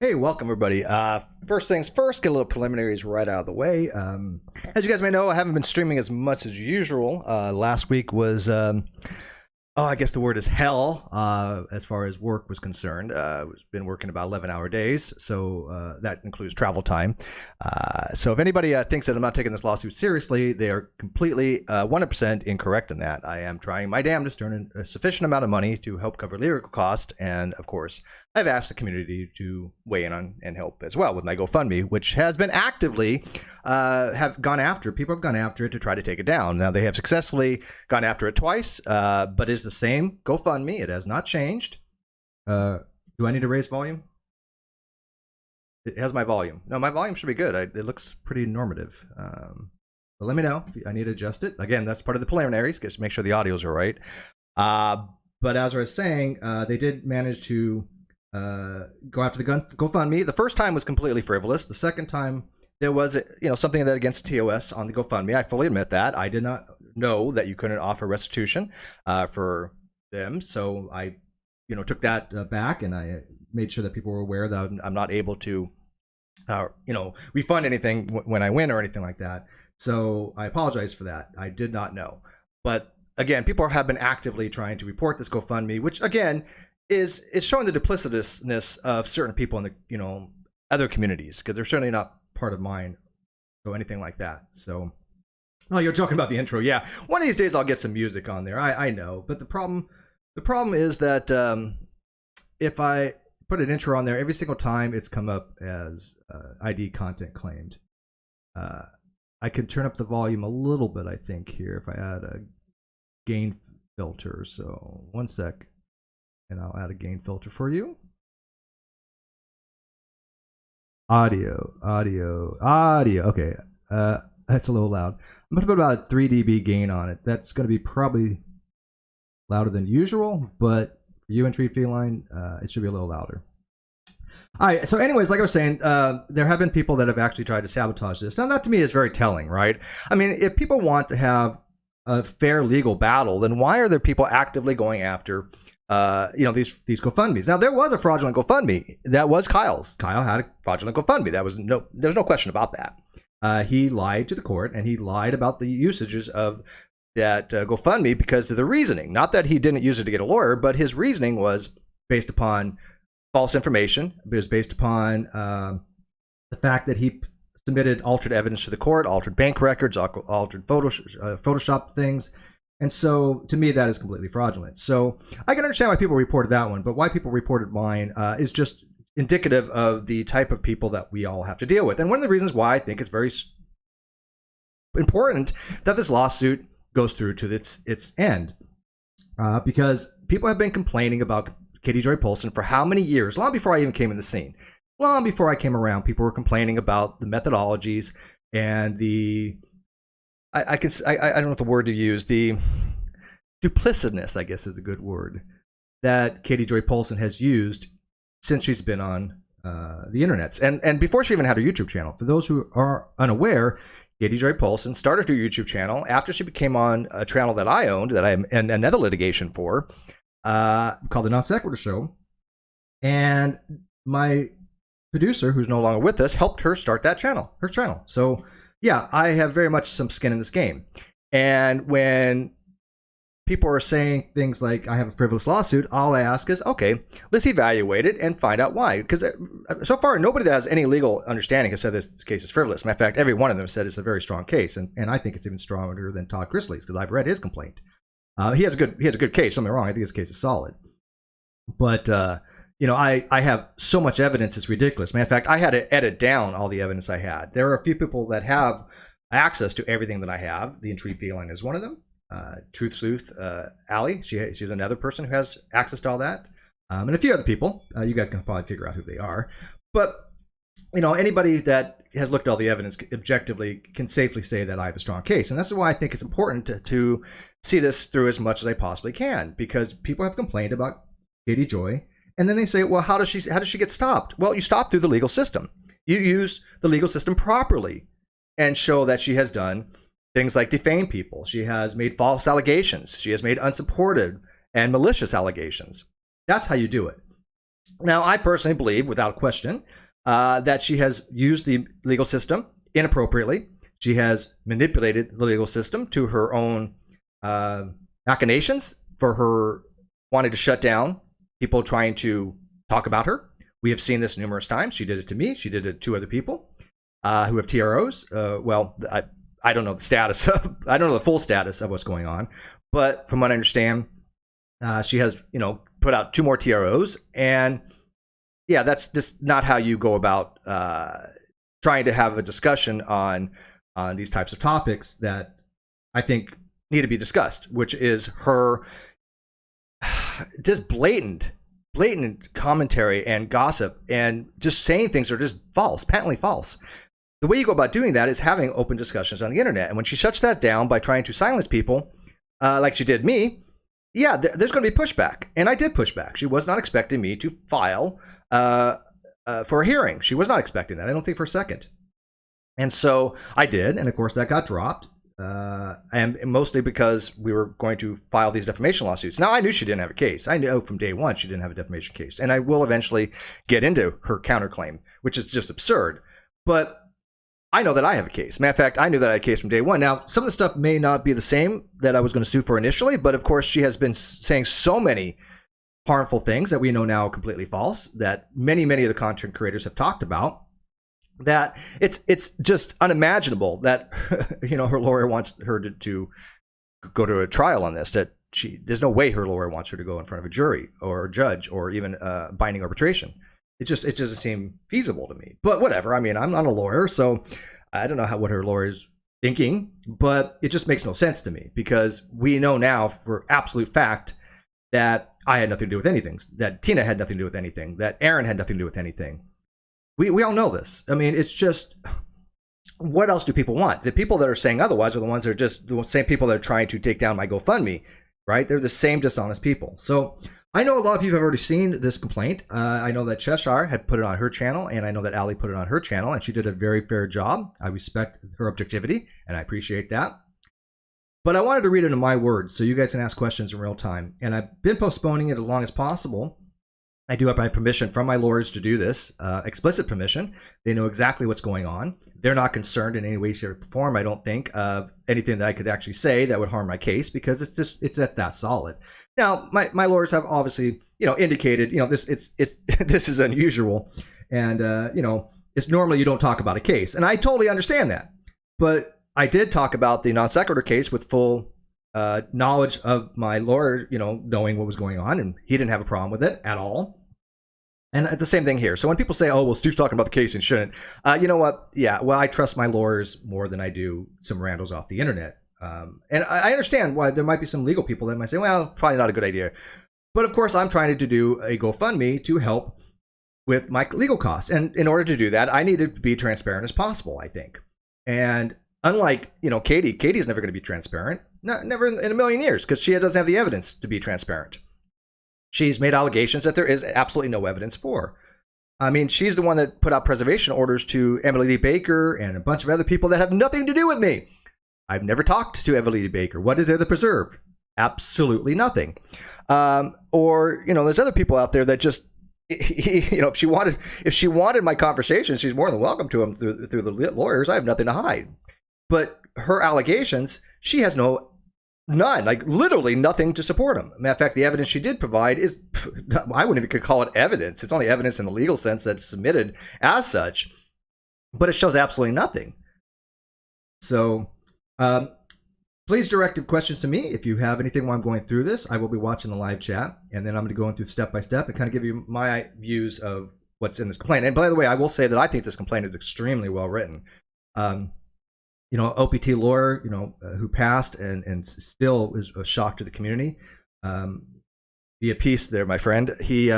Hey, welcome everybody. First things first, get a little preliminaries right out of the way. As you guys may know, I haven't been streaming as much as usual. Last week was, I guess the word is hell, as far as work was concerned. I've been working about 11-hour days, so that includes travel time. So if anybody thinks that I'm not taking this lawsuit seriously, they are completely 100% incorrect in that. I am trying my damnedest to earn a sufficient amount of money to help cover legal costs, and of course, I've asked the community to weigh in on and help as well with my GoFundMe, which has been actively people have gone after it to try to take it down. Now they have successfully gone after it twice, but it's the same GoFundMe. It has not changed. Do I need to raise volume? It has my volume. No, my volume should be good. It looks pretty normative. But let me know if I need to adjust it. Again, that's part of the preliminaries. Just make sure the audios are right. But as I was saying, they did manage to go after the GoFundMe. The first time was completely frivolous. The second time there was something that against TOS on the GoFundMe. I fully admit that. I did not know that you couldn't offer restitution for them, so I took that back, and I made sure that people were aware that I'm not able to refund anything when I win or anything like that. So I apologize for that. I did not know. But again, people have been actively trying to report this GoFundMe, which again is showing the duplicitousness of certain people in the other communities, because they're certainly not part of mine, so anything like that. So, oh, you're joking about the intro. Yeah, one of these days I'll get some music on there. I know, but the problem is that if I put an intro on there every single time, it's come up as ID content claimed. I could turn up the volume a little bit, I think, here if I add a gain filter. So one sec, and I'll add a gain filter for you. Audio. Okay, that's a little loud. I'm gonna put about 3 dB gain on it. That's gonna be probably louder than usual, but for you and Tree Feline, it should be a little louder. All right, so anyways, like I was saying, there have been people that have actually tried to sabotage this. Now, that to me is very telling, right? I mean, if people want to have a fair legal battle, then why are there people actively going after these GoFundMes? Now, there was a fraudulent GoFundMe. That was Kyle's. Kyle had a fraudulent GoFundMe. There's no question about that. He lied to the court, and he lied about the usages of that GoFundMe because of the reasoning. Not that he didn't use it to get a lawyer, but his reasoning was based upon false information. It was based upon the fact that he submitted altered evidence to the court, altered bank records, altered Photoshop things. And so, to me, that is completely fraudulent. So I can understand why people reported that one, but why people reported mine is just indicative of the type of people that we all have to deal with. And one of the reasons why I think it's very important that this lawsuit goes through to its end, because people have been complaining about Katie Joy Paulson for how many years? Long before I even came in the scene. Long before I came around, people were complaining about the methodologies and the I don't know what the word to use, the duplicitousness, I guess is a good word, that Katie Joy Paulson has used since she's been on the internet. And before she even had her YouTube channel. For those who are unaware, Katie Joy Paulson started her YouTube channel after she became on a channel that I owned, that I'm in another litigation for, called The Non Sequitur Show. And my producer, who's no longer with us, helped her start that channel, her channel. So yeah, I have very much some skin in this game. And when people are saying things like, I have a frivolous lawsuit, all I ask is, okay, let's evaluate it and find out why. Because so far, nobody that has any legal understanding has said this case is frivolous. Matter of fact, every one of them said it's a very strong case. And I think it's even stronger than Todd Chrisley's, because I've read his complaint. He has a good case, don't get me wrong. I think his case is solid. But I have so much evidence, it's ridiculous. Matter of fact, I had to edit down all the evidence I had. There are a few people that have access to everything that I have. The Intrigue Feline is one of them. Truth Sleuth, Allie, she's another person who has access to all that. And a few other people. You guys can probably figure out who they are. But, anybody that has looked at all the evidence objectively can safely say that I have a strong case. And that's why I think it's important to see this through as much as I possibly can, because people have complained about Katie Joy. And then they say, well, how does she get stopped? Well, you stop through the legal system. You use the legal system properly and show that she has done things like defame people. She has made false allegations. She has made unsupported and malicious allegations. That's how you do it. Now, I personally believe, without question, that she has used the legal system inappropriately. She has manipulated the legal system to her own machinations for her wanting to shut down people trying to talk about her. We have seen this numerous times. She did it to me. She did it to other people who have TROs. I don't know the status of, I don't know the full status of what's going on, but from what I understand, she has, put out 2 more TROs, and yeah, that's just not how you go about trying to have a discussion on these types of topics that I think need to be discussed, which is her just blatant commentary and gossip and just saying things that are just false, patently false. The way you go about doing that is having open discussions on the internet. And when she shuts that down by trying to silence people, like she did me, yeah, there's going to be pushback. And I did push back. She was not expecting me to file for a hearing. She was not expecting that, I don't think, for a second. And so I did. And of course, that got dropped. And mostly because we were going to file these defamation lawsuits. Now, I knew she didn't have a case. I knew from day one she didn't have a defamation case. And I will eventually get into her counterclaim, which is just absurd. But I know that I have a case. Matter of fact, I knew that I had a case from day one. Now, some of the stuff may not be the same that I was going to sue for initially, but of course, she has been saying so many harmful things that we know now are completely false, that many of the content creators have talked about, that it's just unimaginable that her lawyer wants her to go to a trial on this. That there's no way her lawyer wants her to go in front of a jury or a judge or even binding arbitration. It doesn't seem feasible to me. But whatever. I mean, I'm not a lawyer, so I don't know what her lawyer is thinking, but it just makes no sense to me, because we know now for absolute fact that I had nothing to do with anything, that Tina had nothing to do with anything, that Aaron had nothing to do with anything. We all know this. I mean, it's just, what else do people want? The people that are saying otherwise are the ones that are just the same people that are trying to take down my GoFundMe, right? They're the same dishonest people. So I know a lot of people have already seen this complaint. I know that Cheshire had put it on her channel, and I know that Allie put it on her channel, and she did a very fair job. I respect her objectivity, and I appreciate that. But I wanted to read it in my words so you guys can ask questions in real time. And I've been postponing it as long as possible. I do have my permission from my lawyers to do this, explicit permission. They know exactly what's going on. They're not concerned in any way, shape, or form, I don't think, of anything that I could actually say that would harm my case, because it's that solid. Now, my lawyers have obviously, indicated, this this is unusual, and it's normally you don't talk about a case, and I totally understand that. But I did talk about the non sequitur case with full knowledge of my lawyer, knowing what was going on, and he didn't have a problem with it at all. And it's the same thing here. So when people say, "Oh, well, Stu's talking about the case and shouldn't," you know what? Yeah, well, I trust my lawyers more than I do some randos off the internet. And I understand why there might be some legal people that might say, "Well, probably not a good idea." But of course, I'm trying to do a GoFundMe to help with my legal costs, and in order to do that, I need to be transparent as possible, I think. And unlike Katie's never going to be transparent. Never in a million years, because she doesn't have the evidence to be transparent. She's made allegations that there is absolutely no evidence for. I mean, she's the one that put out preservation orders to Emily D. Baker and a bunch of other people that have nothing to do with me. I've never talked to Emily D. Baker. What is there to preserve? Absolutely nothing. Or there's other people out there that just, if she wanted my conversation, she's more than welcome to them through the lawyers. I have nothing to hide. But her allegations, she has none, like literally nothing to support them. Matter of fact, the evidence she did provide is, I wouldn't even call it evidence. It's only evidence in the legal sense that's submitted as such, but it shows absolutely nothing. So please direct questions to me if you have anything while I'm going through this. I will be watching the live chat, and then I'm going to go through step by step and kind of give you my views of what's in this complaint. And by the way, I will say that I think this complaint is extremely well written. OPT lawyer, who passed and still is a shock to the community. Be at peace there, my friend. He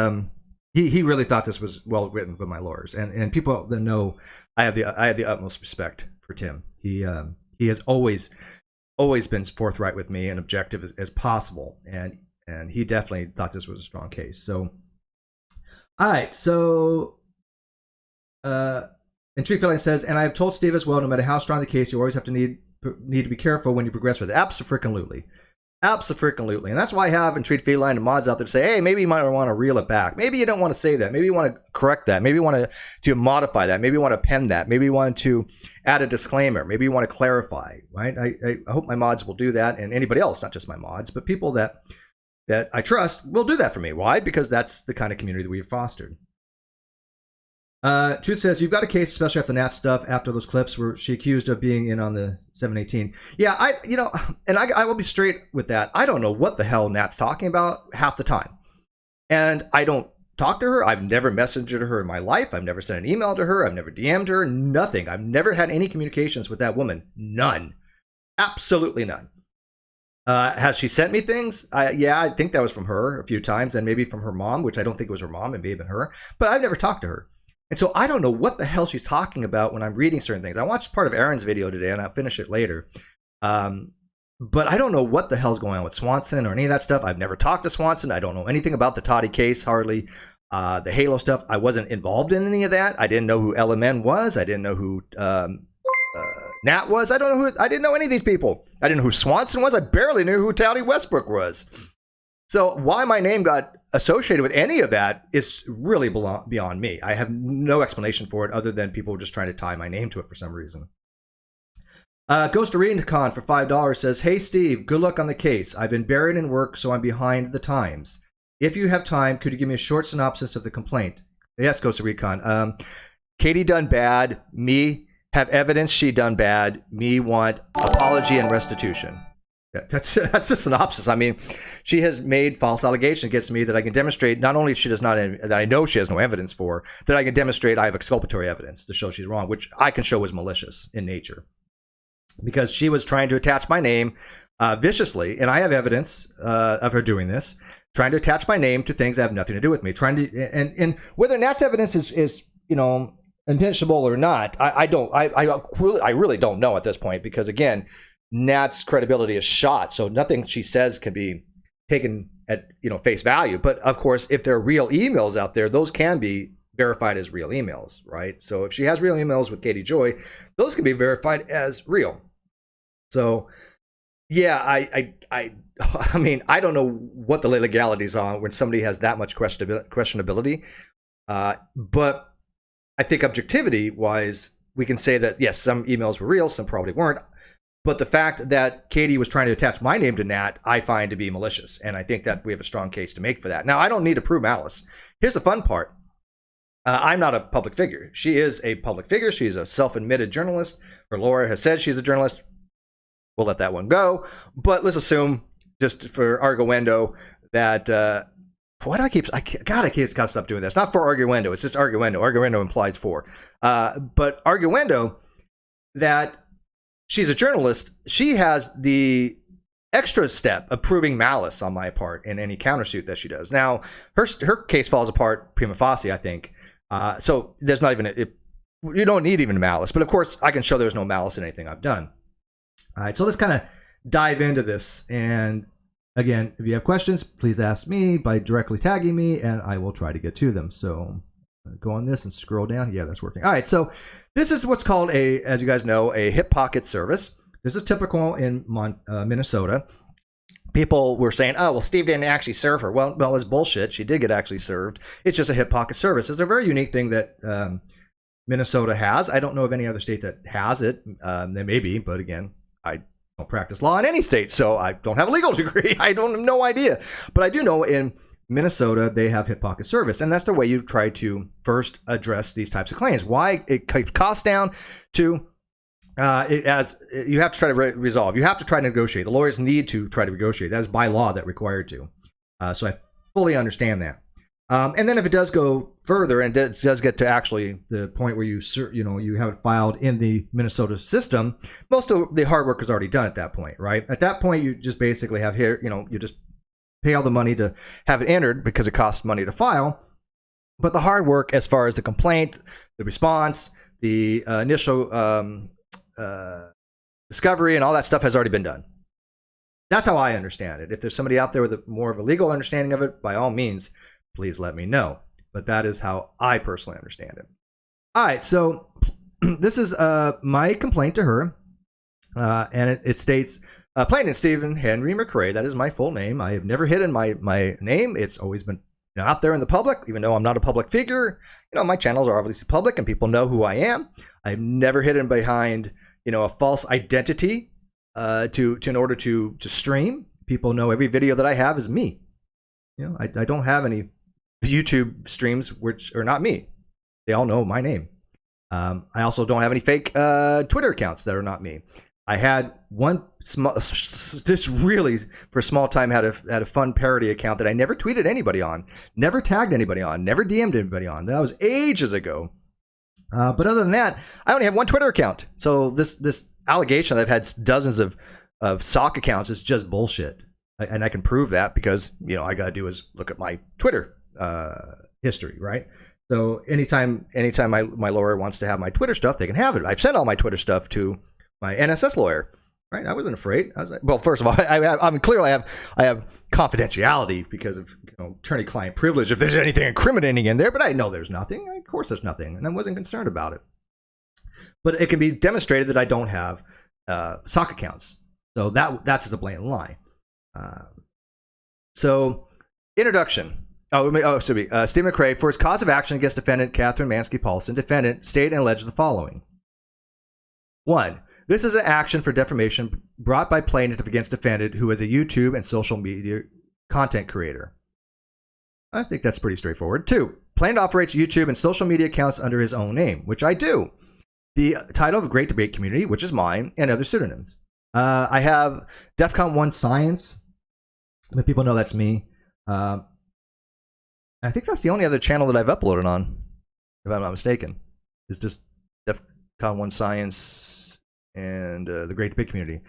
really thought this was well written by my lawyers, and people that know I have the utmost respect for Tim. He has always been forthright with me and objective as possible, and he definitely thought this was a strong case. So, all right, so. And Tree Filling says, and I have told Steve as well, no matter how strong the case, you always have to need to be careful when you progress with it. Absolutely. Absolutely. And that's why I have and treat feline and mods out there to say, hey, maybe you might want to reel it back. Maybe you don't want to say that. Maybe you want to correct that. Maybe you want to modify that. Maybe you want to pen that. Maybe you want to add a disclaimer. Maybe you want to clarify, right? I hope my mods will do that, and anybody else, not just my mods, but people that I trust will do that for me. Why? Because that's the kind of community that we've fostered. Truth says, you've got a case, especially after Nat stuff, after those clips where she accused of being in on the 718. Yeah, I will be straight with that. I don't know what the hell Nat's talking about half the time. And I don't talk to her. I've never messaged her in my life. I've never sent an email to her. I've never DM'd her. Nothing. I've never had any communications with that woman. None. Absolutely none. Has she sent me things? Yeah, I think that was from her a few times, and maybe from her mom, which I don't think it was her mom, and maybe even her. But I've never talked to her. And so I don't know what the hell she's talking about when I'm reading certain things. I watched part of Aaron's video today, and I'll finish it later. But I don't know what the hell's going on with Swanson or any of that stuff. I've never talked to Swanson. I don't know anything about the Toddy case, hardly. The Halo stuff, I wasn't involved in any of that. I didn't know who LMN was. I didn't know who Nat was. I didn't know any of these people. I didn't know who Swanson was. I barely knew who Toddy Westbrook was. So why my name got associated with any of that is really beyond me. I have no explanation for it other than people just trying to tie my name to it for some reason. Goes to Recon for $5 says, hey, Steve, good luck on the case. I've been buried in work, so I'm behind the times. If you have time, could you give me a short synopsis of the complaint? Yes, Goes to Recon. Katie done bad. Me have evidence she done bad. Me want apology and restitution. That's the synopsis. I mean, she has made false allegations against me that I can demonstrate. Not only she does not, that I know she has no evidence for, that I can demonstrate I have exculpatory evidence to show she's wrong, which I can show was malicious in nature, because she was trying to attach my name viciously, and I have evidence of her doing this, trying to attach my name to things that have nothing to do with me. Trying to, and whether Nat's evidence is intentional or not, I really don't know at this point, because again, Nat's credibility is shot, so nothing she says can be taken at face value. But of course, if there are real emails out there, those can be verified as real emails, right? So if she has real emails with Katie Joy, those can be verified as real. So yeah, I mean, I don't know what the legalities are when somebody has that much questionability, but I think objectivity wise, we can say that yes, some emails were real, some probably weren't. But the fact that Katie was trying to attach my name to Nat, I find to be malicious. And I think that we have a strong case to make for that. Now, I don't need to prove malice. Here's the fun part. I'm not a public figure. She is a public figure. She's a self-admitted journalist. Her lawyer has said she's a journalist. We'll let that one go. But let's assume, just for arguendo, that... why do I keep... I keep got to stop doing this. Not for arguendo. It's just arguendo. Arguendo implies for. But arguendo that... she's a journalist. She has the extra step of proving malice on my part in any countersuit that she does. Now, her case falls apart prima facie, I think. So there's not even you don't need even malice. But of course, I can show there's no malice in anything I've done. All right, so let's kind of dive into this. And again, if you have questions, please ask me by directly tagging me, and I will try to get to them. So go on this and scroll down. Yeah, that's working. All right, so this is what's called as you guys know, a hip pocket service. This is typical in Minnesota. People were saying, oh, well, Steve didn't actually serve her. Well, it's bullshit. She did get actually served. It's just a hip pocket service. It's a very unique thing that Minnesota has. I don't know of any other state that has it. There may be, but again, I don't practice law in any state, so I don't have a legal degree. I don't have no idea. But I do know in Minnesota, they have hip pocket service, and that's the way you try to first address these types of claims. Why? It keeps costs down. To as you have to try to resolve. You have to try to negotiate. The lawyers need to try to negotiate. That is by law that required to. So I fully understand that. And then if it does go further and it does get to actually the point where you have it filed in the Minnesota system, most of the hard work is already done at that point, right? At that point, you just basically have here, you just pay all the money to have it entered because it costs money to file. But the hard work as far as the complaint, the response, the initial discovery and all that stuff has already been done. That's how I understand it. If there's somebody out there with more of a legal understanding of it, by all means, please let me know. But that is how I personally understand it. All right, so this is my complaint to her. And it states, Plain Stephen Henry McRae. That is my full name. I have never hidden my name. It's always been out there in the public, even though I'm not a public figure. My channels are obviously public and people know who I am. I've never hidden behind, a false identity in order to stream. People know every video that I have is me. I don't have any YouTube streams which are not me. They all know my name. I also don't have any fake Twitter accounts that are not me. I had one small, just really for a small time, had a fun parody account that I never tweeted anybody on, never tagged anybody on, never DM'd anybody on. That was ages ago. But other than that, I only have one Twitter account. So this allegation that I've had dozens of sock accounts is just bullshit. And I can prove that because, I got to do is look at my Twitter history, right? So anytime my lawyer wants to have my Twitter stuff, they can have it. I've sent all my Twitter stuff to my NSS lawyer, right? I wasn't afraid. I was like, well, first of all, clearly I have confidentiality because of attorney-client privilege. If there's anything incriminating in there, but I know there's nothing. Of course, there's nothing, and I wasn't concerned about it. But it can be demonstrated that I don't have sock accounts, so that's just a blatant lie. So, introduction. Steve McRae, for his cause of action against defendant Catherine Mansky Paulson, defendant stated and alleged the following. 1. This is an action for defamation brought by plaintiff against defendant who is a YouTube and social media content creator. I think that's pretty straightforward. 2. Plaintiff operates YouTube and social media accounts under his own name, which I do. The title of Great Debate Community, which is mine, and other pseudonyms. I have DEFCON 1 Science. Let people know that's me. I think that's the only other channel that I've uploaded on, if I'm not mistaken. It's just DEFCON 1 Science and the Great Debate Community.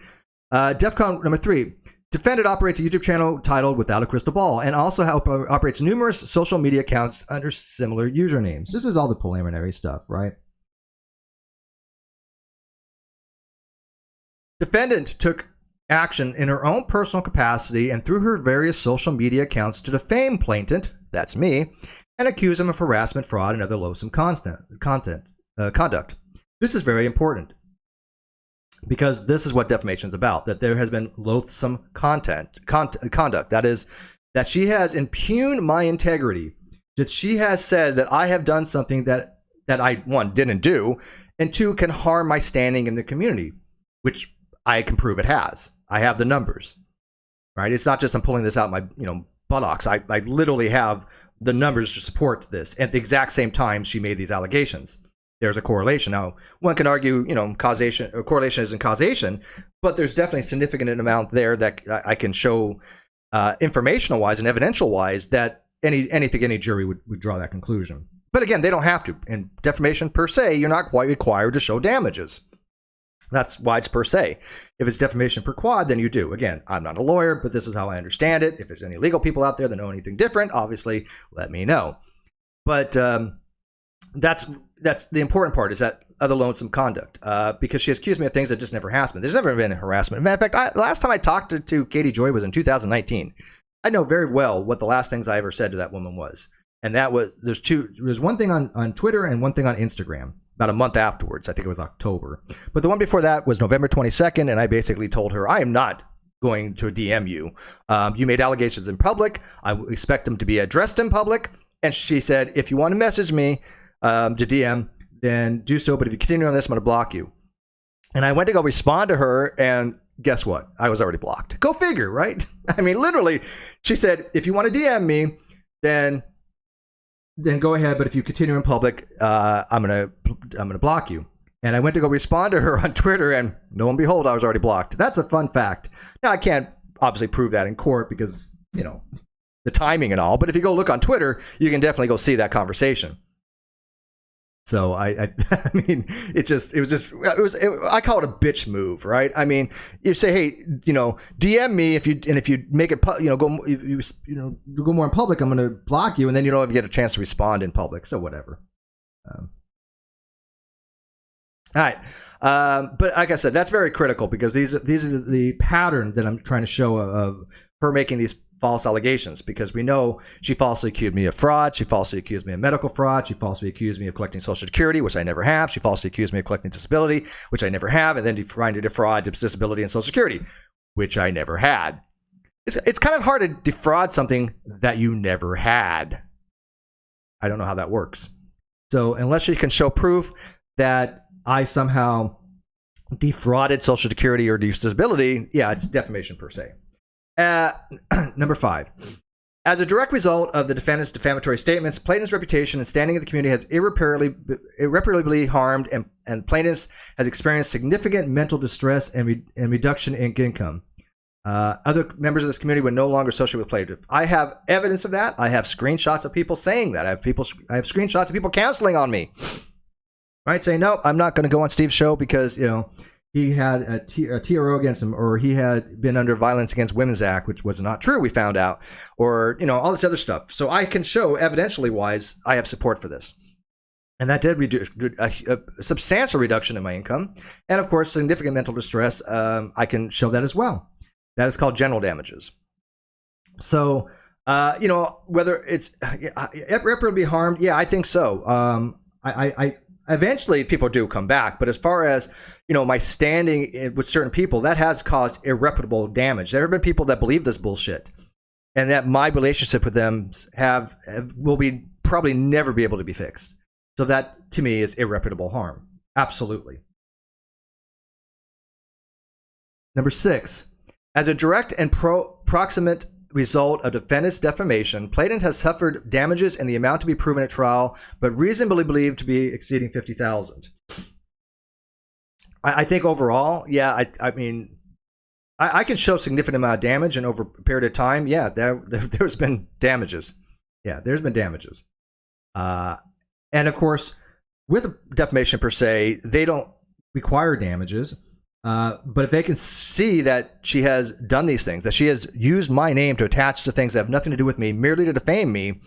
DEFCON number 3. Defendant operates a YouTube channel titled Without a Crystal Ball and also operates numerous social media accounts under similar usernames. This is all the preliminary stuff, right? Defendant took action in her own personal capacity and through her various social media accounts to defame plaintiff, that's me, and accuse him of harassment, fraud, and other loathsome conduct. This is very important because this is what defamation is about, that there has been loathsome conduct. That is, that she has impugned my integrity, that she has said that I have done something that I, 1, didn't do, and 2, can harm my standing in the community, which I can prove it has. I have the numbers, right? It's not just I'm pulling this out my, buttocks. I literally have the numbers to support this. At the exact same time she made these allegations, there's a correlation. Now, one can argue, causation or correlation isn't causation, but there's definitely a significant amount there that I can show informational wise and evidential wise that any jury would draw that conclusion. But again, they don't have to. In defamation per se, you're not quite required to show damages. That's why it's per se. If it's defamation per quad, then you do. Again, I'm not a lawyer, but this is how I understand it. If there's any legal people out there that know anything different, obviously let me know. But that's the important part, is that other loathsome conduct, because she has accused me of things that just never harassment. There's never been harassment. Matter of fact, last time I talked to Katie Joy was in 2019. I know very well what the last things I ever said to that woman was. And that was, there's one thing on Twitter and one thing on Instagram. About a month afterwards, I think it was October. But the one before that was November 22nd, and I basically told her, I am not going to DM you. You made allegations in public. I expect them to be addressed in public. And she said, if you want to message me to DM, then do so. But if you continue on this, I'm going to block you. And I went to go respond to her, and guess what? I was already blocked. Go figure, right? I mean, literally, she said, if you want to DM me, then go ahead, but if you continue in public, I'm gonna block you. And I went to go respond to her on Twitter, and lo and behold, I was already blocked. That's a fun fact. Now, I can't obviously prove that in court because, the timing and all, but if you go look on Twitter, you can definitely go see that conversation. So I mean, I call it a bitch move, right? I mean, you say, hey, DM me if you make it, go more in public, I'm going to block you, and then you don't even get a chance to respond in public. So whatever. All right, but like I said, that's very critical because these are the pattern that I'm trying to show of her making these false allegations, because we know she falsely accused me of fraud. She falsely accused me of medical fraud. She falsely accused me of collecting Social Security, which I never have. She falsely accused me of collecting disability, which I never have, and then trying to defraud disability and Social Security. which I never had. It's kind of hard to defraud something that you never had. I don't know how that works. So unless you can show proof that I somehow defrauded Social Security or disability, yeah, it's defamation per se. Number 5. As a direct result of the defendant's defamatory statements, plaintiff's reputation and standing in the community has irreparably harmed, and plaintiffs has experienced significant mental distress and reduction in income. Other members of this community would no longer associate with plaintiff. I have evidence of that. I have screenshots of people saying that. I have screenshots of people counseling on me. Right, saying, no, I'm not going to go on Steve's show because, he had a TRO against him, or he had been under Violence Against Women's Act, which was not true, we found out, or, all this other stuff. So I can show evidentially wise I have support for this. And that did reduce a substantial reduction in my income. And of course, significant mental distress. I can show that as well. That is called general damages. So, whether it's irreparably harmed, yeah, I think so. I eventually people do come back, but as far as my standing with certain people, that has caused irreparable damage. There have been people that believe this bullshit, and that my relationship with them will be probably never be able to be fixed. So that to me is irreparable harm. Absolutely. Number 6, as a direct and proximate result of defendant's defamation, plaintiff has suffered damages in the amount to be proven at trial, but reasonably believed to be exceeding $50,000. I think overall, yeah, I mean, I can show significant amount of damage, and over a period of time, yeah, there's been damages. Yeah, there's been damages. And of course, with defamation per se, they don't require damages. But if they can see that she has done these things, that she has used my name to attach to things that have nothing to do with me, merely to defame me,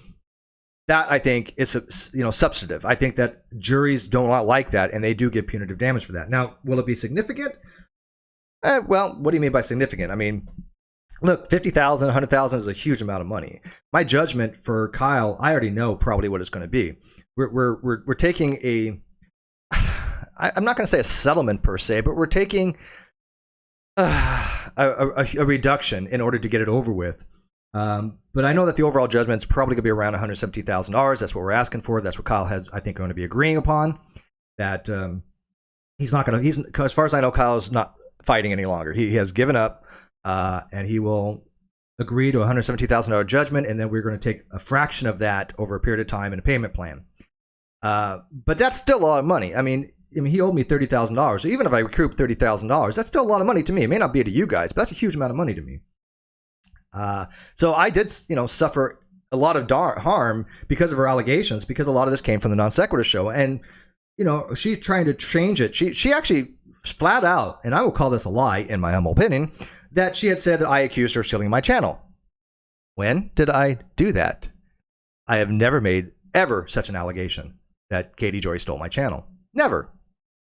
that I think is substantive. I think that juries do not like that, and they do give punitive damage for that. Now, will it be significant? Well, what do you mean by significant? I mean, look, $50,000, $100,000 is a huge amount of money. My judgment for Kyle, I already know probably what it's going to be. We're taking a, I'm not going to say a settlement per se, but we're taking a reduction in order to get it over with. But I know that the overall judgment is probably going to be around $170,000. That's what we're asking for. That's what Kyle has, I think, going to be agreeing upon. That he's not going to. As far as I know, Kyle's not fighting any longer. He has given up, and he will agree to a $170,000 judgment, and then we're going to take a fraction of that over a period of time in a payment plan. But that's still a lot of money. I mean, he owed me $30,000. So even if I recoup $30,000, that's still a lot of money to me. It may not be to you guys, but that's a huge amount of money to me. So I did, suffer a lot of harm because of her allegations, because a lot of this came from the Non Sequitur show. And, she's trying to change it. She actually flat out, and I will call this a lie in my humble opinion, that she had said that I accused her of stealing my channel. When did I do that? I have never made ever such an allegation that Katie Joy stole my channel. Never.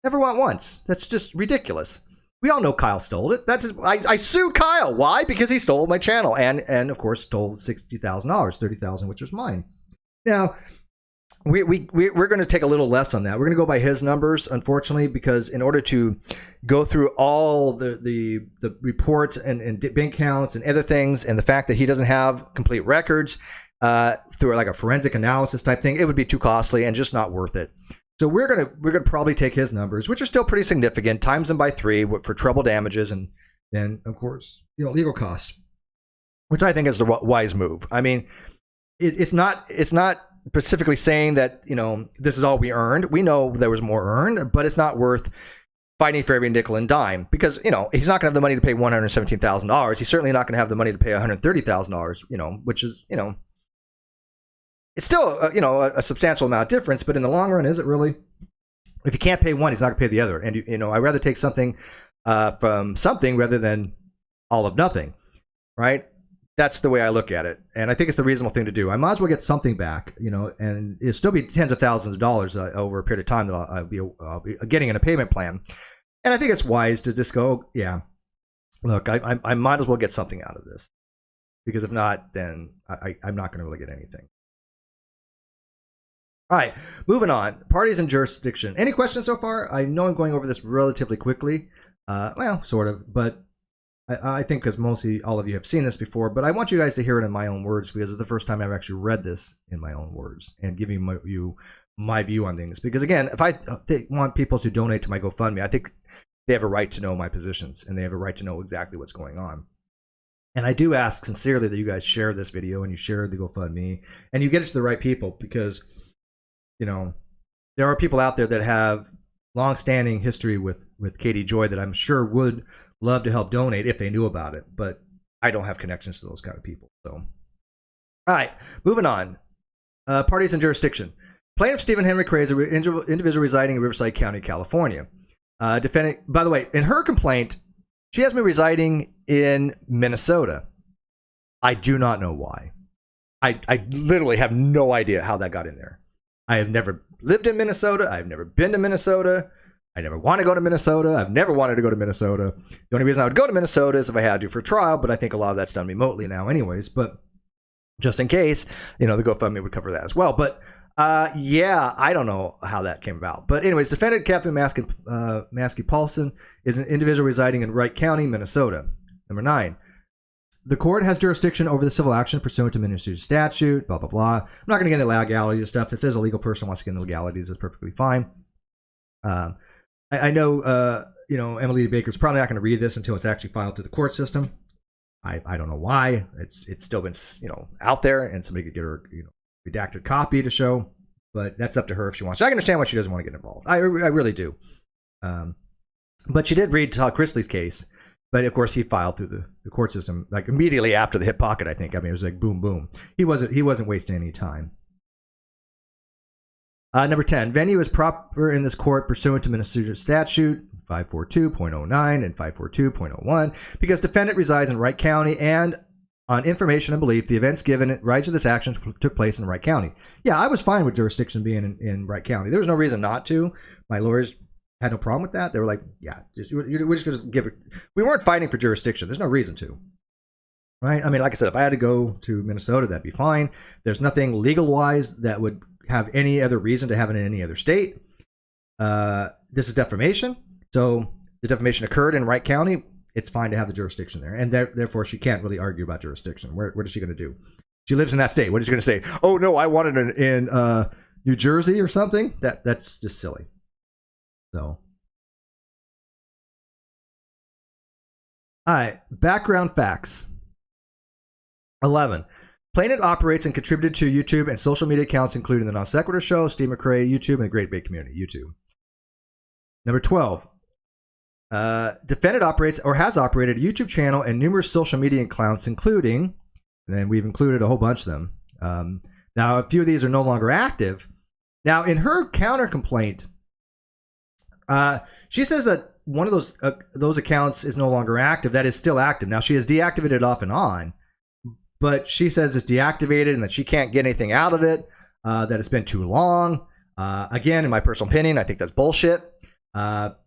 Never once. That's just ridiculous. We all know Kyle stole it. That's just, I sued Kyle. Why? Because he stole my channel, and of course stole $60,000, $30,000, which was mine. Now, we're going to take a little less on that. We're going to go by his numbers, unfortunately, because in order to go through all the reports and bank counts and other things, and the fact that he doesn't have complete records through like a forensic analysis type thing, it would be too costly and just not worth it. So we're gonna probably take his numbers, which are still pretty significant, times them by 3 for treble damages, and then of course legal costs, which I think is the wise move. I mean, it's not specifically saying that this is all we earned. We know there was more earned, but it's not worth fighting for every nickel and dime, because he's not going to have the money to pay $117,000. He's certainly not going to have the money to pay $130,000. Which is it's still a substantial amount of difference, but in the long run, is it really? If you can't pay one, he's not going to pay the other. And I'd rather take something from something rather than all of nothing, right? That's the way I look at it, and I think it's the reasonable thing to do. I might as well get something back, and it'll still be tens of thousands of dollars over a period of time that I'll be getting in a payment plan. And I think it's wise to just go, yeah, look, I might as well get something out of this, because if not, then I'm not going to really get anything. All right, moving on. Parties and jurisdiction. Any questions so far? I know I'm going over this relatively quickly. Well, sort of, but I think because mostly all of you have seen this before, but I want you guys to hear it in my own words because it's the first time I've actually read this in my own words and giving you my view on things. Because again, if I want people to donate to my GoFundMe, I think they have a right to know my positions and they have a right to know exactly what's going on. And I do ask sincerely that you guys share this video and you share the GoFundMe and you get it to the right people because, there are people out there that have long-standing history with Katie Joy that I'm sure would love to help donate if they knew about it, but I don't have connections to those kind of people. So, all right, moving on. Parties and jurisdiction. Plaintiff Stephen Henry Cray is an individual residing in Riverside County, California. Defendant, by the way, in her complaint, she has me residing in Minnesota. I do not know why. I literally have no idea how that got in there. I have never lived in Minnesota. I've never been to Minnesota. I never want to go to Minnesota. I've never wanted to go to Minnesota. The only reason I would go to Minnesota is if I had to for trial, but I think a lot of that's done remotely now anyways. But just in case, the GoFundMe would cover that as well. But yeah, I don't know how that came about. But anyways, defendant Kathleen Joy Paulson is an individual residing in Wright County, Minnesota. Number 9. The court has jurisdiction over the civil action pursuant to Minnesota statute, blah, blah, blah. I'm not going to get into legalities and stuff. If there's a legal person who wants to get into legalities, that's perfectly fine. I know, Emily Baker's probably not going to read this until it's actually filed through the court system. I don't know why. It's still been, out there and somebody could get her, redacted copy to show, but that's up to her if she wants. So I can understand why she doesn't want to get involved. I really do. But she did read Todd Chrisley's case. But of course, he filed through the court system like immediately after the hip pocket. I think. I mean, it was like boom, boom. He wasn't wasting any time. Number 10, venue is proper in this court pursuant to Minnesota statute 542.09 and 542.01 because defendant resides in Wright County and on information and belief the events given rise to this action took place in Wright County. Yeah, I was fine with jurisdiction being in Wright County. There was no reason not to. My lawyers had no problem with that. They were like, yeah, we're just going to give it. We weren't fighting for jurisdiction. There's no reason to. Right? I mean, like I said, if I had to go to Minnesota, that'd be fine. There's nothing legal-wise that would have any other reason to have it in any other state. This is defamation. So the defamation occurred in Wright County. It's fine to have the jurisdiction there. And therefore, she can't really argue about jurisdiction. What is she going to do? She lives in that state. What is she going to say? Oh, no, I want it in New Jersey or something? That's just silly. So, all right, background facts. 11. Planet operates and contributed to YouTube and social media accounts, including the Non Sequitur Show, Steve McRae, YouTube, and the Great Big Community, YouTube. Number 12. Defendant operates or has operated a YouTube channel and numerous social media accounts, including, and then we've included a whole bunch of them. Now, a few of these are no longer active. Now, in her counter complaint, she says that one of those accounts is no longer active. That is still active. Now, she has deactivated it off and on, but she says it's deactivated and that she can't get anything out of it, that it's been too long. Again, in my personal opinion, I think that's bullshit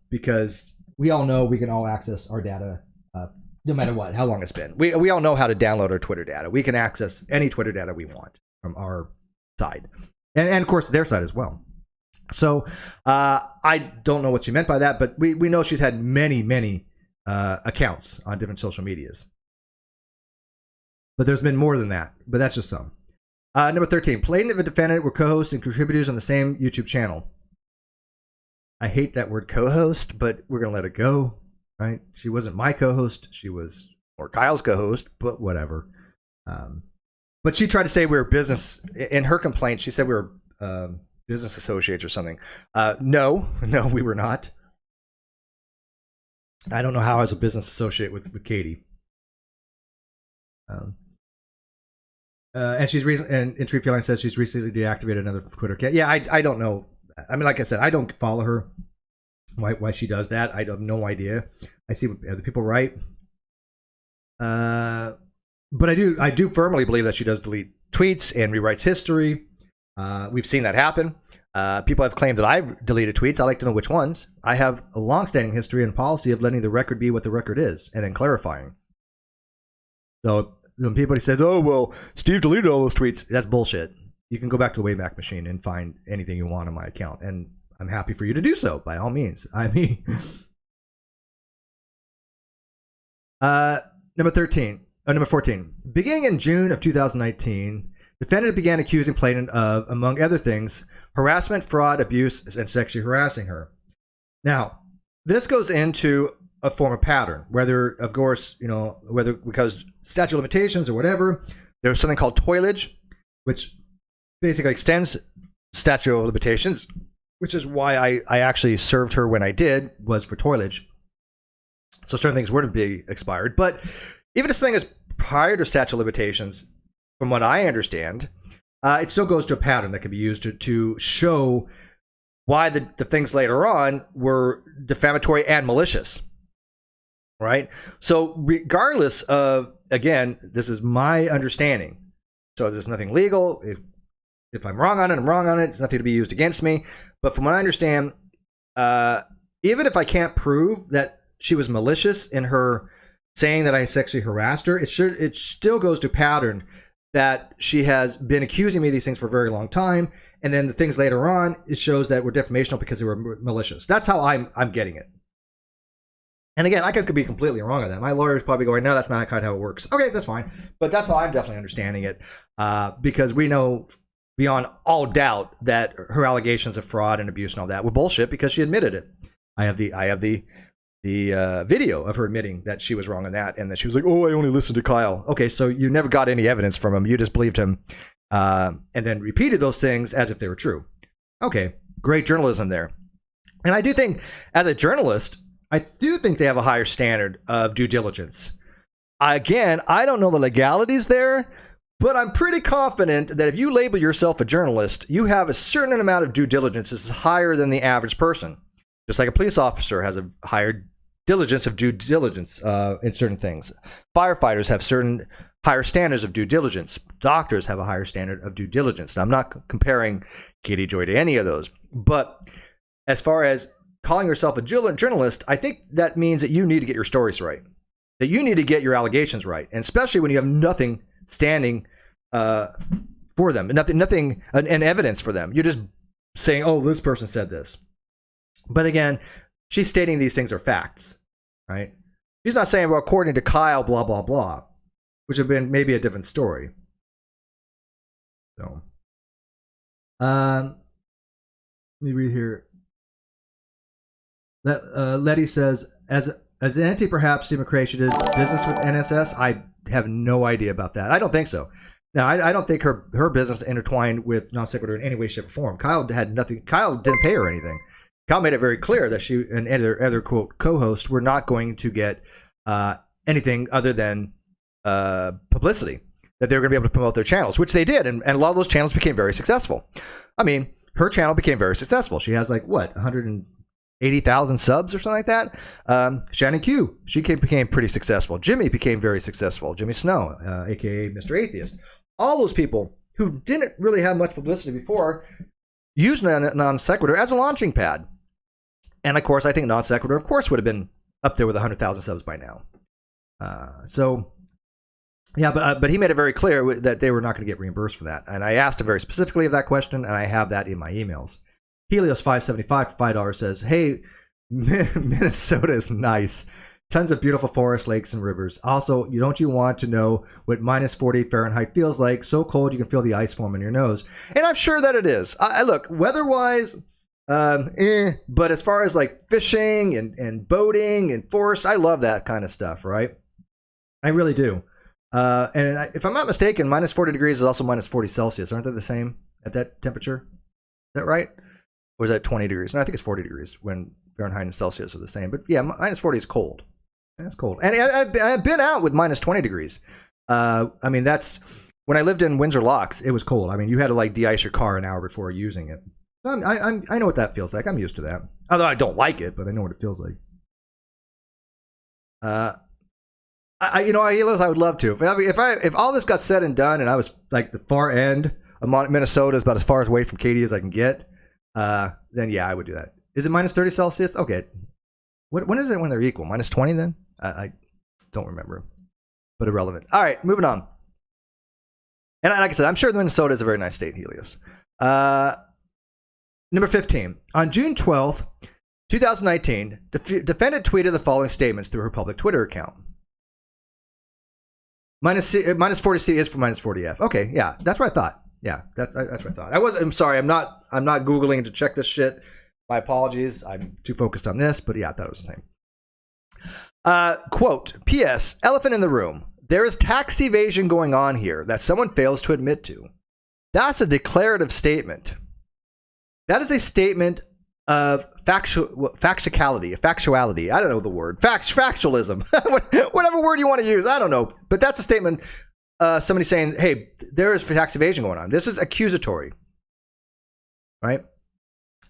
because we all know we can all access our data no matter what, how long it's been. We all know how to download our Twitter data. We can access any Twitter data we want from our side. And of course, their side as well. So I don't know what she meant by that, but we know she's had many accounts on different social medias. But there's been more than that, but that's just some. Number 13, plaintiff and defendant were co-hosts and contributors on the same YouTube channel. I hate that word co-host, but we're going to let it go, right? She wasn't my co-host. She was, or Kyle's co-host, but whatever. But she tried to say we were business. In her complaint, she said we were business associates or something. No, we were not. I don't know how I was a business associate with Katie. And she's and Tree Feeling says she's recently deactivated another Twitter account. Yeah, I don't know. I mean, like I said, I don't follow her. Why she does that, I have no idea. I see what other people write. But I do firmly believe that she does delete tweets and rewrites history. We've seen that happen. People have claimed that I've deleted tweets. I like to know which ones. I have a long-standing history and policy of letting the record be what the record is and then clarifying. So when people says, oh, well, Steve deleted all those tweets, that's bullshit. You can go back to the Wayback Machine and find anything you want on my account. And I'm happy for you to do so, by all means. I mean, Number 14. Beginning in June of 2019, defendant began accusing plaintiff of, among other things, harassment, fraud, abuse, and sexually harassing her. Now, this goes into a form of pattern, whether, of course, whether because statute of limitations or whatever, there's something called toilage, which basically extends statute of limitations, which is why I actually served her when I did, was for toilage. So certain things wouldn't be expired. But even if this thing is prior to statute of limitations, from what I understand, it still goes to a pattern that can be used to show why the things later on were defamatory and malicious. Right? So regardless of, again, this is my understanding. So there's nothing legal. If I'm wrong on it, I'm wrong on it. It's nothing to be used against me. But from what I understand, even if I can't prove that she was malicious in her saying that I sexually harassed her, it still goes to pattern that she has been accusing me of these things for a very long time, and then the things later on, it shows that were defamational because they were malicious. That's how I'm getting it. And again, I could be completely wrong on that. My lawyer's probably going, no, that's not kind of how it works. Okay, that's fine. But that's how I'm definitely understanding it, because we know beyond all doubt that her allegations of fraud and abuse and all that were bullshit because she admitted it. I have the video of her admitting that she was wrong on that, and that she was like, oh, I only listened to Kyle. Okay, so you never got any evidence from him. You just believed him, and then repeated those things as if they were true. Okay, great journalism there. And I do think, as a journalist, I do think they have a higher standard of due diligence. Again, I don't know the legalities there, but I'm pretty confident that if you label yourself a journalist, you have a certain amount of due diligence that's higher than the average person. Just like a police officer has a higher diligence of due diligence in certain things. Firefighters have certain higher standards of due diligence. Doctors have a higher standard of due diligence. Now, I'm not comparing Katie Joy to any of those, but as far as calling yourself a journalist, I think that means that you need to get your stories right, that you need to get your allegations right, and especially when you have nothing standing for them, nothing, an evidence for them. You're just saying, oh, this person said this. But again, she's stating these things are facts, right? She's not saying, well, according to Kyle, blah, blah, blah, which would have been maybe a different story. So, let me read here. Letty says, as an entity, perhaps Steve McRae should do business with NSS. I have no idea about that. I don't think so. Now, I don't think her business intertwined with non sequitur in any way, shape, or form. Kyle had nothing. Kyle didn't pay her anything. Kyle made it very clear that she and other quote co-hosts were not going to get anything other than publicity, that they were going to be able to promote their channels, which they did, and a lot of those channels became very successful. I mean, her channel became very successful. She has 180,000 subs or something like that. Shannon Q, she became pretty successful. Jimmy became very successful. Jimmy Snow, aka Mr. Atheist. All those people who didn't really have much publicity before used non sequitur as a launching pad. And of course, I think non sequitur, of course, would have been up there with 100,000 subs by now. So, yeah, but he made it very clear that they were not going to get reimbursed for that. And I asked him very specifically of that question, and I have that in my emails. Helios575 for $5 says, hey, Minnesota is nice. Tons of beautiful forests, lakes, and rivers. Also, don't you want to know what minus 40 Fahrenheit feels like? So cold you can feel the ice form in your nose. And I'm sure that it is. Look, weather-wise, but as far as fishing and boating and forests, I love that kind of stuff, right? I really do. And if I'm not mistaken, minus 40 degrees is also minus 40 Celsius. Aren't they the same at that temperature? Is that right? Or is that 20 degrees? No, I think it's 40 degrees when Fahrenheit and Celsius are the same. But yeah, minus 40 is cold. That's cold. And I've been out with minus 20 degrees. I mean, that's when I lived in Windsor Locks, it was cold. I mean, you had to de-ice your car an hour before using it. I know what that feels like. I'm used to that. Although I don't like it, but I know what it feels like. I would love to. If all this got said and done, and I was the far end of Minnesota is about as far away from Katie as I can get, then yeah, I would do that. Is it minus 30 Celsius? Okay. When is it when they're equal? Minus 20 then? I don't remember, but irrelevant. All right, moving on. And like I said, I'm sure Minnesota is a very nice state, Helios. Number 15. On June 12th, 2019, defendant tweeted the following statements through her public Twitter account. Minus 40C is for minus 40F. Okay, yeah, that's what I thought. Yeah, that's what I thought. I'm sorry. I'm not Googling to check this shit. My apologies. I'm too focused on this, but yeah, I thought it was the same. Quote, P.S. Elephant in the room. There is tax evasion going on here that someone fails to admit to. That's a declarative statement. That is a statement of factuality. I don't know the word. Factualism. Whatever word you want to use. I don't know. But that's a statement. Somebody saying, hey, there is tax evasion going on. This is accusatory. Right?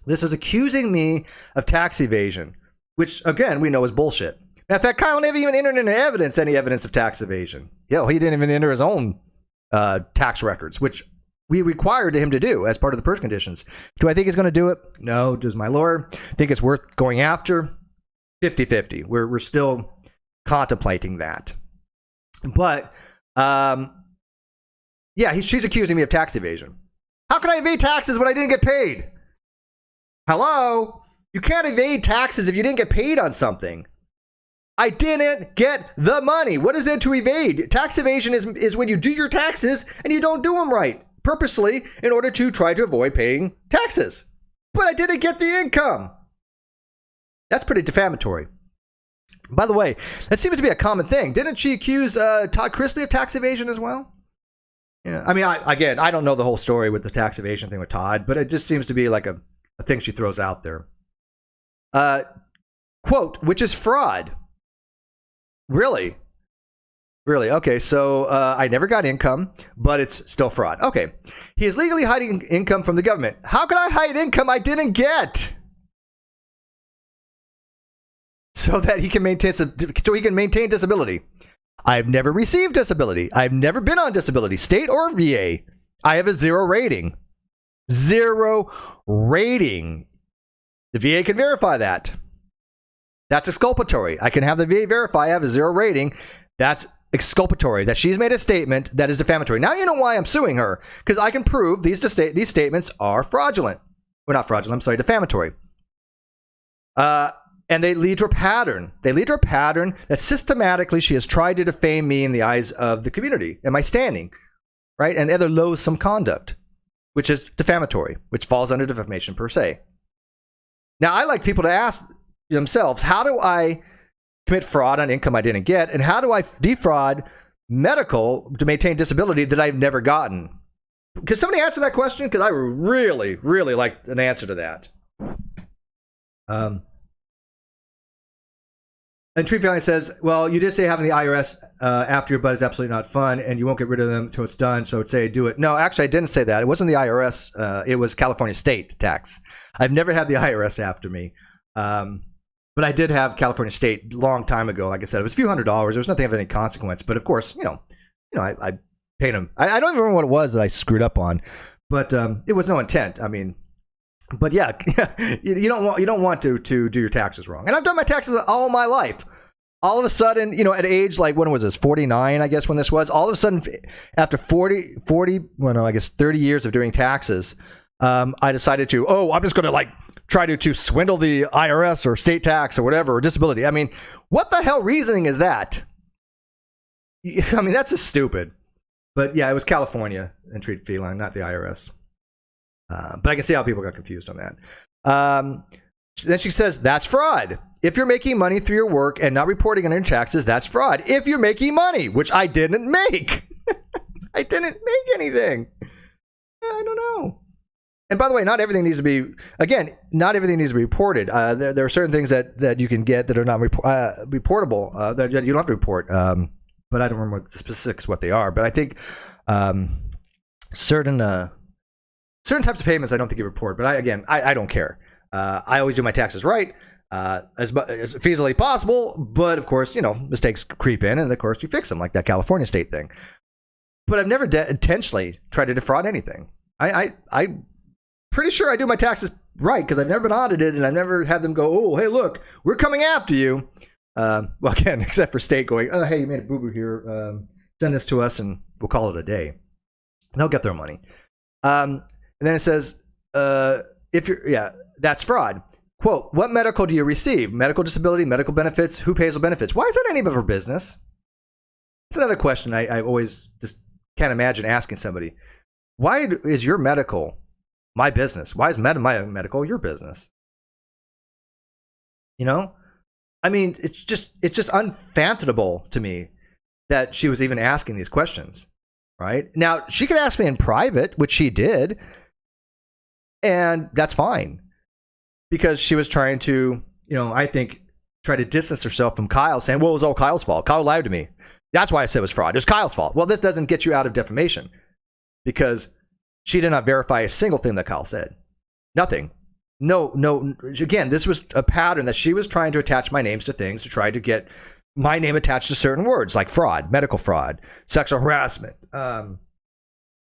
This is accusing me of tax evasion, which, again, we know is bullshit. In fact, Kyle never even entered into any evidence of tax evasion. Yeah, he didn't even enter his own tax records, which we required him to do as part of the purge conditions. Do I think he's going to do it? No. Does my lawyer think it's worth going after? 50-50. We're still contemplating that. But, yeah, she's accusing me of tax evasion. How can I evade taxes when I didn't get paid? Hello? You can't evade taxes if you didn't get paid on something. I didn't get the money. What is there to evade? Tax evasion is when you do your taxes and you don't do them right, purposely, in order to try to avoid paying taxes. But I didn't get the income. That's pretty defamatory. By the way, that seems to be a common thing. Didn't she accuse Todd Chrisley of tax evasion as well? Yeah, I mean, I don't know the whole story with the tax evasion thing with Todd, but it just seems to be like a thing she throws out there. Quote, which is fraud. Really? Okay, so I never got income, but it's still fraud. Okay. He is legally hiding income from the government. How can I hide income I didn't get? So that he can maintain disability. I've never received disability. I've never been on disability, state or VA. I have a 0 rating. 0 rating. The VA can verify that. That's exculpatory. I can have the VA verify I have a 0 rating. That's exculpatory. That she's made a statement that is defamatory. Now you know why I'm suing her. Because I can prove these statements are fraudulent. Well, not fraudulent. I'm sorry, defamatory. And they lead to a pattern. They lead to a pattern that systematically she has tried to defame me in the eyes of the community and my standing. Right? And other loathsome conduct, which is defamatory, which falls under defamation per se. Now, I like people to ask themselves, how do I commit fraud on income I didn't get? And how do I defraud medical to maintain disability that I've never gotten? Can somebody answer that question? Because I really, really like an answer to that. And Tree Family says, well, you did say having the IRS after your butt is absolutely not fun, and you won't get rid of them until it's done, so I would say do it. No, actually, I didn't say that. It wasn't the IRS. It was California state tax. I've never had the IRS after me. But I did have California state a long time ago. Like I said, it was a few $100s. There was nothing of any consequence. But of course, I paid them. I don't even remember what it was that I screwed up on, but it was no intent. I mean, but yeah, you don't want to do your taxes wrong. And I've done my taxes all my life. All of a sudden, at age, like, when was this? 49, I guess, when this was. All of a sudden, after 30 years of doing taxes, I decided to, I'm just going to, try to swindle the IRS or state tax or whatever, or disability. I mean, what the hell reasoning is that? I mean, that's just stupid. But yeah, it was California and treated feline, not the IRS. But I can see how people got confused on that. Then she says, that's fraud. If you're making money through your work and not reporting on your taxes, that's fraud. If you're making money, which I didn't make. I didn't make anything. I don't know. And by the way, not everything needs to be reported. There are certain things that you can get that are not reportable, that you don't have to report. But I don't remember the specifics what they are. But I think certain types of payments I don't think you report. But I don't care. I always do my taxes right, as feasibly possible. But of course, mistakes creep in, and of course you fix them, like that California state thing. But I've never intentionally tried to defraud anything. I'm pretty sure I do my taxes right, because I've never been audited, and I've never had them go, hey, look, we're coming after you. Well, again, except for state going, hey, you made a boo-boo here. Send this to us, and we'll call it a day. And they'll get their money. And then it says, that's fraud. Quote, what medical do you receive? Medical disability, medical benefits, who pays the benefits? Why is that any of her business? It's another question I always just can't imagine asking somebody. Why is your medical my business? Why is my medical your business? You know? I mean, it's just unfathomable to me that she was even asking these questions, right? Now, she could ask me in private, which she did, and that's fine. Because she was trying to, I think, try to distance herself from Kyle, saying, well, it was all Kyle's fault. Kyle lied to me. That's why I said it was fraud. It was Kyle's fault. Well, this doesn't get you out of defamation because she did not verify a single thing that Kyle said. Nothing. No. Again, this was a pattern that she was trying to attach my names to things to try to get my name attached to certain words like fraud, medical fraud, sexual harassment,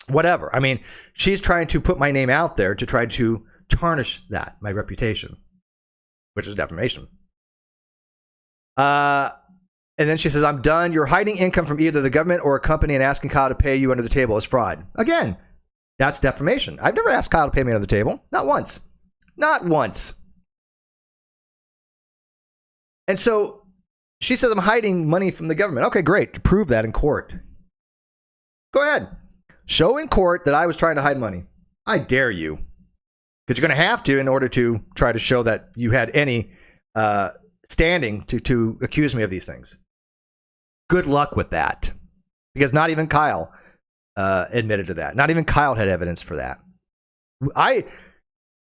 whatever. I mean, she's trying to put my name out there to try to tarnish that, my reputation, which is defamation. And then she says, I'm done. You're hiding income from either the government or a company and asking Kyle to pay you under the table is fraud. Again, that's defamation. I've never asked Kyle to pay me under the table. Not once. Not once. And so she says I'm hiding money from the government. Okay, great. Prove that in court. Go ahead. Show in court that I was trying to hide money. I dare you. Because you're going to have to in order to try to show that you had any standing to accuse me of these things. Good luck with that. Because not even Kyle admitted to that. Not even Kyle had evidence for that. I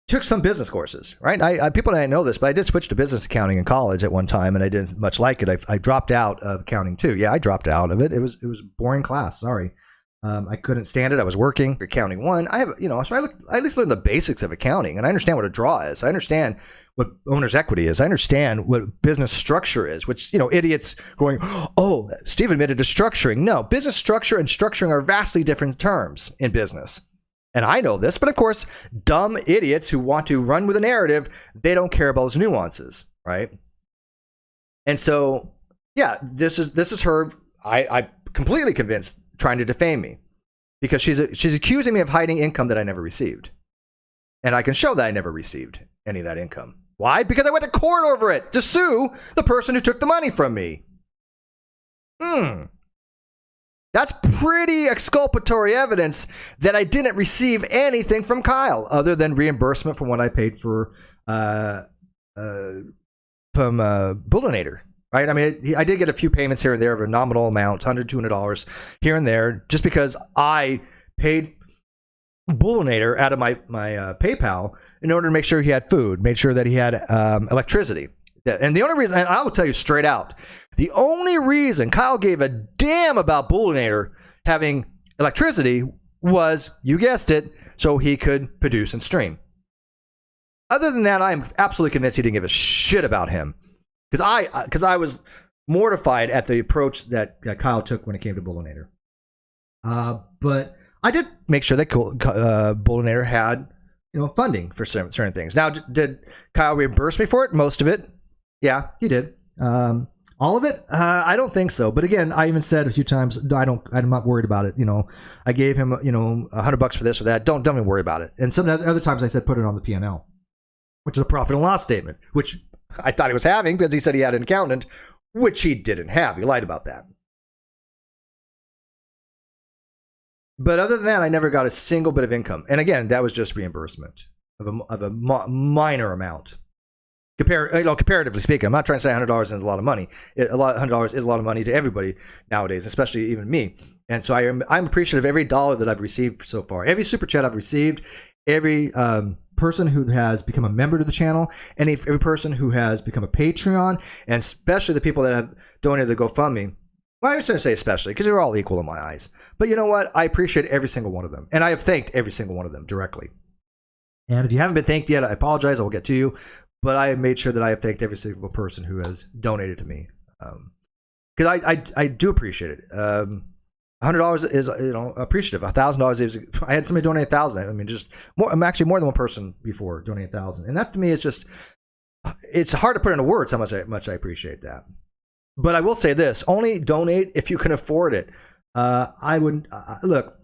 took some business courses, right? People didn't know this, but I did switch to business accounting in college at one time, and I didn't much like it. I dropped out of accounting too. Yeah, I dropped out of it. It was a boring class. Sorry. I couldn't stand it. I was working accounting one. I at least learned the basics of accounting, and I understand what a draw is. I understand what owner's equity is. I understand what business structure is, which, idiots going, oh, Steve admitted to structuring. No, business structure and structuring are vastly different terms in business. And I know this, but of course, dumb idiots who want to run with a narrative, they don't care about those nuances, right? And so, yeah, this is her. I completely convinced trying to defame me because she's accusing me of hiding income that I never received. And I can show that I never received any of that income. Why? Because I went to court over it to sue the person who took the money from me. That's pretty exculpatory evidence that I didn't receive anything from Kyle other than reimbursement from what I paid for from Bullinator. Right? I mean, I did get a few payments here and there of a nominal amount, $100, $200 here and there, just because I paid Bullinator out of my PayPal in order to make sure he had food, made sure that he had electricity. And the only reason, and I will tell you straight out, the only reason Kyle gave a damn about Bullinator having electricity was, you guessed it, so he could produce and stream. Other than that, I am absolutely convinced he didn't give a shit about him. Because I was mortified at the approach that Kyle took when it came to Bullinator. But I did make sure that Bullinator had funding for certain things. Now, did Kyle reimburse me for it? Most of it. Yeah, he did. All of it? I don't think so. But again, I even said a few times, I'm not worried about it. I gave him $100 for this or that. Don't even worry about it. And some other times I said put it on the P&L, which is a profit and loss statement, which I thought he was having because he said he had an accountant, which he didn't have. He lied about that. But other than that, I never got a single bit of income. And again, that was just reimbursement of a minor amount. Comparatively speaking, I'm not trying to say $100 is a lot of money. $100 is a lot of money to everybody nowadays, especially even me. And so I'm appreciative of every dollar that I've received so far. Every super chat I've received, every person who has become a member to the channel, and every person who has become a Patreon, and especially the people that have donated the GoFundMe. Well, I was going to say especially because they're all equal in my eyes. But you know what? I appreciate every single one of them. And I have thanked every single one of them directly. And if you haven't been thanked yet, I apologize. I will get to you. But I have made sure that I have thanked every single person who has donated to me. Because I do appreciate it. $100 is appreciative. $1,000 is. I had somebody donate $1,000. I mean, just more. I'm actually more than one person before donating $1,000, and that's to me. It's hard to put into words how much I appreciate that. But I will say this: only donate if you can afford it. I would look.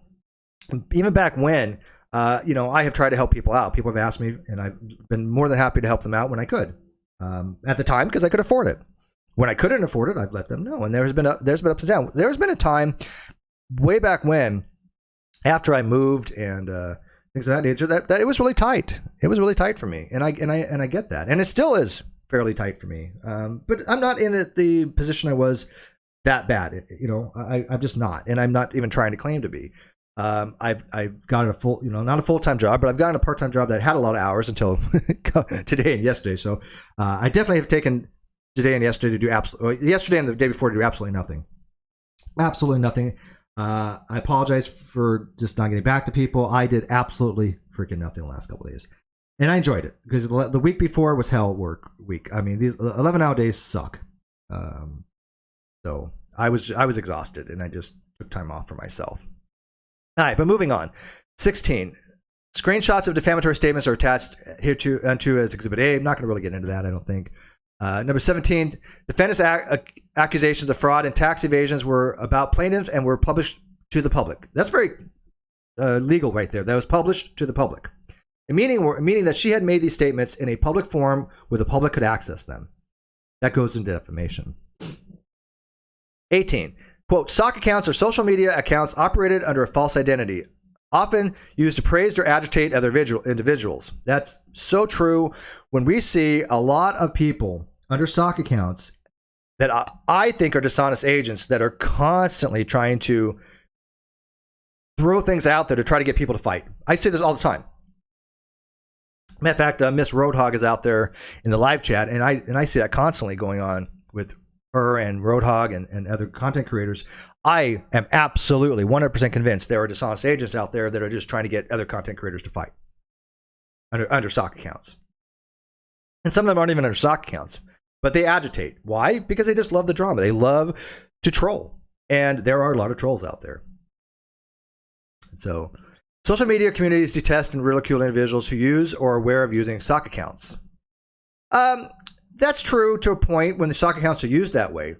Even back when, I have tried to help people out. People have asked me, and I've been more than happy to help them out when I could. At the time, because I could afford it. When I couldn't afford it, I've let them know. And there's been ups and downs. There's been a time way back when, after I moved and things of that nature, that it was really tight. It was really tight for me, and I get that, and it still is fairly tight for me. But I'm not in the position I was that bad. I'm just not, and I'm not even trying to claim to be. I've gotten a full, not a full-time job, but I've gotten a part-time job that had a lot of hours until today and yesterday. So I definitely have taken today and yesterday to do yesterday and the day before to do absolutely nothing. Absolutely nothing. I apologize for just not getting back to people. I did absolutely freaking nothing the last couple of days, and I enjoyed it because the week before was hell work week. I mean, these 11-hour days suck. So I was exhausted, and I just took time off for myself. All right, but moving on. 16. Screenshots of defamatory statements are attached here to as Exhibit A. I'm not going to really get into that, I don't think. Number 17. Defendants' accusations of fraud and tax evasions were about plaintiffs and were published to the public. That's very legal right there. That was published to the public. Meaning that she had made these statements in a public forum where the public could access them. That goes into defamation. 18. Quote, sock accounts are social media accounts operated under a false identity, often used to praise or agitate other individuals. That's so true. When we see a lot of people under sock accounts that I think are dishonest agents that are constantly trying to throw things out there to try to get people to fight. I say this all the time. Matter of fact, Miss Roadhog is out there in the live chat, and I see that constantly going on with her and Roadhog and other content creators. I am absolutely 100% convinced there are dishonest agents out there that are just trying to get other content creators to fight under sock accounts. And some of them aren't even under sock accounts, but they agitate. Why? Because they just love the drama. They love to troll. And there are a lot of trolls out there. So, social media communities detest and ridicule individuals who use or are aware of using sock accounts. That's true to a point when the sock accounts are used that way.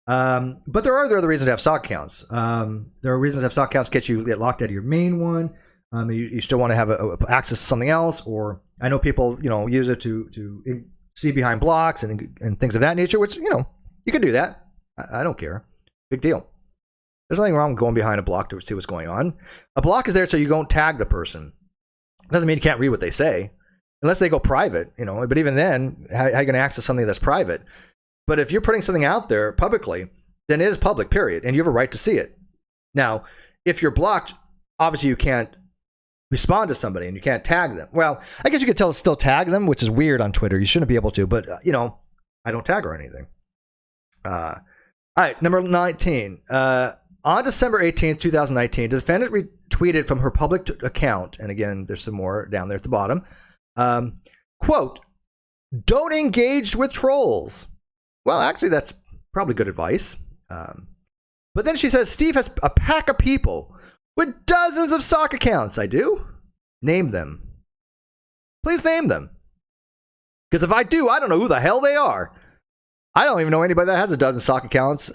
But there are other reasons to have sock accounts. There are reasons to have sock accounts get locked out of your main one. You still want to have access to something else, or I know people use it to see behind blocks and things of that nature. Which you can do that. I don't care. Big deal. There's nothing wrong with going behind a block to see what's going on. A block is there so you don't tag the person. Doesn't mean you can't read what they say. Unless they go private, but even then, how are you going to access something that's private? But if you're putting something out there publicly, then it is public, period, and you have a right to see it. Now, if you're blocked, obviously you can't respond to somebody and you can't tag them. Well, I guess you could still tag them, which is weird on Twitter. You shouldn't be able to, but, I don't tag or anything. All right, number 19. On December 18th, 2019, the defendant retweeted from her public account, and again, there's some more down there at the bottom, quote, don't engage with trolls. Well, actually, that's probably good advice. But then she says, Steve has a pack of people with dozens of sock accounts. I do. Name them. Please name them. Because if I do, I don't know who the hell they are. I don't even know anybody that has a dozen sock accounts,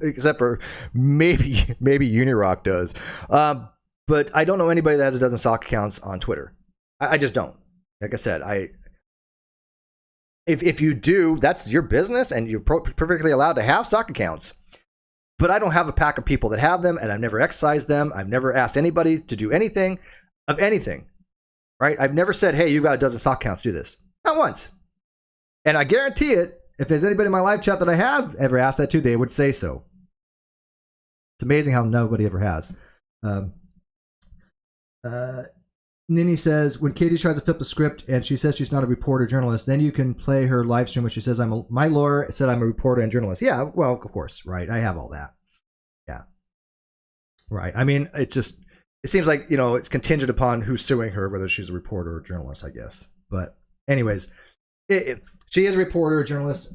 except for maybe Unirock does. But I don't know anybody that has a dozen sock accounts on Twitter. I just don't. Like I said, if you do, that's your business, and you're perfectly allowed to have sock accounts. But I don't have a pack of people that have them, and I've never exercised them. I've never asked anybody to do anything of anything, right? I've never said, hey, you got a dozen sock accounts, do this. Not once. And I guarantee it, if there's anybody in my live chat that I have ever asked that to, they would say so. It's amazing how nobody ever has. Nini says, when Katie tries to flip the script and she says she's not a reporter journalist, then you can play her live stream when she says, my lawyer said I'm a reporter and journalist. Yeah, well, of course, right. I have all that. Yeah. Right. I mean, it seems like, it's contingent upon who's suing her, whether she's a reporter or journalist, I guess. But anyways, she is a reporter or journalist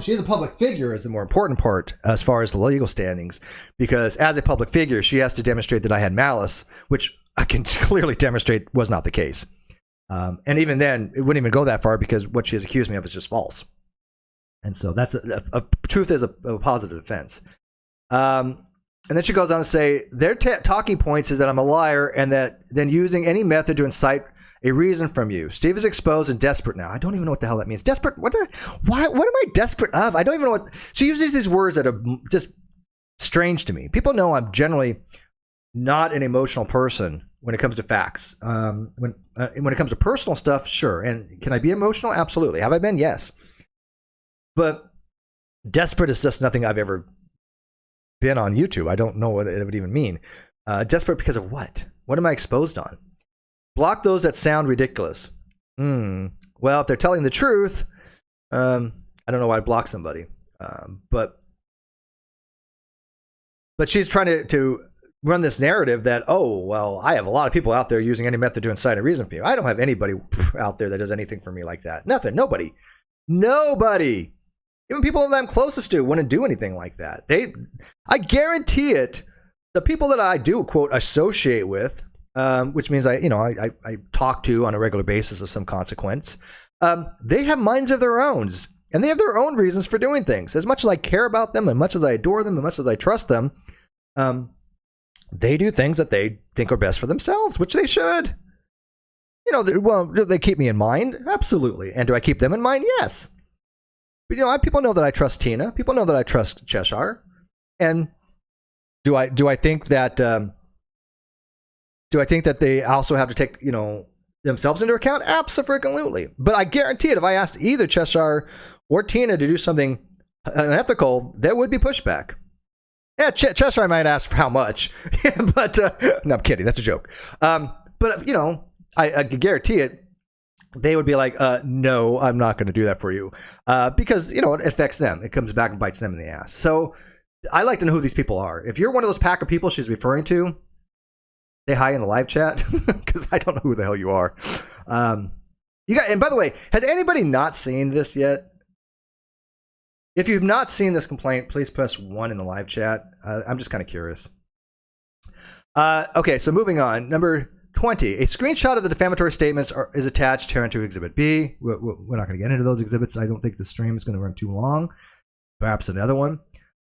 she is a public figure is the more important part as far as the legal standings, because as a public figure, she has to demonstrate that I had malice, which I can clearly demonstrate was not the case. And even then, it wouldn't even go that far because what she has accused me of is just false. And so that's a truth is a positive defense. And then she goes on to say, their talking points is that I'm a liar and that then using any method to incite a reason from you. Steve is exposed and desperate now. I don't even know what the hell that means. Desperate? What am I desperate of? I don't even know what. She uses these words that are just strange to me. People know I'm generally not an emotional person when it comes to facts. When it comes to personal stuff, sure. And can I be emotional? Absolutely. Have I been? Yes. But desperate is just nothing I've ever been on YouTube. I don't know what it would even mean. Desperate because of what? What am I exposed on? Block those that sound ridiculous. Well, if they're telling the truth, I don't know why I'd block somebody. But she's trying to run this narrative that, oh, well, I have a lot of people out there using any method to incite a reason for you. I don't have anybody out there that does anything for me like that. Nothing. Nobody. Even people that I'm closest to wouldn't do anything like that. I guarantee it. The people that I do, quote, associate with, which means I talk to on a regular basis of some consequence, they have minds of their own. And they have their own reasons for doing things. As much as I care about them, as much as I adore them, as much as I trust them, they do things that they think are best for themselves, which they should. Do they keep me in mind? Absolutely. And do I keep them in mind? Yes. But, people know that I trust Tina. People know that I trust Cheshire. And do I think that they also have to take, themselves into account? Absolutely. But I guarantee it, if I asked either Cheshire or Tina to do something unethical, there would be pushback. Yeah, Cheshire might ask for how much, but no, I'm kidding. That's a joke. But I guarantee it. They would be like, no, I'm not going to do that for you, because it affects them. It comes back and bites them in the ass. So I like to know who these people are. If you're one of those pack of people she's referring to, say hi in the live chat, because I don't know who the hell you are. And by the way, has anybody not seen this yet? If you've not seen this complaint, please press 1 in the live chat. I'm just kind of curious. Okay, so moving on. Number 20. A screenshot of the defamatory statements is attached here into Exhibit B. We're not going to get into those exhibits. I don't think the stream is going to run too long. Perhaps another one.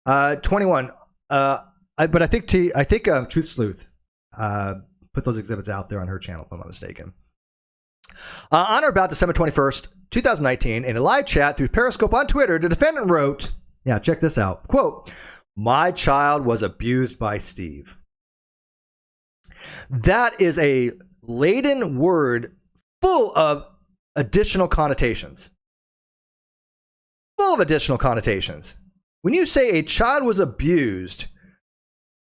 21. But I think Truth Sleuth put those exhibits out there on her channel, if I'm not mistaken. On or about December 21st, 2019, in a live chat through Periscope on Twitter, the defendant wrote, check this out, quote, "My child was abused by Steve." That is a laden word full of additional connotations. When you say a child was abused,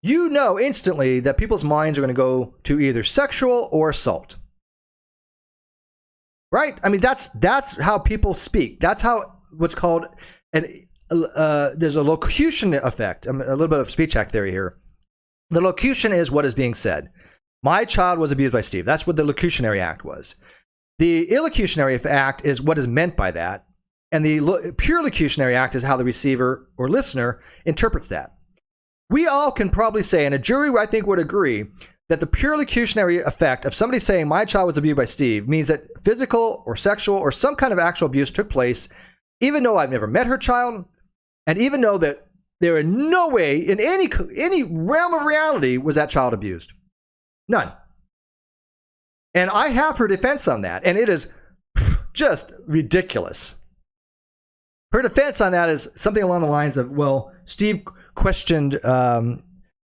you know instantly that people's minds are going to go to either sexual or assault. Right? I mean, that's how people speak. That's how what's called there's a locution effect. A little bit of speech act theory here. The locution is what is being said. My child was abused by Steve. That's what the locutionary act was. The illocutionary act is what is meant by that. And the pure locutionary act is how the receiver or listener interprets that. We all can probably say, and a jury I think would agree, that the pure locutionary effect of somebody saying my child was abused by Steve means that physical or sexual or some kind of actual abuse took place, even though I've never met her child, and even though that there in no way in any realm of reality was that child abused. None. And I have her defense on that, and it is just ridiculous. Her defense on that is something along the lines of, well, Steve questioned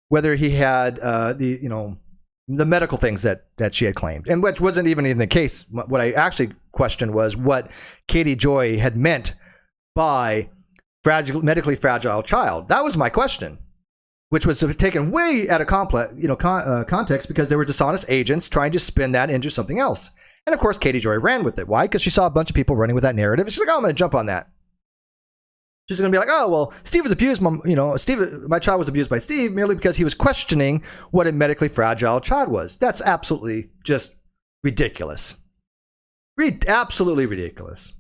whether he had the medical things that she had claimed, and which wasn't even in the case. What I actually questioned was what Katie Joy had meant by medically fragile child. That was my question, which was taken way out of context because there were dishonest agents trying to spin that into something else. And of course, Katie Joy ran with it. Why? Because she saw a bunch of people running with that narrative, and she's like, "Oh, I'm going to jump on that." She's going to be like, "Oh, well, Steve was abused. My child was abused by Steve merely because he was questioning what a medically fragile child was." That's absolutely just ridiculous. Absolutely ridiculous.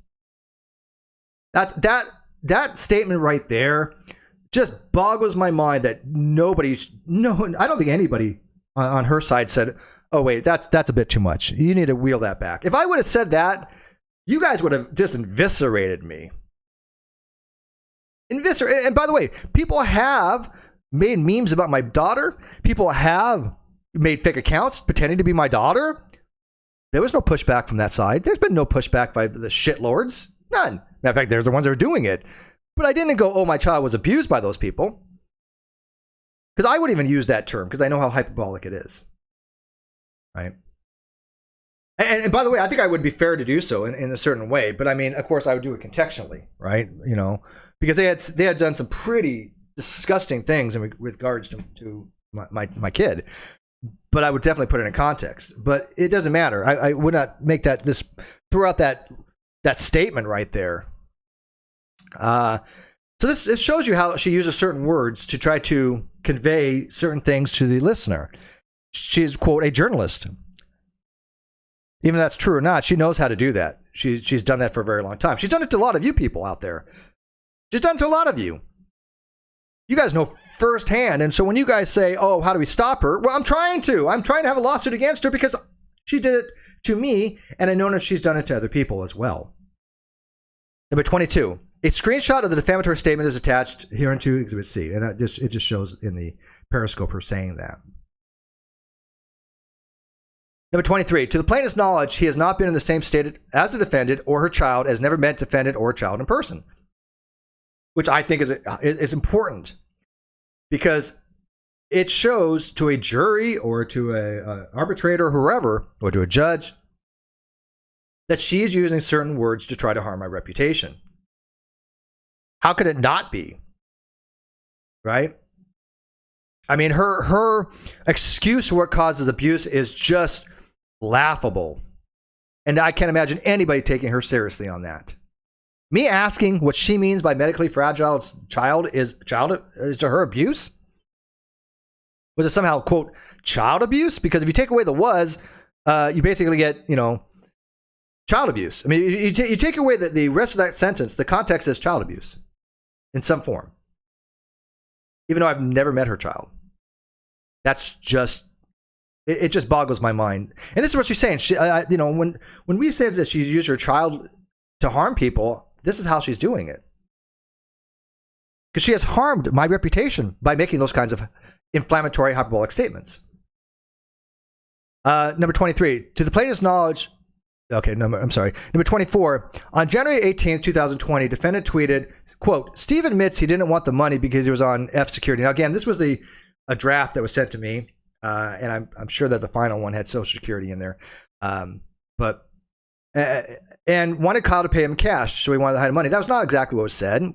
That statement right there just boggles my mind that I don't think anybody on her side said, "Oh, wait, that's a bit too much. You need to wheel that back." If I would have said that, you guys would have just eviscerated me. And by the way, people have made memes about my daughter. People have made fake accounts pretending to be my daughter. There was no pushback from that side. There's been no pushback by the shitlords. None. In fact, they're the ones that are doing it. But I didn't go, oh, my child was abused by those people. Because I wouldn't even use that term because I know how hyperbolic it is. Right? And by the way, I think I would be fair to do so in a certain way. But I mean, of course, I would do it contextually, right? You know, because they had done some pretty disgusting things with regards to my kid. But I would definitely put it in context. But it doesn't matter. I would not make throw out that statement right there. So this shows you how she uses certain words to try to convey certain things to the listener. She is, quote, a journalist. Even if that's true or not, she knows how to do that. She's done that for a very long time. She's done it to a lot of you people out there. She's done it to a lot of you. You guys know firsthand. And so when you guys say, oh, how do we stop her? Well, I'm trying to have a lawsuit against her because she did it to me, and I know that she's done it to other people as well. Number 22. A screenshot of the defamatory statement is attached here into Exhibit C. And it just shows in the Periscope her saying that. Number 23. To the plaintiff's knowledge, he has not been in the same state as the defendant or her child, has never met defendant or child in person. Which I think is important. Because it shows to a jury or to an arbitrator or whoever, or to a judge, that she's using certain words to try to harm my reputation. How could it not be? Right? I mean, her excuse for what causes abuse is just laughable. And I can't imagine anybody taking her seriously on that. Me asking what she means by medically fragile child is to her abuse? Was it somehow, quote, child abuse? Because if you take away the was, you basically get, child abuse. I mean, you take away the rest of that sentence, the context is child abuse in some form. Even though I've never met her child. That's just, it just boggles my mind. And this is what she's saying. She, when we say that she's used her child to harm people, this is how she's doing it. Because she has harmed my reputation by making those kinds of inflammatory, hyperbolic statements. Number 23, to the plaintiff's knowledge, Number 24, on January 18th, 2020, defendant tweeted, quote, Steve admits he didn't want the money because he was on F security. Now, again, this was a draft that was sent to me, and I'm sure that the final one had Social Security in there. And wanted Kyle to pay him cash, so he wanted to hide money. That was not exactly what was said. I'm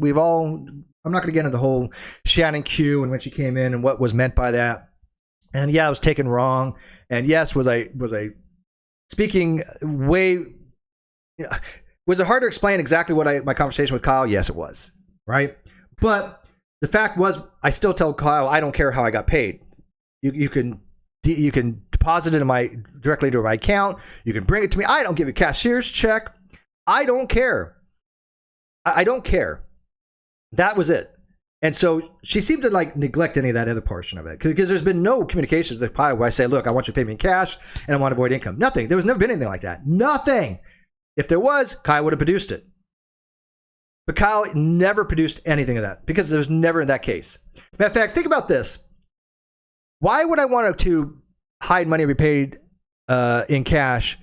not going to get into the whole Shannon Q and when she came in and what was meant by that. And yeah, it was taken wrong. And yes, was I speaking way? Was it hard to explain exactly what my conversation with Kyle? Yes, it was. Right, but the fact was, I still tell Kyle I don't care how I got paid. You can deposit it directly to my account. You can bring it to me. I don't give a cashier's check. I don't care. I don't care. That was it. And so she seemed to neglect any of that other portion of it because there's been no communication with Kyle where I say, look, I want you to pay me in cash and I want to avoid income. Nothing. There was never been anything like that. Nothing. If there was, Kyle would have produced it. But Kyle never produced anything of that because there was never in that case. In fact, think about this. Why would I want to hide money to be paid in cash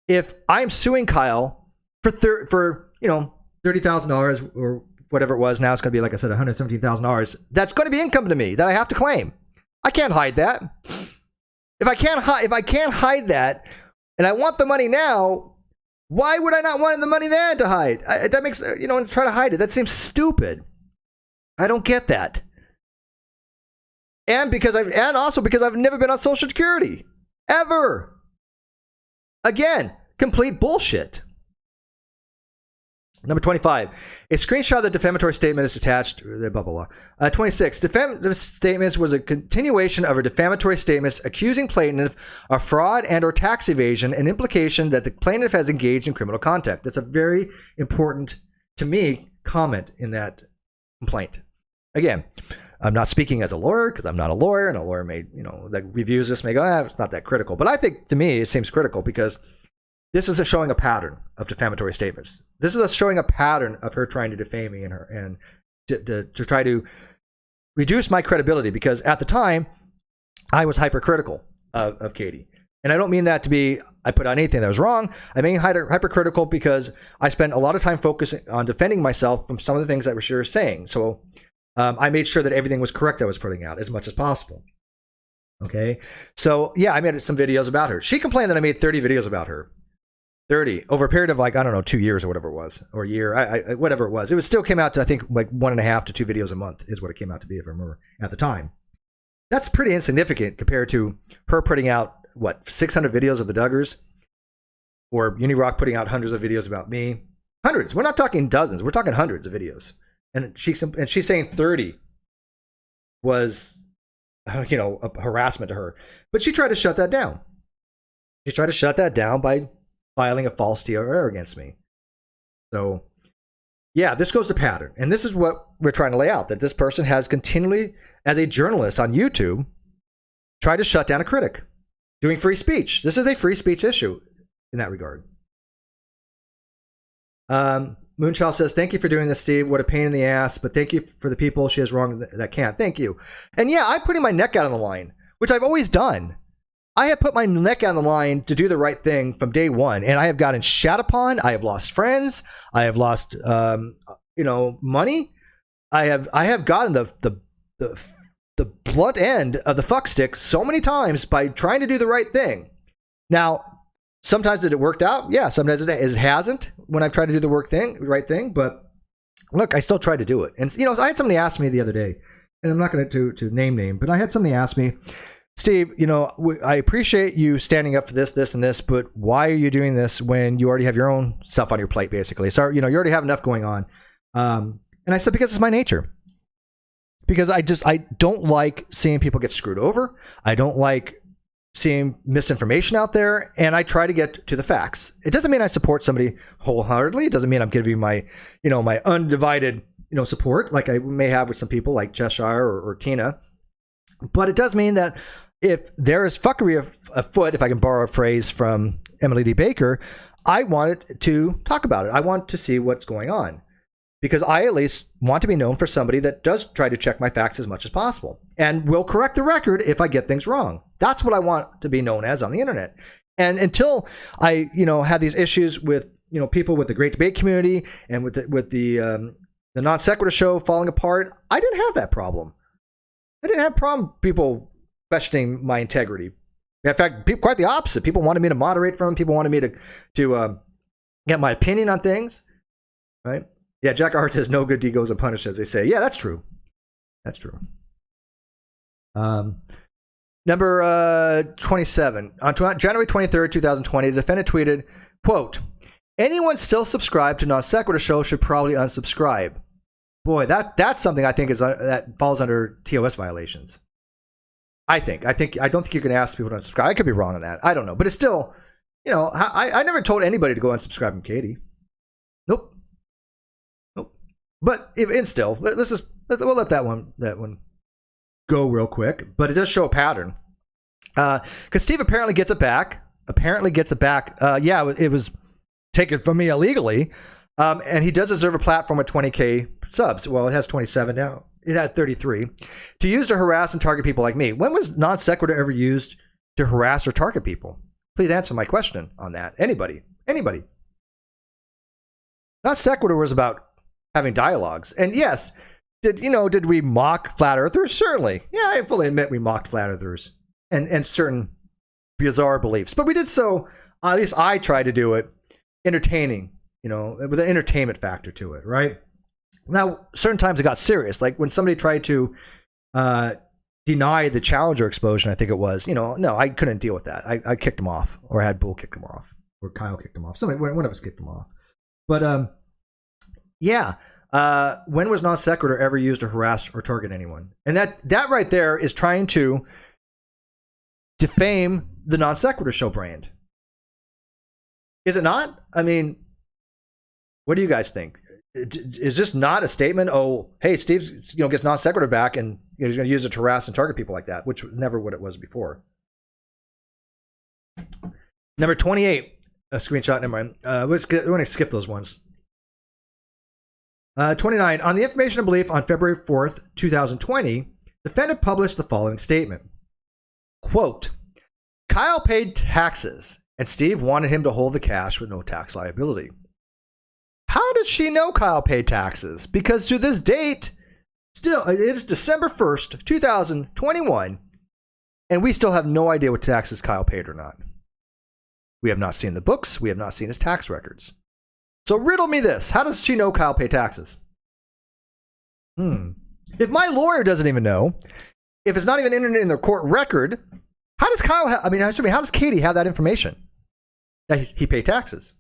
if I'm suing Kyle for $30,000 or whatever it was? Now it's going to be, like I said, $117,000. That's going to be income to me that I have to claim. I can't hide that. If I can't hide that, and I want the money now, why would I not want the money then to hide? That makes try to hide it. That seems stupid. I don't get that. And also because I've never been on Social Security. Ever. Again, complete bullshit. Number 25. A screenshot of the defamatory statement is attached. Blah, blah, blah. 26. Defamatory statements was a continuation of her defamatory statements accusing plaintiff of fraud and or tax evasion, an implication that the plaintiff has engaged in criminal conduct. That's a very important, to me, comment in that complaint. Again, I'm not speaking as a lawyer because I'm not a lawyer, and a lawyer may, that reviews this may go, it's not that critical. But I think, to me, it seems critical because this is showing a pattern of defamatory statements. This is showing a pattern of her trying to defame me and to try to reduce my credibility because at the time, I was hypercritical of Katie. And I don't mean that to be, I put on anything that was wrong. I mean hypercritical because I spent a lot of time focusing on defending myself from some of the things that she was saying. So I made sure that everything was correct that I was putting out as much as possible. Okay. So yeah, I made some videos about her. She complained that I made 30 videos about her. 30 over a period of like, I don't know, 2 years or whatever it was, or a year, whatever it was. It was still came out to, I think, like 1.5 to 2 videos a month is what it came out to be, if I remember at the time. That's pretty insignificant compared to her putting out, what, 600 videos of the Duggars, or Unirock putting out hundreds of videos about me. Hundreds. We're not talking dozens. We're talking hundreds of videos. And she's saying 30 was, a harassment to her. But she tried to shut that down. She tried to shut that down by filing a false TRR against me. So, yeah, this goes to pattern. And this is what we're trying to lay out, that this person has continually, as a journalist on YouTube, tried to shut down a critic. Doing free speech. This is a free speech issue in that regard. Moonchild says, thank you for doing this, Steve. What a pain in the ass, but thank you for the people she has wronged that can't. Thank you. And yeah, I'm putting my neck out on the line, which I've always done. I have put my neck out on the line to do the right thing from day one, and I have gotten shat upon. I have lost friends. I have lost, money. I have gotten the blunt end of the fuck stick so many times by trying to do the right thing. Now, sometimes it worked out. Yeah, sometimes it hasn't when I've tried to do the right thing. But look, I still tried to do it. And I had somebody ask me the other day, and I'm not going to name, but I had somebody ask me, Steve, I appreciate you standing up for this, and this, but why are you doing this when you already have your own stuff on your plate, basically? So, you already have enough going on. And I said, because it's my nature. Because I don't like seeing people get screwed over. I don't like seeing misinformation out there, and I try to get to the facts. It doesn't mean I support somebody wholeheartedly. It doesn't mean I'm giving you my undivided, support like I may have with some people like Cheshire or Tina. But it does mean that if there is fuckery afoot, if I can borrow a phrase from Emily D. Baker, I wanted to talk about it. I want to see what's going on. Because I at least want to be known for somebody that does try to check my facts as much as possible and will correct the record if I get things wrong. That's what I want to be known as on the internet. And until I, had these issues with, people with the Great Debate community and with the Non Sequitur show falling apart, I didn't have that problem. I didn't have problem people questioning my integrity. In fact, quite the opposite. People wanted me to moderate for them. People wanted me to get my opinion on things, right? Yeah, Jack Hart says no good deed goes unpunished, as they say. Yeah, that's true. That's true. Number 27. On January 23rd, 2020, the defendant tweeted, quote, anyone still subscribed to Non Sequitur Show should probably unsubscribe. Boy, that's something I think that falls under TOS violations. I don't think you can ask people to unsubscribe. I could be wrong on that. I don't know. But it's still, I never told anybody to go unsubscribe from Katie. Nope. But we'll let that one go real quick. But it does show a pattern. Because Steve apparently gets it back. Yeah, it was taken from me illegally. And he does deserve a platform with 20K subs. Well, it has 27 now. It had 33. To use to harass and target people like me. When was Non Sequitur ever used to harass or target people? Please answer my question on that. Anybody. Non Sequitur was about having dialogues. And yes, did we mock flat earthers? Certainly. Yeah, I fully admit we mocked flat earthers and certain bizarre beliefs. But we did so, at least I tried to do it, entertaining, with an entertainment factor to it, right? Now, certain times it got serious, like when somebody tried to deny the Challenger explosion, I think it was, no, I couldn't deal with that. I kicked him off, or I had Bull kick him off, or Kyle kicked him off. One of us kicked him off. But, yeah. When was Non Sequitur ever used to harass or target anyone? And that right there is trying to defame the Non Sequitur Show brand. Is it not? I mean, what do you guys think? Is this not a statement? Oh, hey, Steve, gets Non Sequitur back, and he's going to use it to harass and target people like that, which was never what it was before. Number 28, a screenshot. Never mind. We're going to skip those ones. 29. On the information and belief on February 4th, 2020, defendant published the following statement. Quote, Kyle paid taxes, and Steve wanted him to hold the cash with no tax liability. How does she know Kyle paid taxes? Because to this date, still, it is December 1st, 2021, and we still have no idea what taxes Kyle paid or not. We have not seen the books. We have not seen his tax records. So riddle me this. How does she know Kyle paid taxes? If my lawyer doesn't even know, if it's not even entered in their court record, how does how does Katie have that information that he paid taxes?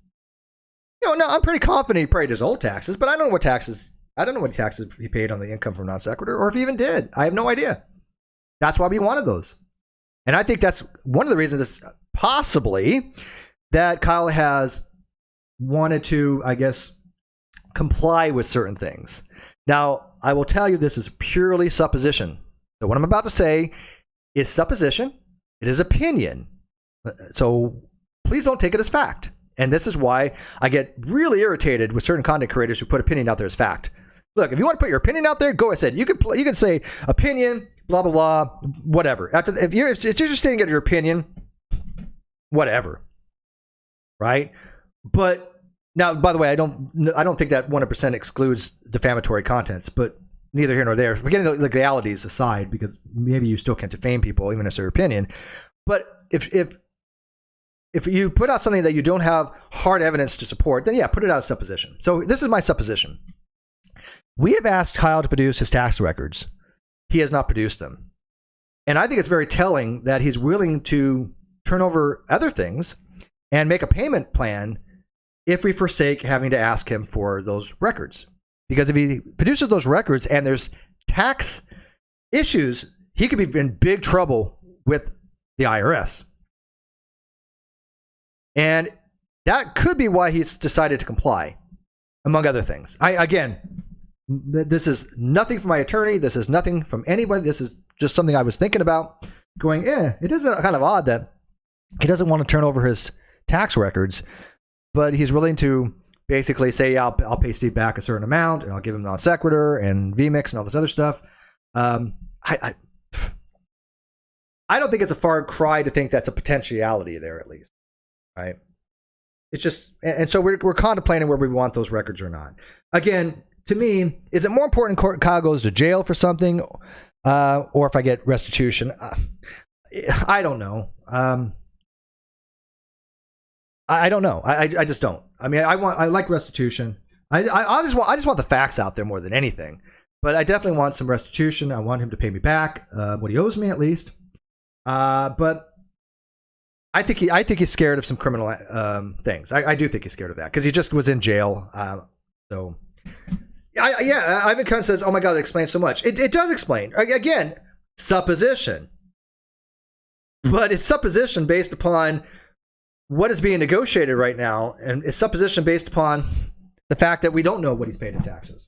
No, I'm pretty confident he paid his old taxes, but I don't know what taxes he paid on the income from non sequitur, or if he even did. I have no idea. That's why we wanted those. And I think that's one of the reasons is possibly that Kyle has wanted to, I guess, comply with certain things. Now, I will tell you this is purely supposition. So what I'm about to say is supposition. It is opinion. So please don't take it as fact. And this is why I get really irritated with certain content creators who put opinion out there as fact. Look, if you want to put your opinion out there, go ahead. You can say opinion, blah, blah, blah, whatever. If you're just stating your opinion, whatever. Right? But now, by the way, I don't think that 100% excludes defamatory contents, but neither here nor there. Forgetting the legalities aside, because maybe you still can't defame people, even if it's their opinion. But if you put out something that you don't have hard evidence to support, then yeah, put it out as supposition. So this is my supposition. We have asked Kyle to produce his tax records. He has not produced them. And I think it's very telling that he's willing to turn over other things and make a payment plan if we forsake having to ask him for those records. Because if he produces those records and there's tax issues, he could be in big trouble with the IRS. And that could be why he's decided to comply, among other things. This is nothing from my attorney. This is nothing from anybody. This is just something I was thinking about going, it is kind of odd that he doesn't want to turn over his tax records, but he's willing to basically say, I'll pay Steve back a certain amount and I'll give him non sequitur and VMix and all this other stuff. I don't think it's a far cry to think that's a potentiality there, at least. Right? It's just, and so we're contemplating whether we want those records or not. Again, to me, is it more important Kyle goes to jail for something, or if I get restitution? I don't know. I don't know. I just don't. I mean, I like restitution. I just want the facts out there more than anything. But I definitely want some restitution. I want him to pay me back what he owes me, at least. But I think he's scared of some criminal things. I do think he's scared of that because he just was in jail. Ivan Kuhn says, "Oh my God, it explains so much." It does explain. Again, supposition, but it's supposition based upon what is being negotiated right now, and it's supposition based upon the fact that we don't know what he's paid in taxes.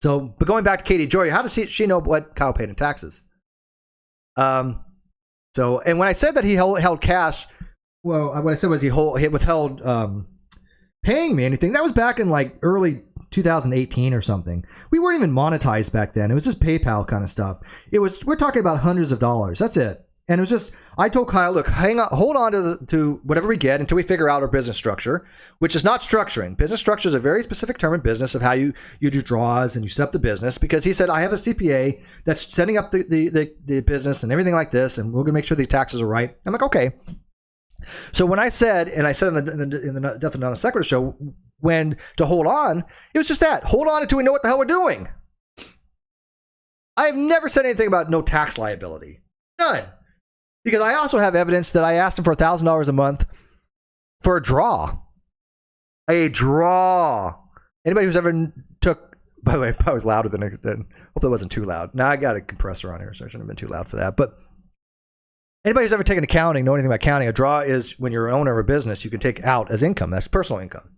So, but going back to Katie Joy, how does she know what Kyle paid in taxes? So, and when I said that he held cash, well, what I said was he withheld paying me anything. That was back in like early 2018 or something. We weren't even monetized back then. It was just PayPal kind of stuff. We're talking about hundreds of dollars. That's it. And it was just, I told Kyle, look, hold on to whatever we get until we figure out our business structure, which is not structuring. Business structure is a very specific term in business of how you do draws and you set up the business, because he said, I have a CPA that's setting up the business and everything like this, and we're going to make sure the taxes are right. I'm like, okay. So when I said, and I said in the Death of Non Sequitur show, when to hold on, it was just that. Hold on until we know what the hell we're doing. I have never said anything about no tax liability. None. Because I also have evidence that I asked him for $1,000 a month for a draw. A draw. Anybody who's ever took, by the way, I was louder than hope that wasn't too loud. Now I got a compressor on here, so I shouldn't have been too loud for that. But anybody who's ever taken accounting, know anything about accounting, a draw is when you're an owner of a business, you can take out as income. That's personal income.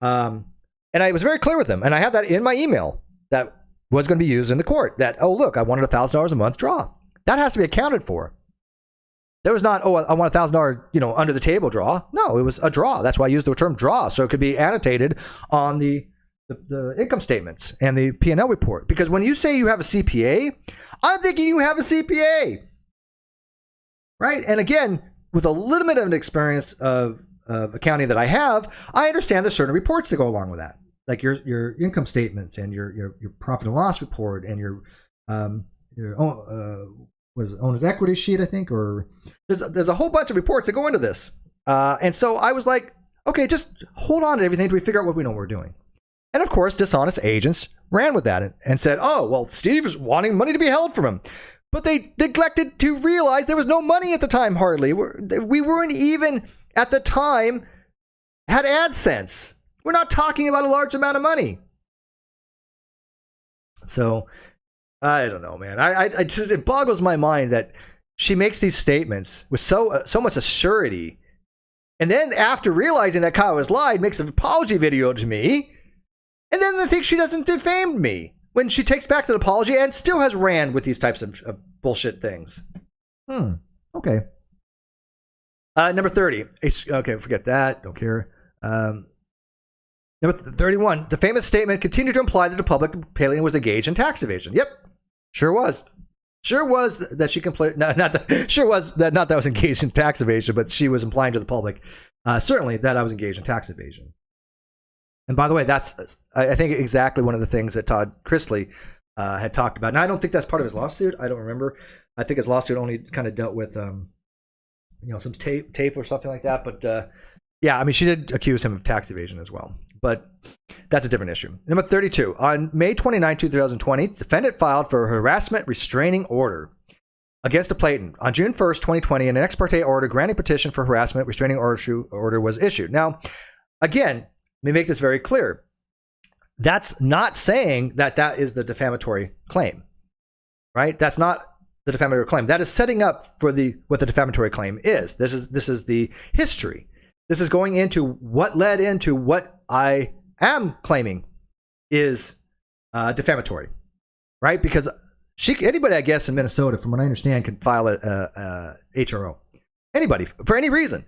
And I was very clear with him, and I have that in my email that was going to be used in the court. That, oh, look, I wanted $1,000 a month draw. That has to be accounted for. There was not, oh, I want $1,000, under the table draw. No, it was a draw. That's why I used the term draw, so it could be annotated on the income statements and the P&L report. Because when you say you have a CPA, I'm thinking you have a CPA. right? And again, with a little bit of an experience of accounting that I have, I understand there's certain reports that go along with that, like your income statement and your profit and loss report and your owner's equity sheet, I think, or there's a whole bunch of reports that go into this. And so I was like, okay, just hold on to everything till we figure out what we know we're doing. And of course, dishonest agents ran with that and said, oh, well, Steve is wanting money to be held from him. But they neglected to realize there was no money at the time, hardly. We weren't even, at the time, had AdSense. We're not talking about a large amount of money. So, I don't know, man. I just, it boggles my mind that she makes these statements with so much assurity. And then after realizing that Kyle has lied, makes an apology video to me. And then they think she doesn't defame me when she takes back the apology and still has ran with these types of bullshit things. Okay. Number 30. Okay, forget that. Don't care. Number 31. The famous statement continued to imply that the public Palin was engaged in tax evasion. Yep. Sure was. Sure was that she complained. No, not that I was engaged in tax evasion, but she was implying to the public, certainly, that I was engaged in tax evasion. And by the way, that's, I think, exactly one of the things that Todd Chrisley had talked about. Now, I don't think that's part of his lawsuit. I don't remember. I think his lawsuit only kind of dealt with, some tape or something like that. But yeah, I mean, she did accuse him of tax evasion as well. But that's a different issue. Number 32. On May 29, 2020, defendant filed for a harassment restraining order against a Platon. On June 1st, 2020, an ex parte order granting petition for harassment restraining order was issued. Now, again, let me make this very clear. That's not saying that that is the defamatory claim, right? That's not the defamatory claim. That is setting up for what the defamatory claim is. This is the history. This is going into what led into what I am claiming is defamatory, right? Because anybody, I guess, in Minnesota, from what I understand, can file a HRO. Anybody, for any reason.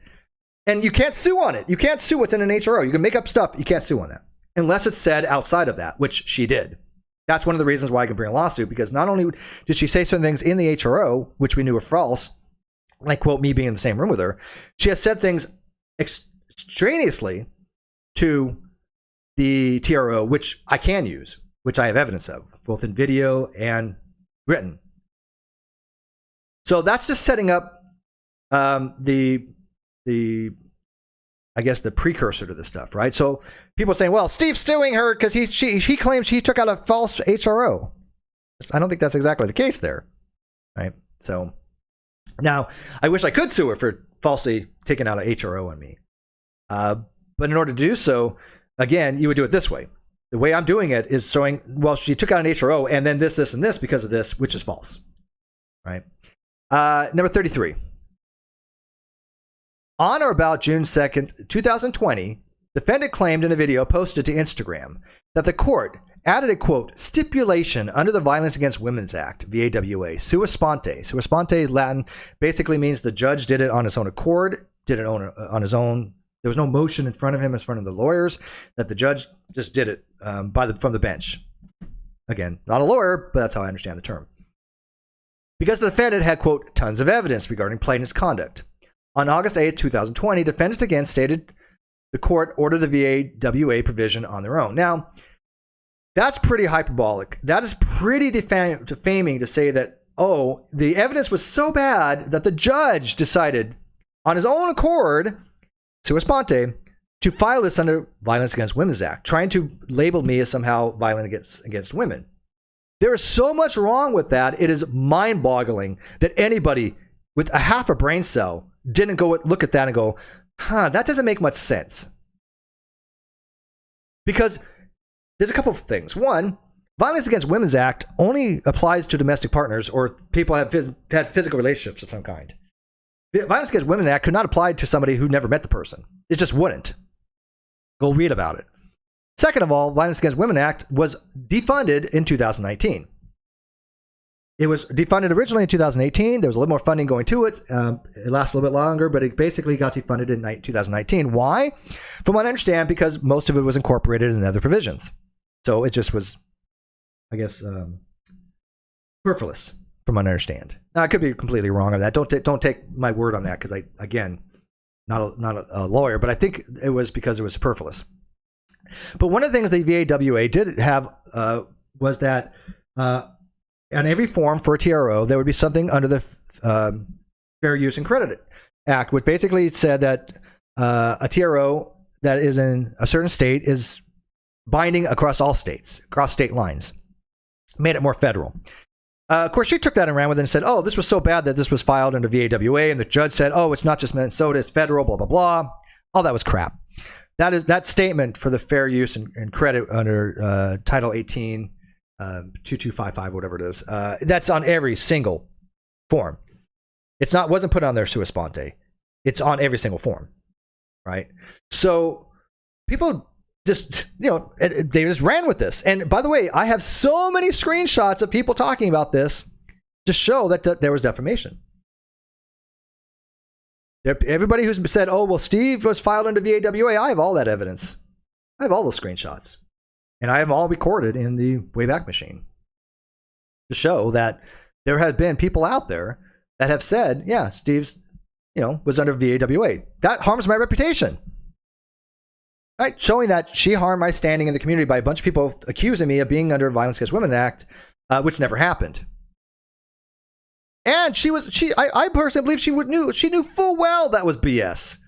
And you can't sue on it. You can't sue what's in an HRO. You can make up stuff. You can't sue on that. Unless it's said outside of that, which she did. That's one of the reasons why I can bring a lawsuit, because not only did she say certain things in the HRO, which we knew were false, like, quote, me being in the same room with her, she has said things extraneously to the TRO, which I can use, which I have evidence of, both in video and written. So that's just setting up the I guess the precursor to this stuff, right? So people are saying, well, Steve's suing her because he claims he took out a false HRO. I don't think that's exactly the case there, right? So now I wish I could sue her for falsely taking out an HRO on me. But in order to do so, again, you would do it this way. The way I'm doing it is showing, well, she took out an HRO and then this, and this because of this, which is false, right? Number 33. On or about June 2nd, 2020, defendant claimed in a video posted to Instagram that the court added a, quote, stipulation under the Violence Against Women's Act, VAWA, sua sponte. Sua sponte is Latin, basically means the judge did it on his own accord, did it on his own. There was no motion in front of him, in front of the lawyers, that the judge just did it from the bench. Again, not a lawyer, but that's how I understand the term. Because the defendant had, quote, tons of evidence regarding plaintiff's conduct. On August 8, 2020, defendant again stated the court ordered the VAWA provision on their own. Now, that's pretty hyperbolic. That is pretty defaming to say that, oh, the evidence was so bad that the judge decided on his own accord, sua sponte, to file this under Violence Against Women's Act, trying to label me as somehow violent against women. There is so much wrong with that. It is mind-boggling that anybody with a half a brain cell didn't go look at that and go, that doesn't make much sense. Because there's a couple of things. One, Violence Against Women's Act only applies to domestic partners or people who have had physical relationships of some kind. The Violence Against Women Act could not apply to somebody who never met the person. It just wouldn't. Go read about it. Second of all, Violence Against Women Act was defunded in 2019. It was defunded originally in 2018. There was a little more funding going to it. It lasted a little bit longer, but it basically got defunded in 2019. Why? From what I understand, because most of it was incorporated in other provisions. So it just was, I guess, superfluous. from what I understand. Now, I could be completely wrong on that. Don't take my word on that, because again, not a lawyer, but I think it was because it was superfluous. But one of the things the VAWA did have was that on every form for a TRO, there would be something under the Fair Use and Credit Act, which basically said that a TRO that is in a certain state is binding across all states, across state lines. Made it more federal. Of course, she took that and ran with it and said, oh, this was so bad that this was filed under VAWA. And the judge said, oh, it's not just Minnesota, it's federal, blah, blah, blah. All that was crap. That statement for the fair use and credit under Title 18, 2255, whatever it is, that's on every single form. Wasn't put on there sua sponte. It's on every single form, right? So people just, they just ran with this. And by the way, I have so many screenshots of people talking about this to show that there was defamation. Everybody who's said, oh, well, Steve was filed under VAWA, I have all that evidence. I have all those screenshots. And I have them all recorded in the Wayback Machine to show that there have been people out there that have said, yeah, Steve's, was under VAWA. That harms my reputation. Right? Showing that she harmed my standing in the community by a bunch of people accusing me of being under Violence Against Women Act, which never happened. And I personally believe she knew full well that was BS.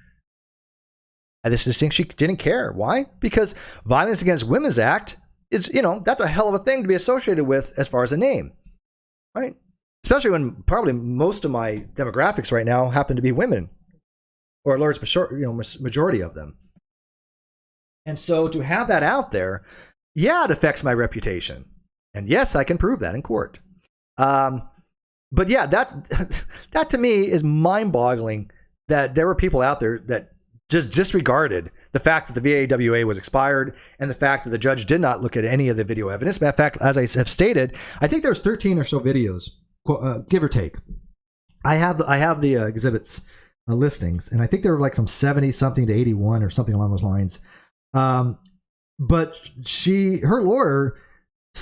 I just think she didn't care. Why? Because Violence Against Women's Act is, that's a hell of a thing to be associated with as far as a name, right? Especially when probably most of my demographics right now happen to be women, or a large majority of them. And so to have that out there, yeah, it affects my reputation. And yes, I can prove that in court. But yeah, that to me is mind-boggling, that there were people out there that just disregarded the fact that the VAWA was expired and the fact that the judge did not look at any of the video evidence. Matter of fact, as I have stated, I think there's 13 or so videos, give or take. I have the exhibits listings, and I think they were like from 70 something to 81 or something along those lines. But her lawyer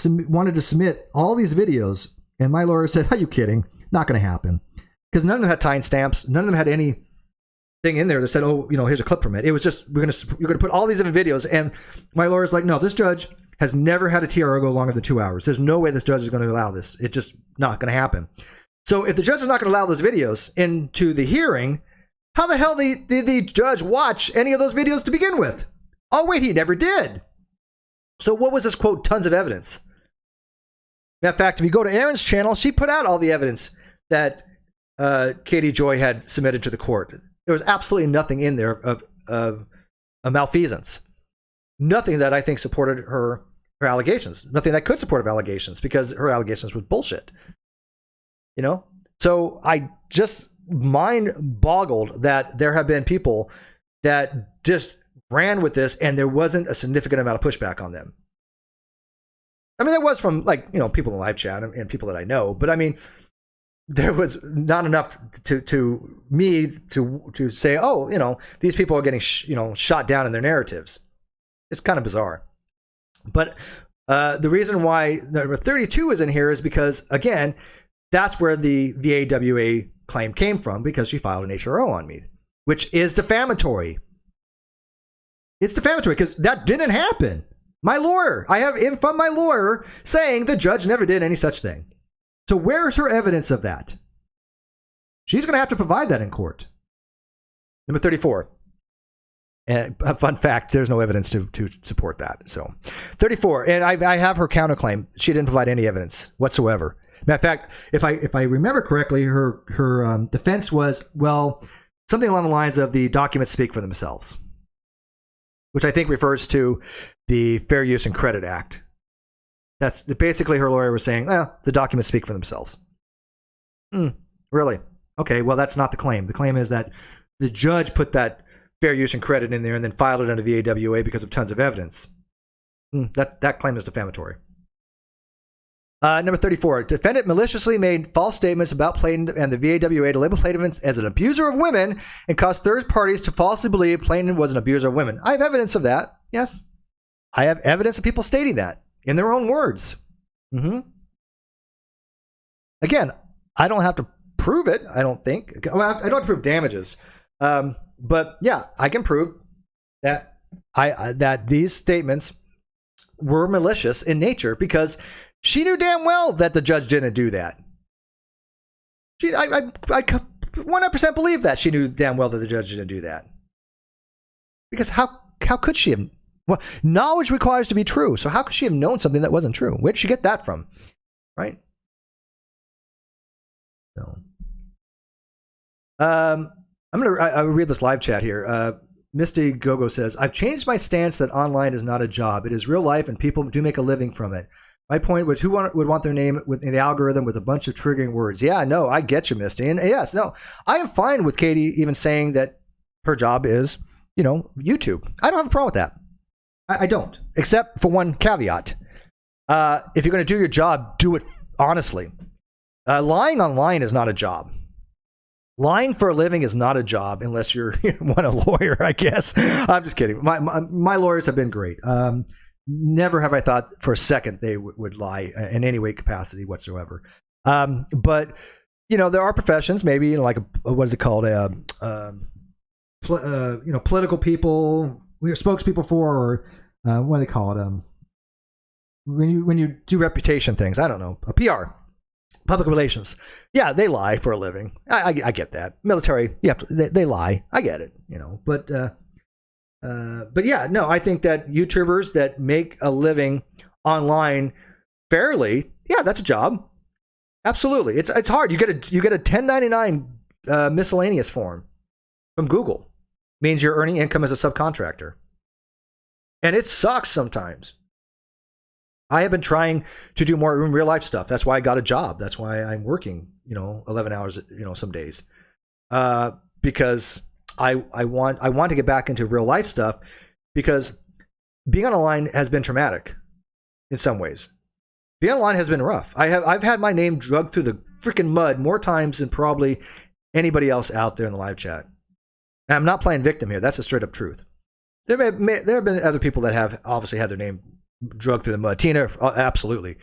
wanted to submit all these videos. And my lawyer said, are you kidding? Not going to happen. Because none of them had timestamps. None of them had anything in there that said, oh, here's a clip from it. It was just, we're going to put all these different videos. And my lawyer's like, no, this judge has never had a TRO go longer than 2 hours. There's no way this judge is going to allow this. It's just not going to happen. So if the judge is not going to allow those videos into the hearing, how the hell did the judge watch any of those videos to begin with? Oh, wait, he never did. So what was this, quote, tons of evidence? In fact, if you go to Erin's channel, she put out all the evidence that Katie Joy had submitted to the court. There was absolutely nothing in there of malfeasance. Nothing that I think supported her allegations. Nothing that could support her allegations, because her allegations was bullshit. So I just mind-boggled that there have been people that just ran with this and there wasn't a significant amount of pushback on them. I mean, there was from people in live chat and people that I know, but I mean, there was not enough to me to say, oh, these people are getting shot down in their narratives. It's kind of bizarre. But the reason why number 32 is in here is because, again, that's where the VAWA claim came from, because she filed an HRO on me, which is defamatory. It's defamatory because that didn't happen. My lawyer, I have in from my lawyer saying the judge never did any such thing. So where's her evidence of that? She's going to have to provide that in court. Number 34. And a fun fact, there's no evidence to support that. So 34, and I have her counterclaim. She didn't provide any evidence whatsoever. Matter of fact, if I remember correctly, her defense was, well, something along the lines of the documents speak for themselves, which I think refers to the Fair Use and Credit Act. That's basically her lawyer was saying, the documents speak for themselves. Really? Okay, well, that's not the claim. The claim is that the judge put that fair use and credit in there and then filed it under the AWA because of tons of evidence. That claim is defamatory. Number 34, defendant maliciously made false statements about plaintiff and the VAWA to label plaintiff as an abuser of women and caused third parties to falsely believe plaintiff was an abuser of women. I have evidence of that. Yes. I have evidence of people stating that in their own words. Again, I don't have to prove it. I don't think. Well, I don't have to prove damages. But yeah, I can prove that that these statements were malicious in nature because she knew damn well that the judge didn't do that. I 100% believe that she knew damn well that the judge didn't do that. Because how could she have? Well, knowledge requires to be true. So how could she have known something that wasn't true? Where did she get that from? Right? So, I'll read this live chat here. Misty Gogo says, I've changed my stance that online is not a job. It is real life and people do make a living from it. My point was, who would want their name in the algorithm with a bunch of triggering words? Yeah, no, I get you, Misty. And yes, no, I am fine with Katie even saying that her job is, YouTube. I don't have a problem with that. I don't, except for one caveat. If you're going to do your job, do it honestly. Lying online is not a job. Lying for a living is not a job unless you're a lawyer, I guess. I'm just kidding. My lawyers have been great. Never have I thought for a second they would lie in any way capacity whatsoever. But there are professions, maybe like what is it called? Political people, we're spokespeople for, or what do they call it? When you do reputation things, I don't know, a PR. Public relations. Yeah, they lie for a living. I get that. Military, they lie. I get it, But yeah, no, I think that YouTubers that make a living online fairly, yeah, that's a job. Absolutely. It's hard. You get a 1099 miscellaneous form from Google. Means you're earning income as a subcontractor. And it sucks sometimes. I have been trying to do more in real life stuff. That's why I got a job. That's why I'm working, 11 hours, some days. Because I want to get back into real life stuff because being online has been traumatic in some ways. Being online has been rough. I've had my name dragged through the freaking mud more times than probably anybody else out there in the live chat. And I'm not playing victim here. That's the straight up truth. There have been other people that have obviously had their name dragged through the mud. Tina, absolutely.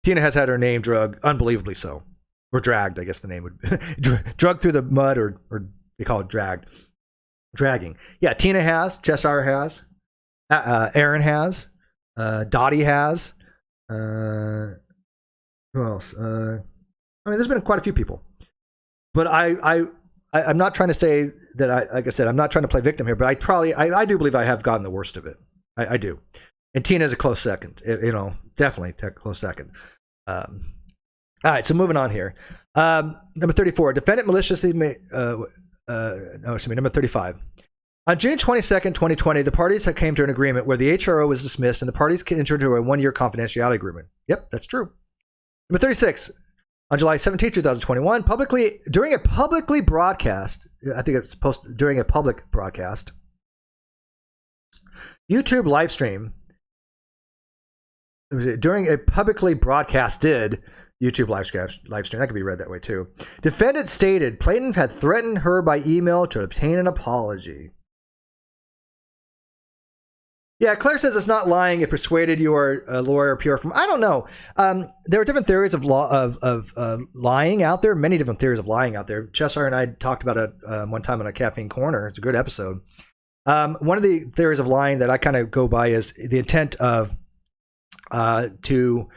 Tina has had her name dragged, unbelievably so. Or dragged, I guess the name would dragged through the mud, or they call it dragging. Yeah, Tina has, Cheshire has, Aaron has, Dottie has, who else? There's been quite a few people. But I'm not trying to say that like I said, I'm not trying to play victim here, but I do believe I have gotten the worst of it. I do. And Tina's a close second, definitely a close second. All right, so moving on here. Number 34, defendant maliciously number 35. On June 22nd, 2020, the parties came to an agreement where the HRO was dismissed and the parties entered into a 1-year confidentiality agreement. Yep, that's true. Number 36, on July 17, 2021, during a public broadcast, YouTube live stream, during a publicly broadcasted YouTube live stream, that could be read that way too. Defendant stated Platon had threatened her by email to obtain an apology. Yeah, Claire says it's not lying. It persuaded you are a lawyer or PR firm. I don't know. There are different theories of lying out there. Many different theories of lying out there. Cheshire and I talked about it one time on a Caffeine Corner. It's a good episode. One of the theories of lying that I kind of go by is the intent of the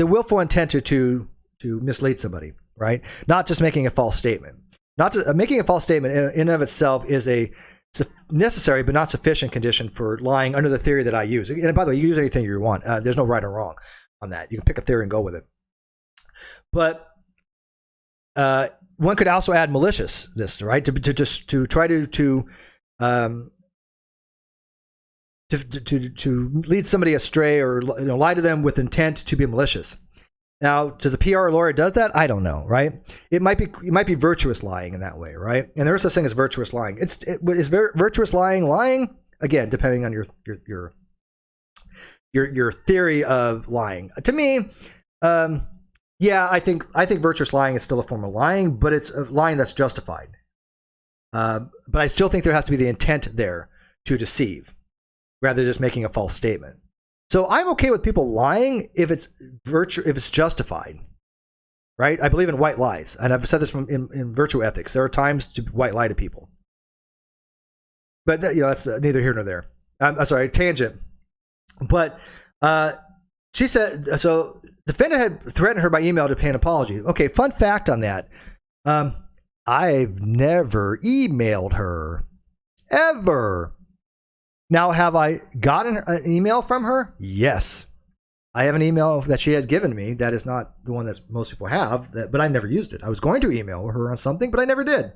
willful intent to mislead somebody, right? Not just making a false statement. Making a false statement in and of itself is a necessary but not sufficient condition for lying under the theory that I use. And by the way, you use anything you want. There's no right or wrong on that. You can pick a theory and go with it. But one could also add maliciousness, right? To try to lead somebody astray or lie to them with intent to be malicious. Now, does a PR lawyer does that? I don't know, right? It might be virtuous lying in that way, right? And there is such thing as virtuous lying. Is virtuous lying again, depending on your theory of lying. To me, yeah, I think virtuous lying is still a form of lying, but it's a lying that's justified. But I still think there has to be the intent there to deceive, rather than just making a false statement. So I'm okay with people lying if it's justified. right? I believe in white lies, and I've said this in virtue ethics. There are times to white lie to people, but that's neither here nor there. I'm sorry, tangent. But she said, so the defendant had threatened her by email to pay an apology. Okay, fun fact on that. I've never emailed her, ever. Now, have I gotten an email from her? Yes. I have an email that she has given me. That is not the one that most people have, but I never used it. I was going to email her on something, but I never did.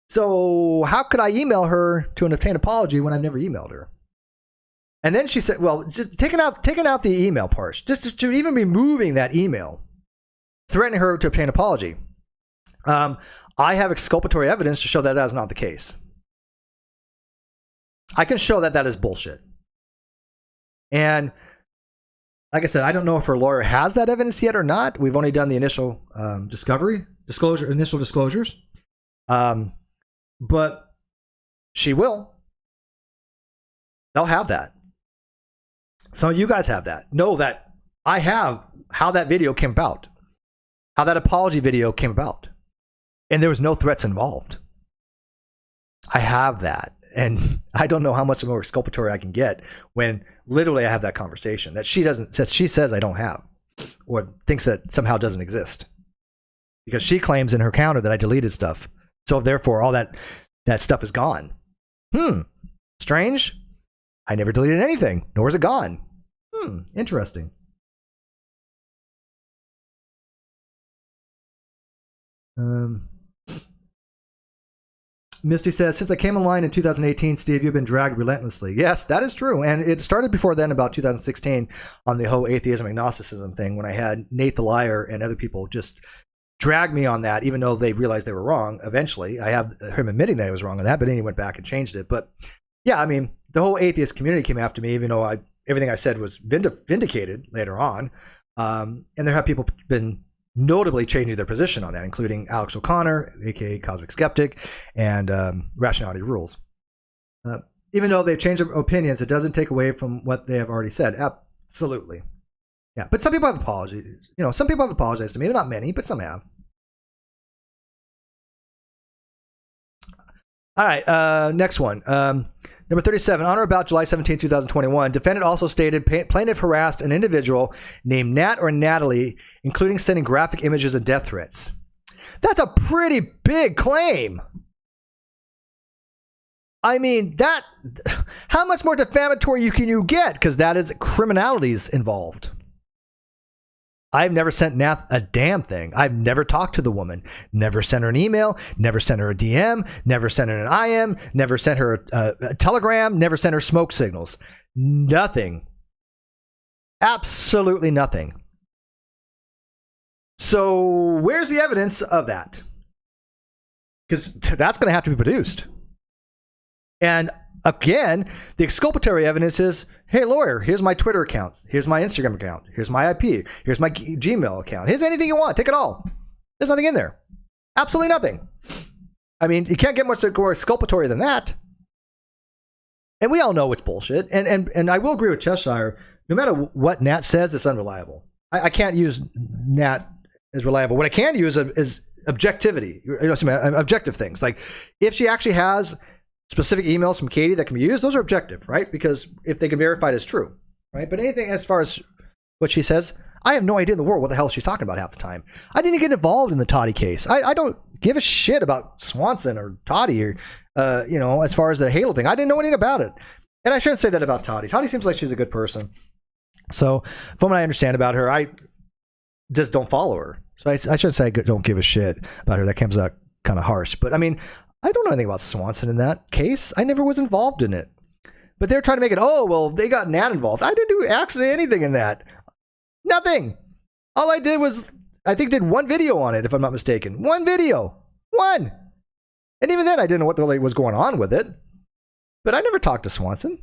So how could I email her to obtain an apology when I've never emailed her? And then she said, well, just taking out the email part, just to even removing that email, threatening her to obtain an apology. I have exculpatory evidence to show that is not the case. I can show that is bullshit. And like I said, I don't know if her lawyer has that evidence yet or not. We've only done the initial initial disclosures. But she will. They'll have that. Some of you guys have that. Know that I have how that video came about, how that apology video came about. And there was no threats involved. I have that. And I don't know how much more exculpatory I can get when literally I have that conversation that she says I don't have, or thinks that somehow doesn't exist. Because she claims in her counter that I deleted stuff. So therefore all that stuff is gone. Strange. I never deleted anything, nor is it gone. Interesting. Misty says, since I came online in 2018, Steve, you've been dragged relentlessly. Yes, that is true. And it started before then, about 2016, on the whole atheism agnosticism thing, when I had Nate the Liar and other people just drag me on that, even though they realized they were wrong eventually. I have him admitting that he was wrong on that, but then he went back and changed it. But yeah, I mean, the whole atheist community came after me, even though everything I said was vindicated later on. And there have people been notably changing their position on that, including Alex O'Connor, aka Cosmic Skeptic, and Rationality Rules. Even though they've changed their opinions, it doesn't take away from what they have already said. Absolutely. Yeah, but some people have apologized. Some people have apologized to me. Not many, but some have. All right, next one. Number 37, on or about July 17, 2021, defendant also stated plaintiff harassed an individual named Nat or Natalie, including sending graphic images and death threats. That's a pretty big claim. I mean, how much more defamatory can you get? Because that is criminalities involved. I've never sent Nat a damn thing. I've never talked to the woman. Never sent her an email. Never sent her a DM. Never sent her an IM. Never sent her a telegram. Never sent her smoke signals. Nothing. Absolutely nothing. So where's the evidence of that? Because that's going to have to be produced. And again, the exculpatory evidence is, hey, lawyer, here's my Twitter account. Here's my Instagram account. Here's my IP. Here's my Gmail account. Here's anything you want. Take it all. There's nothing in there. Absolutely nothing. I mean, you can't get much more exculpatory than that. And we all know it's bullshit. And I will agree with Cheshire. No matter what Nat says, it's unreliable. I can't use Nat as reliable. What I can use is objectivity. Objective things. Like if she actually has specific emails from Katie that can be used, those are objective, right? Because if they can verify it as true, right? But anything as far as what she says, I have no idea in the world what the hell she's talking about half the time. I didn't get involved in the Toddy case. I don't give a shit about Swanson or Toddy or, as far as the Halo thing. I didn't know anything about it. And I shouldn't say that about Toddy. Toddy seems like she's a good person. So from what I understand about her, I just don't follow her. So I shouldn't say I don't give a shit about her. That comes out kind of harsh. But I mean, I don't know anything about Swanson in that case. I never was involved in it. But they're trying to make it, oh, well, they got Nat involved. I didn't do actually anything in that. Nothing. All I did was, I think, did one video on it, if I'm not mistaken. One video. One. And even then, I didn't know what the was going on with it. But I never talked to Swanson.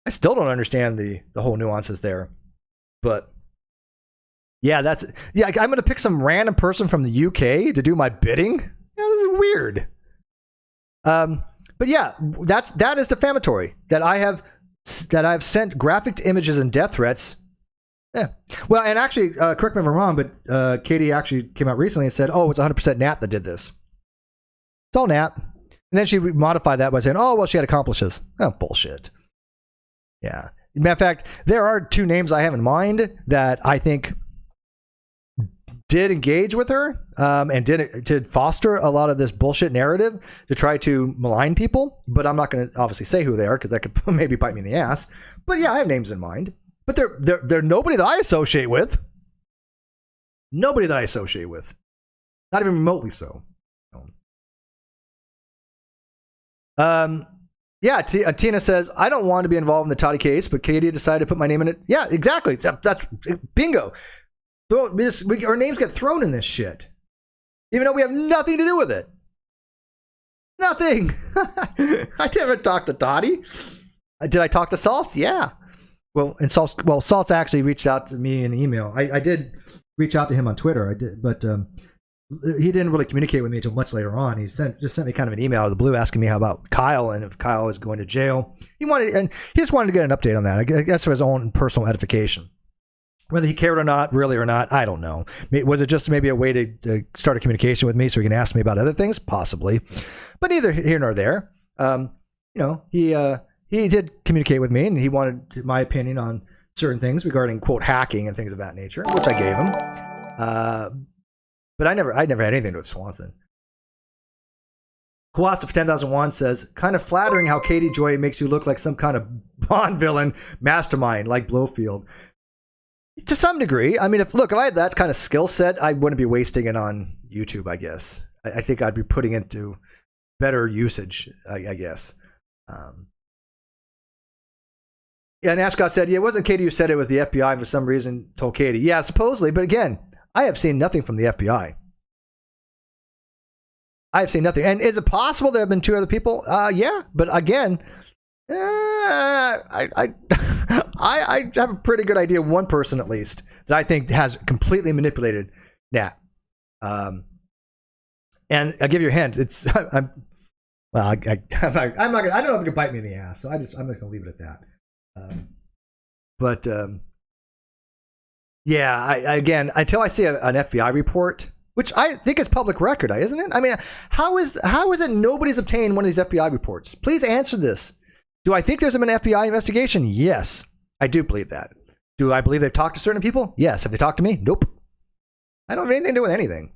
I still don't understand the whole nuances there. But yeah, I'm going to pick some random person from the UK to do my bidding. Yeah, this is weird. But yeah, that is defamatory. That I've sent graphic images and death threats Yeah. Well, and actually, correct me if I'm wrong, but Katie actually came out recently and said, "Oh, it's 100% Nat that did this. It's all Nat." And then she modified that by saying, "Oh, well, she had accomplices." Oh, bullshit. Yeah. Matter of fact, there are 2 names I have in mind that I think did engage with her and did foster a lot of this bullshit narrative to try to malign people. But I'm not going to obviously say who they are because that could maybe bite me in the ass. But yeah, I have names in mind. But they're nobody that I associate with. Nobody that I associate with. Not even remotely so. Yeah, Tina says, I don't want to be involved in the Toddy case, but Katie decided to put my name in it. Yeah, exactly. That's bingo. Our names get thrown in this shit. Even though we have nothing to do with it. Nothing. I never talked to Toddy. Did I talk to Saltz? Yeah. Well, and Saltz actually reached out to me in an email. I did reach out to him on Twitter. I did, but he didn't really communicate with me until much later on. He just sent me kind of an email out of the blue asking me how about Kyle and if Kyle is going to jail. He just wanted to get an update on that. I guess for his own personal edification. Whether he cared or not, really or not, I don't know. Was it just maybe a way to start a communication with me so he can ask me about other things? Possibly. But neither here nor there. He did communicate with me and he wanted my opinion on certain things regarding, quote, hacking and things of that nature, which I gave him. But I never had anything to do with Swanson. Kawasa for 10,001 says, kind of flattering how Katie Joy makes you look like some kind of Bond villain mastermind like Blowfield. To some degree. I mean, if I had that kind of skill set, I wouldn't be wasting it on YouTube, I guess. I think I'd be putting it to better usage, I guess. Yeah, and Ashcott said, yeah, it wasn't Katie who said it was the FBI and for some reason told Katie. Yeah, supposedly, but again, I have seen nothing from the FBI. I have seen nothing. And is it possible there have been 2 other people? Yeah, but again, I have a pretty good idea of one person at least that I think has completely manipulated Nat. And I'll give you a hint. It's I'm not gonna, I don't know if it can bite me in the ass, so I'm just gonna leave it at that. Yeah, until I see an FBI report, which I think is public record, isn't it? I mean, how is it nobody's obtained one of these FBI reports? Please answer this. Do I think there's been an FBI investigation? Yes, I do believe that. Do I believe they've talked to certain people? Yes. Have they talked to me? Nope. I don't have anything to do with anything.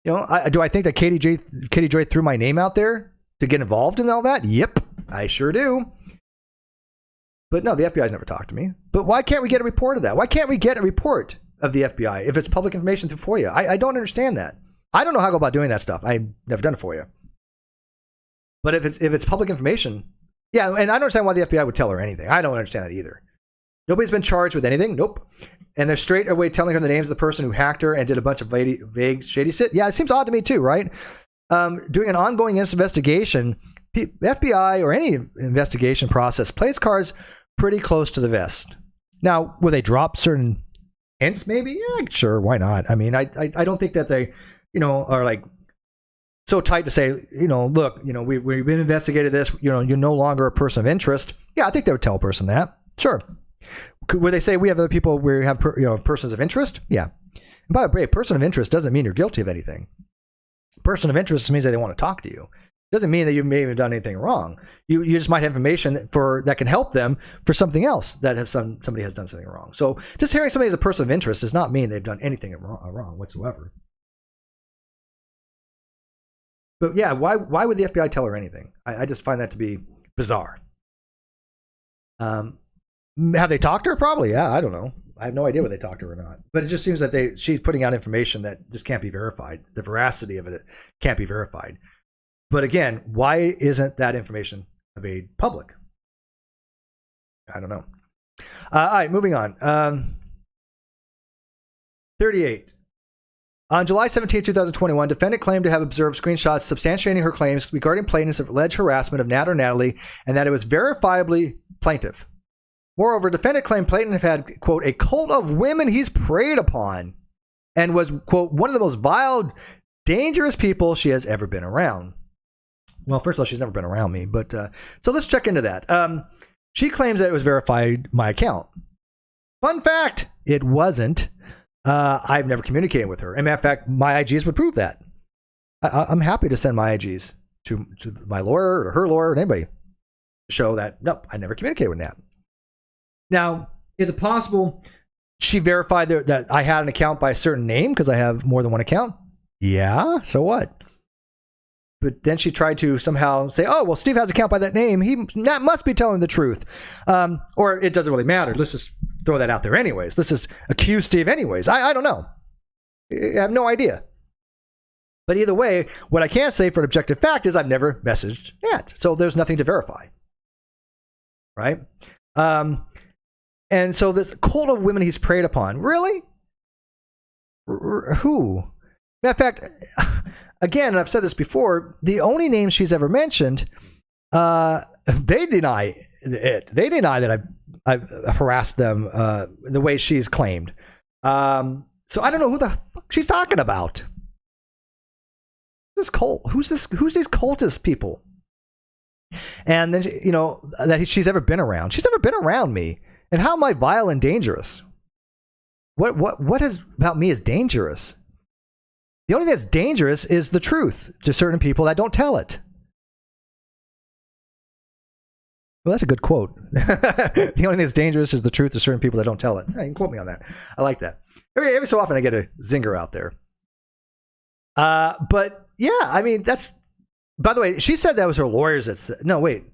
Do I think that Katie Joy threw my name out there to get involved in all that? Yep, I sure do. But no, the FBI's never talked to me. But why can't we get a report of that? Why can't we get a report of the FBI if it's public information through FOIA? I don't understand that. I don't know how to go about doing that stuff. I've never done it for you. But if it's public information, yeah, and I don't understand why the FBI would tell her anything. I don't understand that either. Nobody's been charged with anything. Nope. And they're straight away telling her the names of the person who hacked her and did a bunch of vague, shady shit. Yeah, it seems odd to me too, right? Doing an ongoing investigation, the FBI or any investigation process plays cards pretty close to the vest. Now, will they drop certain hints? Maybe. Yeah, sure. Why not? I mean, I don't think that they, are like so tight to say, look, we've been investigated this. You're no longer a person of interest. Yeah, I think they would tell a person that. Sure. Would they say we have other people where we have persons of interest? Yeah. And by the way, a person of interest doesn't mean you're guilty of anything. Person of interest means that they want to talk to you. Doesn't mean that you may have done anything wrong. You just might have information that can help them for something else that somebody has done something wrong. So just hearing somebody as a person of interest does not mean they've done anything wrong whatsoever. But yeah, why would the FBI tell her anything? I just find that to be bizarre. Have they talked to her? Probably, yeah. I don't know. I have no idea whether they talked to her or not. But it just seems that she's putting out information that just can't be verified. The veracity of it can't be verified. But again, why isn't that information made public? I don't know. All right, moving on. 38. On July 17, 2021, defendant claimed to have observed screenshots substantiating her claims regarding plaintiffs of alleged harassment of Nat or Natalie, and that it was verifiably plaintiff. Moreover, defendant claimed plaintiff had, quote, a cult of women he's preyed upon, and was, quote, one of the most vile, dangerous people she has ever been around. Well, first of all, she's never been around me, but so let's check into that. She claims that it was verified my account. Fun fact, it wasn't. I've never communicated with her. As a matter of fact, my IGs would prove that. I'm happy to send my IGs to my lawyer or her lawyer or anybody to show that, nope, I never communicated with Nat. Now, is it possible she verified that I had an account by a certain name because I have more than one account? Yeah, so what? But then she tried to somehow say, oh, well, Steve has an account by that name. Nat must be telling the truth. Or it doesn't really matter. Let's just throw that out there anyways. Let's just accuse Steve anyways. I don't know. I have no idea. But either way, what I can say for an objective fact is I've never messaged Nat. So there's nothing to verify. Right? And so this cult of women he's preyed upon. Really? Who? Matter of fact, again, and I've said this before, the only names she's ever mentioned, they deny it. They deny that I've harassed them the way she's claimed. So I don't know who the fuck she's talking about. This cult? Who's these cultist people? And then that she's ever been around. She's never been around me. And how am I vile and dangerous? What is about me is dangerous? The only thing that's dangerous is the truth to certain people that don't tell it. Well, that's a good quote. The only thing that's dangerous is the truth to certain people that don't tell it. Yeah, you can quote me on that. I like that. Every so often I get a zinger out there. But yeah, I mean, that's, by the way, she said that was her lawyers that said, no, wait.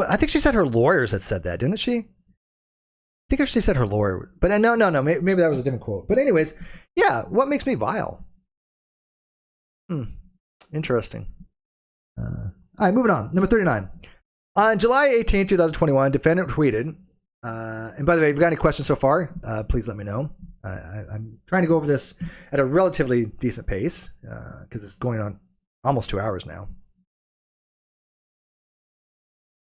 I think she said her lawyers that said that, didn't she? I think she said her lawyer, but no. Maybe that was a different quote. But anyways, yeah, what makes me vile? Interesting. All right, moving on. Number 39. On July 18, 2021, defendant tweeted, and by the way, if you've got any questions so far, please let me know. I'm trying to go over this at a relatively decent pace because it's going on almost 2 hours now.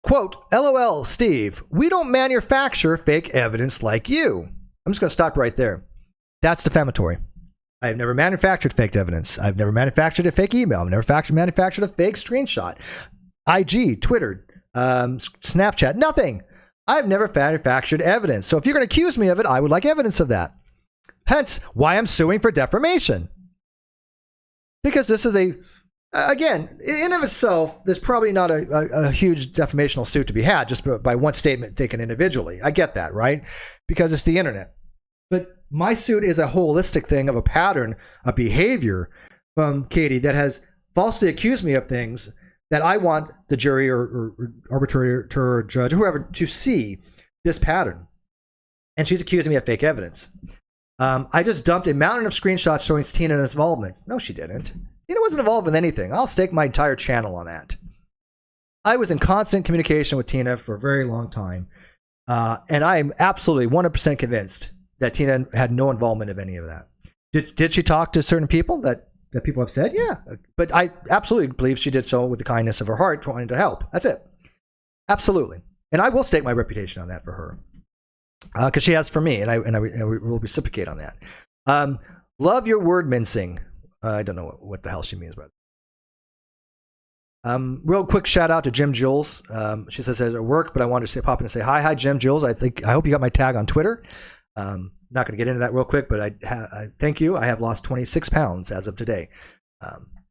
Quote, LOL, Steve, we don't manufacture fake evidence like you. I'm just going to stop right there. That's defamatory. I have never manufactured fake evidence. I've never manufactured a fake email. I've never manufactured a fake screenshot. IG, Twitter, Snapchat, nothing. I've never manufactured evidence. So if you're going to accuse me of it, I would like evidence of that. Hence, why I'm suing for defamation. Because this is again, in and of itself, there's probably not a huge defamational suit to be had just by one statement taken individually. I get that, right? Because it's the internet. But my suit is a holistic thing of a pattern of behavior from Katie that has falsely accused me of things that I want the jury or arbitrator or judge or whoever to see this pattern. And she's accusing me of fake evidence. I just dumped a mountain of screenshots showing Tina's involvement. No, she didn't. Tina wasn't involved with anything. I'll stake my entire channel on that. I was in constant communication with Tina for a very long time. And I am absolutely 100% convinced that Tina had no involvement of any of that. Did she talk to certain people that people have said? Yeah. But I absolutely believe she did so with the kindness of her heart, trying to help. That's it. Absolutely. And I will stake my reputation on that for her. Because she has for me, and I will reciprocate on that. Love your word mincing. I don't know what the hell she means by that. Real quick shout out to Jim Jules. She says at work, but I wanted to pop in and say hi Jim Jules. I hope you got my tag on Twitter. Not going to get into that real quick, but I thank you. I have lost 26 pounds as of today.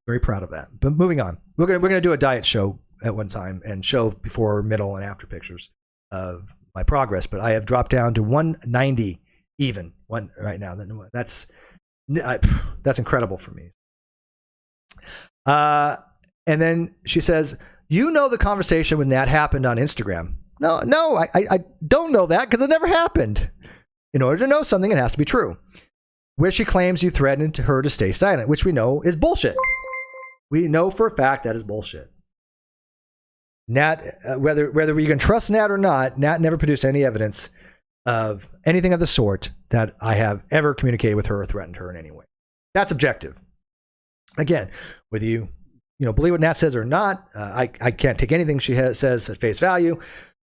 Very proud of that. But moving on, we're gonna do a diet show at one time and show before, middle, and after pictures of my progress. But I have dropped down to 190 even one right now. That's incredible for me. And then she says, the conversation with Nat happened on Instagram. No, I don't know that because it never happened. In order to know something, it has to be true. Where she claims you threatened her to stay silent, which we know is bullshit. We know for a fact that is bullshit. Nat, whether we can trust Nat or not, Nat never produced any evidence of anything of the sort that I have ever communicated with her or threatened her in any way. That's objective. Again, whether you believe what Nat says or not, I can't take anything she says at face value,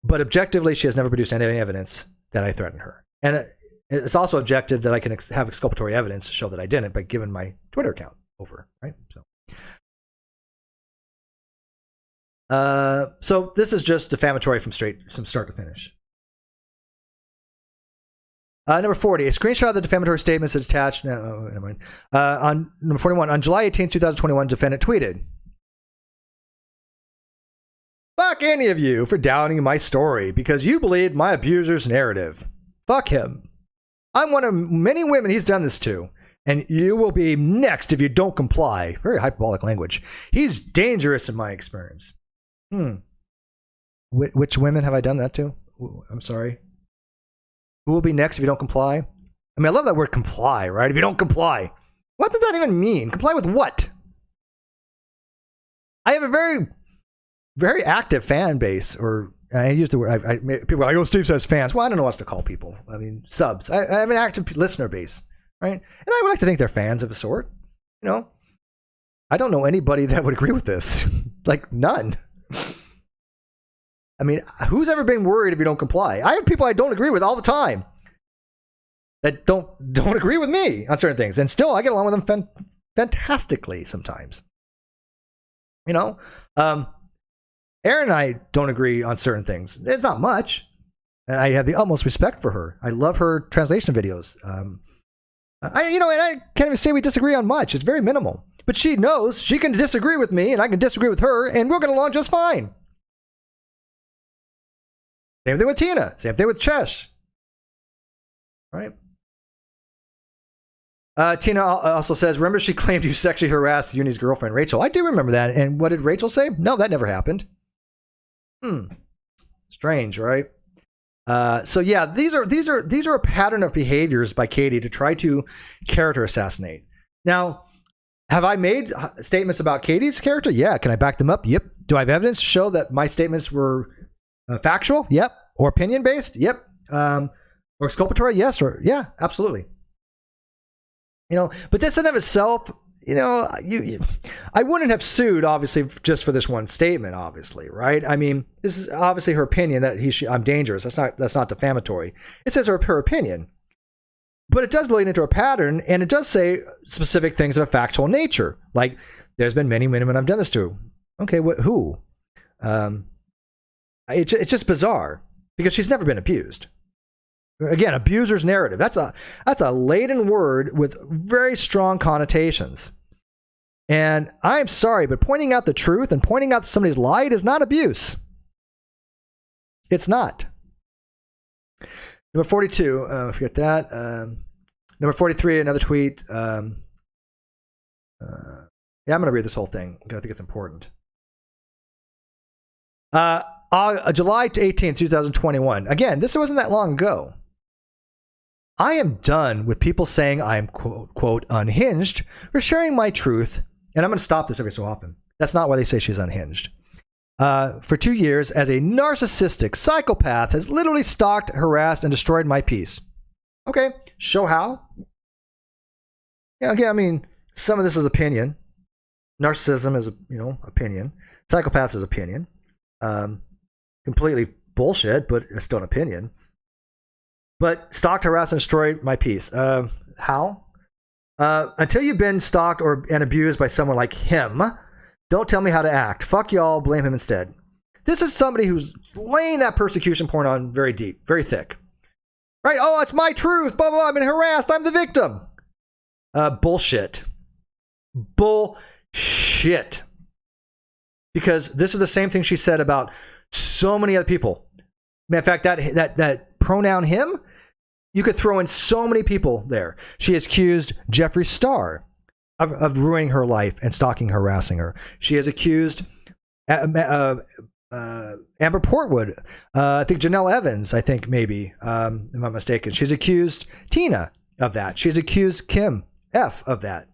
but objectively, she has never produced any evidence that I threatened her. And it's also objective that I can have exculpatory evidence to show that I didn't by giving my Twitter account over, right? So this is just defamatory from start to finish. Number 40, a screenshot of the defamatory statements is attached. No, never mind. On number 41, on July 18, 2021, defendant tweeted, "Fuck any of you for doubting my story because you believed my abuser's narrative. Fuck him. I'm one of many women he's done this to, and you will be next if you don't comply." Very hyperbolic language. "He's dangerous in my experience." Which women have I done that to? I'm sorry. Who will be next if you don't comply? I mean, I love that word comply, right? If you don't comply. What does that even mean? Comply with what? I have a very, very active fan base, or I use the word, people are like, "Oh, Steve says fans." Well, I don't know what else to call people. I mean, subs. I have an active listener base, right? And I would like to think they're fans of a sort. You know, I don't know anybody that would agree with this. Like, none. I mean, who's ever been worried if you don't comply? I have people I don't agree with all the time that don't agree with me on certain things, and still I get along with them fantastically sometimes. You know, Erin and I don't agree on certain things. It's not much, and I have the utmost respect for her. I love her translation videos. And I can't even say we disagree on much. It's very minimal, but she knows she can disagree with me, and I can disagree with her, and we'll get along just fine. Same thing with Tina. Same thing with Chesh. Right? Tina also says, "Remember she claimed you sexually harassed Uni's girlfriend, Rachel?" I do remember that. And what did Rachel say? No, that never happened. Strange, right? So yeah, these are a pattern of behaviors by Katie to try to character assassinate. Now, have I made statements about Katie's character? Yeah. Can I back them up? Yep. Do I have evidence to show that my statements were factual? Yep. Or opinion based? Yep. Or exculpatory? Yes. Or yeah, absolutely. You know, but this in of itself, you know, I wouldn't have sued, obviously, just for this one statement, obviously, right? I mean, this is obviously her opinion that I'm dangerous. That's not defamatory. It says her opinion, but it does lead into a pattern, and it does say specific things of a factual nature, like there's been many women I've done this to. Okay, who? It's just bizarre because she's never been abused. Again, abuser's narrative. That's a laden word with very strong connotations. And I'm sorry, but pointing out the truth and pointing out that somebody's lied is not abuse. It's not. Number 42, forget that. Number 43, another tweet. Yeah, I'm going to read this whole thing. I think it's important. July 18th, 2021. Again, this wasn't that long ago. "I am done with people saying I am, quote, unhinged for sharing my truth." And I'm going to stop this every so often. That's not why they say she's unhinged. "For 2 years, as a narcissistic psychopath has literally stalked, harassed, and destroyed my peace." Okay, show how. Yeah, again, I mean, some of this is opinion. Narcissism is, opinion. Psychopath is opinion. Completely bullshit, but it's still an opinion. But stalked, harassed, and destroyed my peace. How? "Until you've been stalked and abused by someone like him, don't tell me how to act. Fuck y'all, blame him instead." This is somebody who's laying that persecution porn on very deep, very thick. Right? "Oh, it's my truth. Blah, blah, blah. I've been harassed. I'm the victim." Bullshit. Bullshit. Because this is the same thing she said about so many other people. In fact, that pronoun him, you could throw in so many people there. She has accused Jeffree Star of ruining her life and stalking, harassing her. She has accused Amber Portwood, I think Janelle Evans, I think maybe, if I'm not mistaken. She's accused Tina of that. She's accused Kim F of that,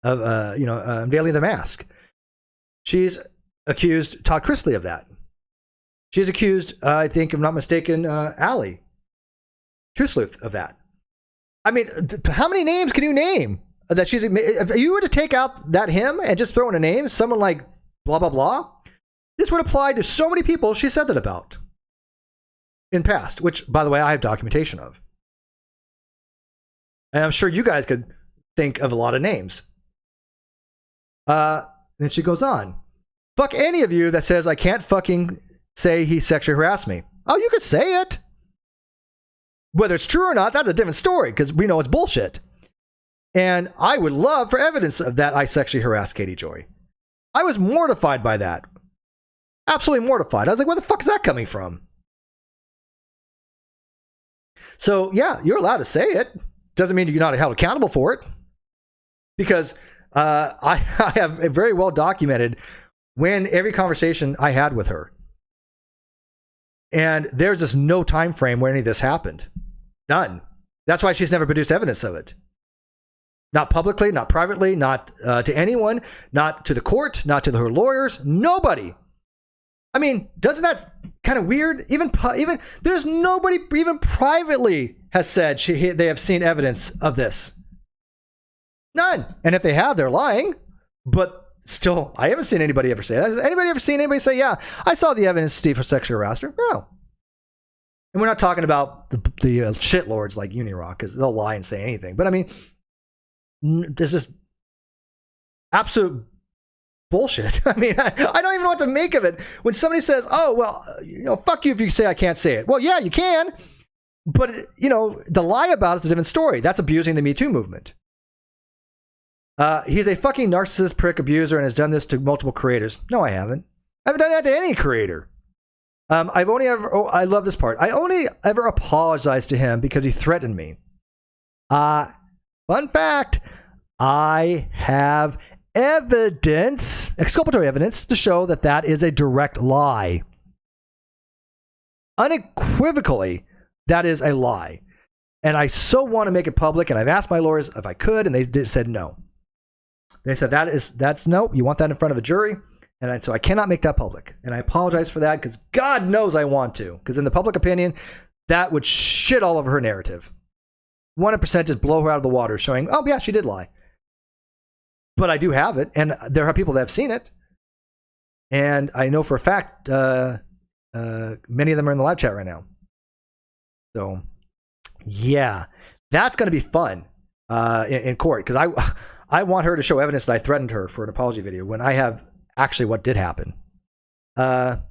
of unveiling the mask. She's accused Todd Chrisley of that. She's accused, I think, if I'm not mistaken, Allie True Sleuth of that. I mean, how many names can you name that she's? If you were to take out that him and just throw in a name, someone like blah blah blah, this would apply to so many people she said that about in past. Which, by the way, I have documentation of, and I'm sure you guys could think of a lot of names. Then she goes on. "Fuck any of you that says I can't fucking say he sexually harassed me." Oh, you could say it. Whether it's true or not, that's a different story because we know it's bullshit. And I would love for evidence of that I sexually harassed Katie Joy. I was mortified by that. Absolutely mortified. I was like, where the fuck is that coming from? So, yeah, you're allowed to say it. Doesn't mean you're not held accountable for it. Because I have very well documented when every conversation I had with her. And there's just no time frame where any of this happened. None. That's why she's never produced evidence of it. Not publicly, not privately, not to anyone, not to the court, not to her lawyers, nobody. I mean, doesn't that kind of weird? Even there's nobody even privately has said they have seen evidence of this. None. And if they have, they're lying. But still, I haven't seen anybody ever say that. Has anybody ever seen anybody say, yeah, I saw the evidence Steve sexually harassed her? No. And we're not talking about the shitlords like Unirock, because they'll lie and say anything. But I mean, there's just absolute bullshit. I mean, I don't even know what to make of it. When somebody says, oh, well, fuck you if you say I can't say it. Well, yeah, you can. But, the lie about it's a different story. That's abusing the Me Too movement. He's a fucking narcissist, prick, abuser, and has done this to multiple creators. No, I haven't. I haven't done that to any creator. I love this part. I only ever apologized to him because he threatened me. Fun fact, I have evidence, exculpatory evidence, to show that is a direct lie. Unequivocally, that is a lie. And I so want to make it public, and I've asked my lawyers if I could, and they said no. They said that's no, you want that in front of a jury, and so I cannot make that public. And I apologize for that, because God knows I want to, because in the public opinion, that would shit all over her narrative. 100% just blow her out of the water, showing, oh yeah, she did lie. But I do have it, and there are people that have seen it. And I know for a fact many of them are in the live chat right now. So, yeah, that's going to be fun in court, because I want her to show evidence that I threatened her for an apology video when I have actually what did happen. And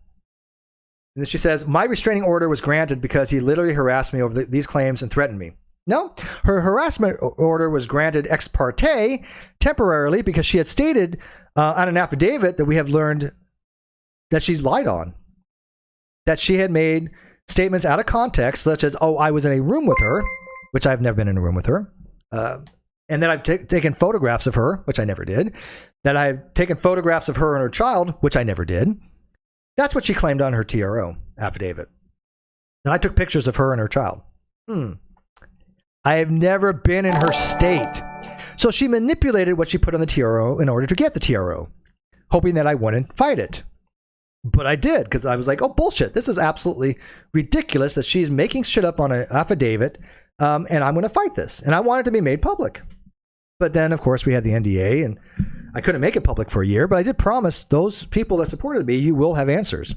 then she says, my restraining order was granted because he literally harassed me over these claims and threatened me. No, her harassment order was granted ex parte temporarily because she had stated on an affidavit that we have learned that she lied on. That she had made statements out of context, such as, oh, I was in a room with her, which I've never been in a room with her. And then I've taken photographs of her, which I never did. That I've taken photographs of her and her child, which I never did. That's what she claimed on her TRO affidavit. And I took pictures of her and her child. I have never been in her state. So she manipulated what she put on the TRO in order to get the TRO, hoping that I wouldn't fight it. But I did, because I was like, oh, bullshit. This is absolutely ridiculous that she's making shit up on an affidavit, and I'm going to fight this. And I want it to be made public. But then, of course, we had the NDA, and I couldn't make it public for a year, but I did promise those people that supported me, you will have answers.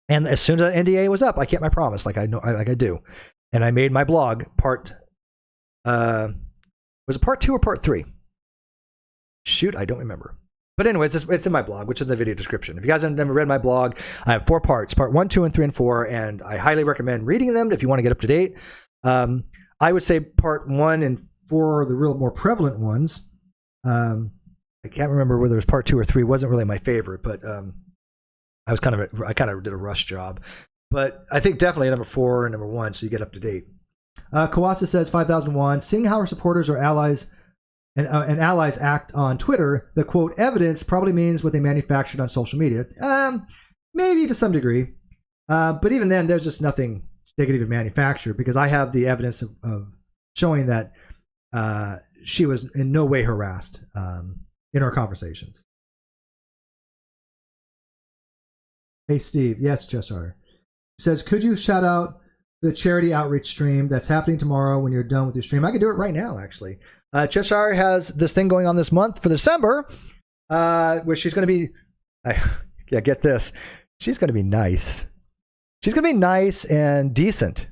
And as soon as that NDA was up, I kept my promise, like I do. And I made my blog was it part 2 or part 3? Shoot, I don't remember. But anyways, it's in my blog, which is in the video description. If you guys have never read my blog, I have 4 parts, part 1, 2, and 3, and 4, and I highly recommend reading them if you want to get up to date. I would say part 1 and 4 are the real more prevalent ones. I can't remember whether it was part 2 or 3. It wasn't really my favorite, but I kind of did a rush job. But I think definitely number 4 and number 1, so you get up to date. Kawasa says 5001, seeing how our supporters or allies and allies act on Twitter, the quote evidence probably means what they manufactured on social media. Maybe to some degree. But even then, there's just nothing they could even manufacture, because I have the evidence of showing that she was in no way harassed in our conversations. Hey, Steve. Yes, Cheshire. Says, could you shout out the charity outreach stream that's happening tomorrow when you're done with your stream? I can do it right now, actually. Cheshire has this thing going on this month for December, where she's going to be, yeah, get this. She's going to be nice. She's going to be nice and decent.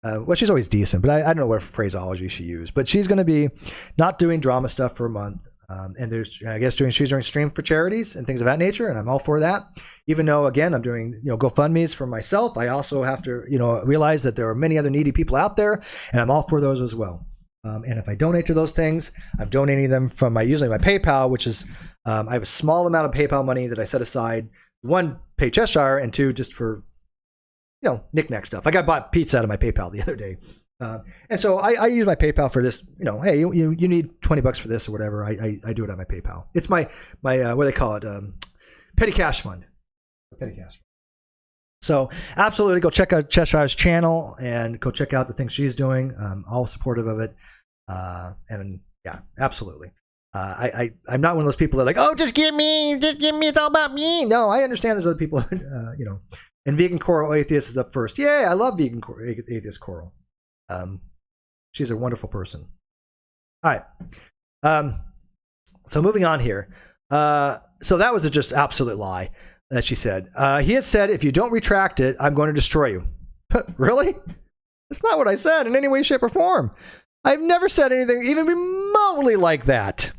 Well, she's always decent, but I don't know what phraseology she used. But she's going to be not doing drama stuff for a month. And there's, I guess, she's doing stream for charities and things of that nature, and I'm all for that. Even though, again, I'm doing GoFundMe's for myself, I also have to realize that there are many other needy people out there, and I'm all for those as well. And if I donate to those things, I'm donating them from usually my PayPal, which is I have a small amount of PayPal money that I set aside. One, pay Cheshire, and two, just for knick-knack stuff. Like I bought pizza out of my PayPal the other day. And so I use my PayPal for this, hey, you need $20 for this or whatever. I do it on my PayPal. It's my what do they call it? Petty cash fund. Petty cash fund. So absolutely go check out Cheshire's channel and go check out the things she's doing. All supportive of it. And yeah, absolutely. I'm not one of those people that are like, oh, just give me, it's all about me. No, I understand there's other people, and Vegan Coral Atheist is up first. Yay, I love Vegan Atheist Coral. She's a wonderful person. All right. So moving on here. So that was a just absolute lie that she said. He has said, if you don't retract it, I'm going to destroy you. Really? That's not what I said in any way, shape, or form. I've never said anything even remotely like that.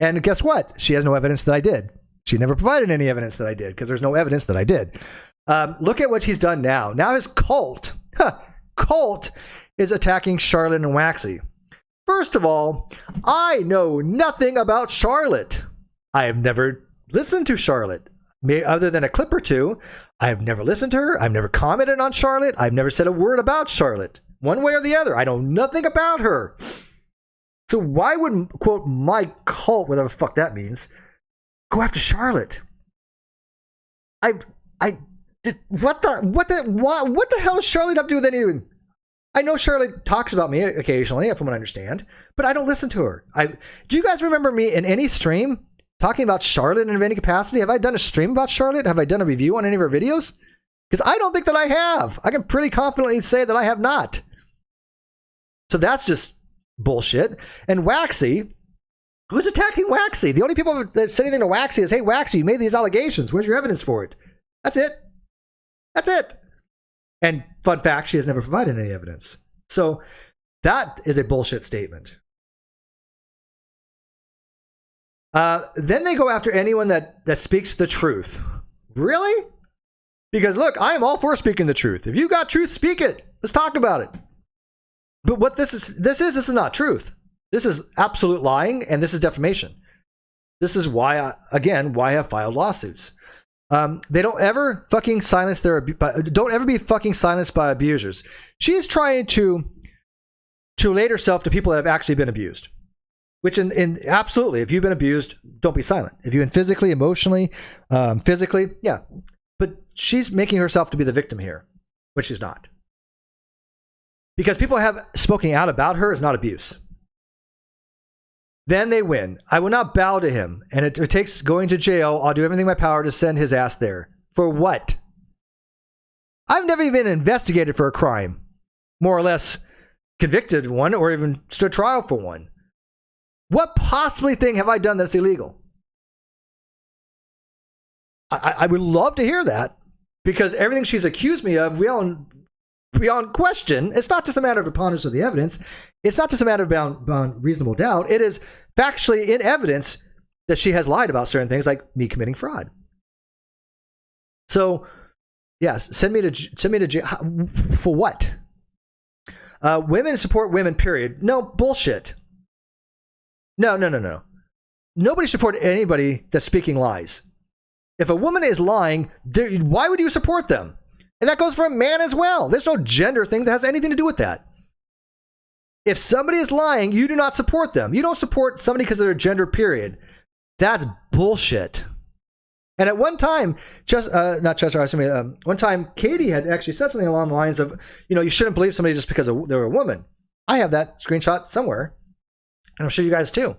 And guess what? She has no evidence that I did. She never provided any evidence that I did because there's no evidence that I did. Look at what he's done now. Now his cult is attacking Charlotte and Waxy. First of all, I know nothing about Charlotte. I have never listened to Charlotte. Other than a clip or two, I have never listened to her. I've never commented on Charlotte. I've never said a word about Charlotte. One way or the other. I know nothing about her. So why would, quote, my cult, whatever the fuck that means, go after Charlotte? What the hell does Charlotte have to do with anything? I know Charlotte talks about me occasionally, from what I understand, but I don't listen to her. Do you guys remember me in any stream talking about Charlotte in any capacity? Have I done a stream about Charlotte? Have I done a review on any of her videos? Because I don't think that I have. I can pretty confidently say that I have not. So that's just bullshit. And Waxy, who's attacking Waxy? The only people that say anything to Waxy is, hey, Waxy, you made these allegations. Where's your evidence for it? That's it. That's it. And fun fact, she has never provided any evidence. So that is a bullshit statement. Then they go after anyone that speaks the truth. Really? Because look, I am all for speaking the truth. If you got truth, speak it. Let's talk about it. But what this is not truth. This is absolute lying, and this is defamation. This is why I have filed lawsuits. They don't ever fucking silence don't ever be fucking silenced by abusers. She is trying to relate herself to people that have actually been abused. Which in absolutely, if you've been abused, don't be silent. If you've been physically, emotionally, physically, yeah. But she's making herself to be the victim here, which she's not. Because people have spoken out about her is not abuse. Then they win. I will not bow to him, and it takes going to jail. I'll do everything in my power to send his ass there. For what? I've never even been investigated for a crime, more or less convicted one, or even stood trial for one. What possibly thing have I done that's illegal? I would love to hear that, because everything she's accused me of, beyond question. It's not just a matter of preponderance of the evidence. It's not just a matter of beyond reasonable doubt. It is factually in evidence that she has lied about certain things, like me committing fraud. So, yes, send me to jail. For what? Women support women, period. No, bullshit. No. Nobody support anybody that's speaking lies. If a woman is lying, why would you support them? And that goes for a man as well. There's no gender thing that has anything to do with that. If somebody is lying, you do not support them. You don't support somebody because of their gender, period. That's bullshit. And at one time, one time, Katie had actually said something along the lines of, you shouldn't believe somebody just because they're a woman. I have that screenshot somewhere, and I'll show you guys too.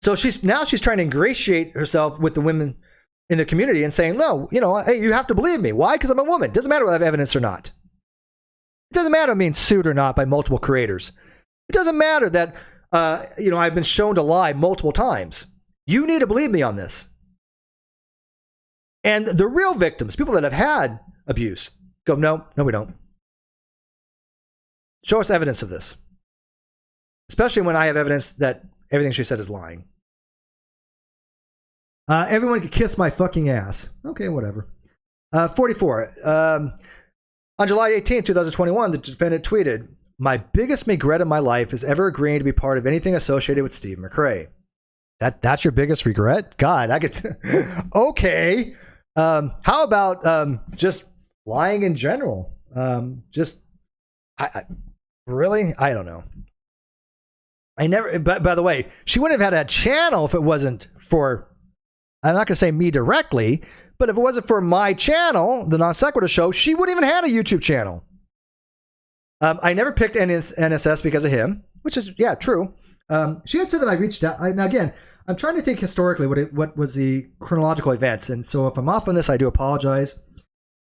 So she's trying to ingratiate herself with the women in the community and saying, no, hey, you have to believe me. Why? Because I'm a woman. It doesn't matter whether I have evidence or not. It doesn't matter if I'm being sued or not by multiple creators. It doesn't matter that, I've been shown to lie multiple times. You need to believe me on this. And the real victims, people that have had abuse, go, no, we don't. Show us evidence of this. Especially when I have evidence that everything she said is lying. Everyone could kiss my fucking ass. Okay, whatever. 44. On July 18, 2021, the defendant tweeted, "My biggest regret in my life is ever agreeing to be part of anything associated with Steve McRae." That's your biggest regret? God, I could. Okay. How about just lying in general? Really? I don't know. I never. But by the way, she wouldn't have had a channel if it wasn't for. I'm not going to say me directly, but if it wasn't for my channel, the Non Sequitur Show, she wouldn't even had a YouTube channel. I never picked NSS because of him, which is, yeah, true. She had said that I reached out. Now, again, I'm trying to think historically what was the chronological events. And so if I'm off on this, I do apologize.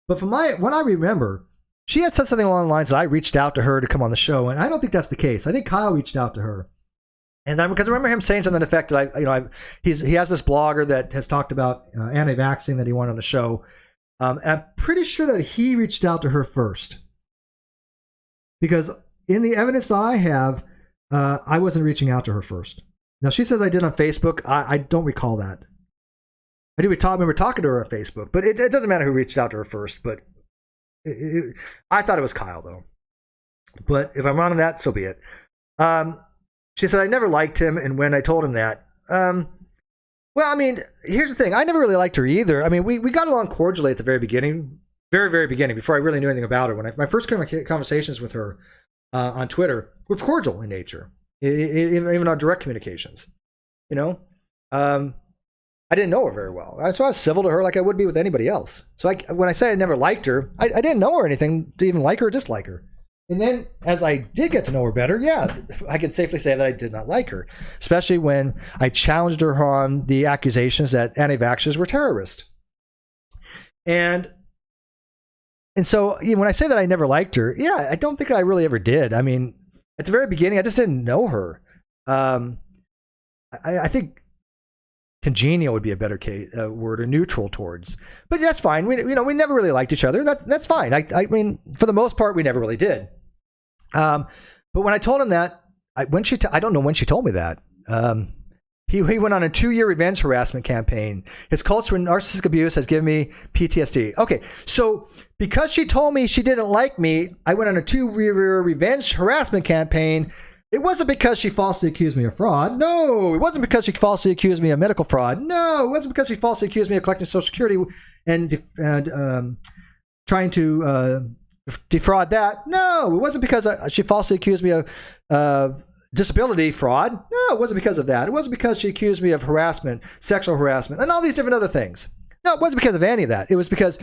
But from what I remember, she had said something along the lines that I reached out to her to come on the show. And I don't think that's the case. I think Kyle reached out to her. And because I remember him saying something to the effect that he has this blogger that has talked about anti-vaxxing that he wanted on the show. And I'm pretty sure that he reached out to her first. Because in the evidence that I have, I wasn't reaching out to her first. Now, she says I did on Facebook. I don't recall that. I do remember talking to her on Facebook, but it doesn't matter who reached out to her first. But I thought it was Kyle, though. But if I'm wrong on that, so be it. She said I never liked him, and when I told him that, well, I mean, here's the thing. I never really liked her either. I mean, we got along cordially at the very beginning, very, very beginning, before I really knew anything about her. When my first conversations with her on Twitter were cordial in nature, even our direct communications. I didn't know her very well. So I was civil to her like I would be with anybody else. So when I say I never liked her, I didn't know her anything to even like her or dislike her. And then as I did get to know her better, yeah, I can safely say that I did not like her, especially when I challenged her on the accusations that anti-vaxxers were terrorists. And so when I say that I never liked her, yeah, I don't think I really ever did. I mean, at the very beginning, I just didn't know her. I think congenial would be a better word, or neutral towards. But that's fine. We never really liked each other. That's fine. I mean, for the most part, we never really did. But when I told him that, I don't know when she told me that. He went on a 2-year revenge harassment campaign. His culture and narcissistic abuse has given me PTSD. Okay, so because she told me she didn't like me, I went on a 2-year revenge harassment campaign. It wasn't because she falsely accused me of fraud. No, it wasn't because she falsely accused me of medical fraud. No, it wasn't because she falsely accused me of collecting Social Security and trying to defraud that. No, it wasn't because she falsely accused me of disability fraud. No, it wasn't because of that. It wasn't because she accused me of harassment, sexual harassment, and all these different other things. No, it wasn't because of any of that. It was because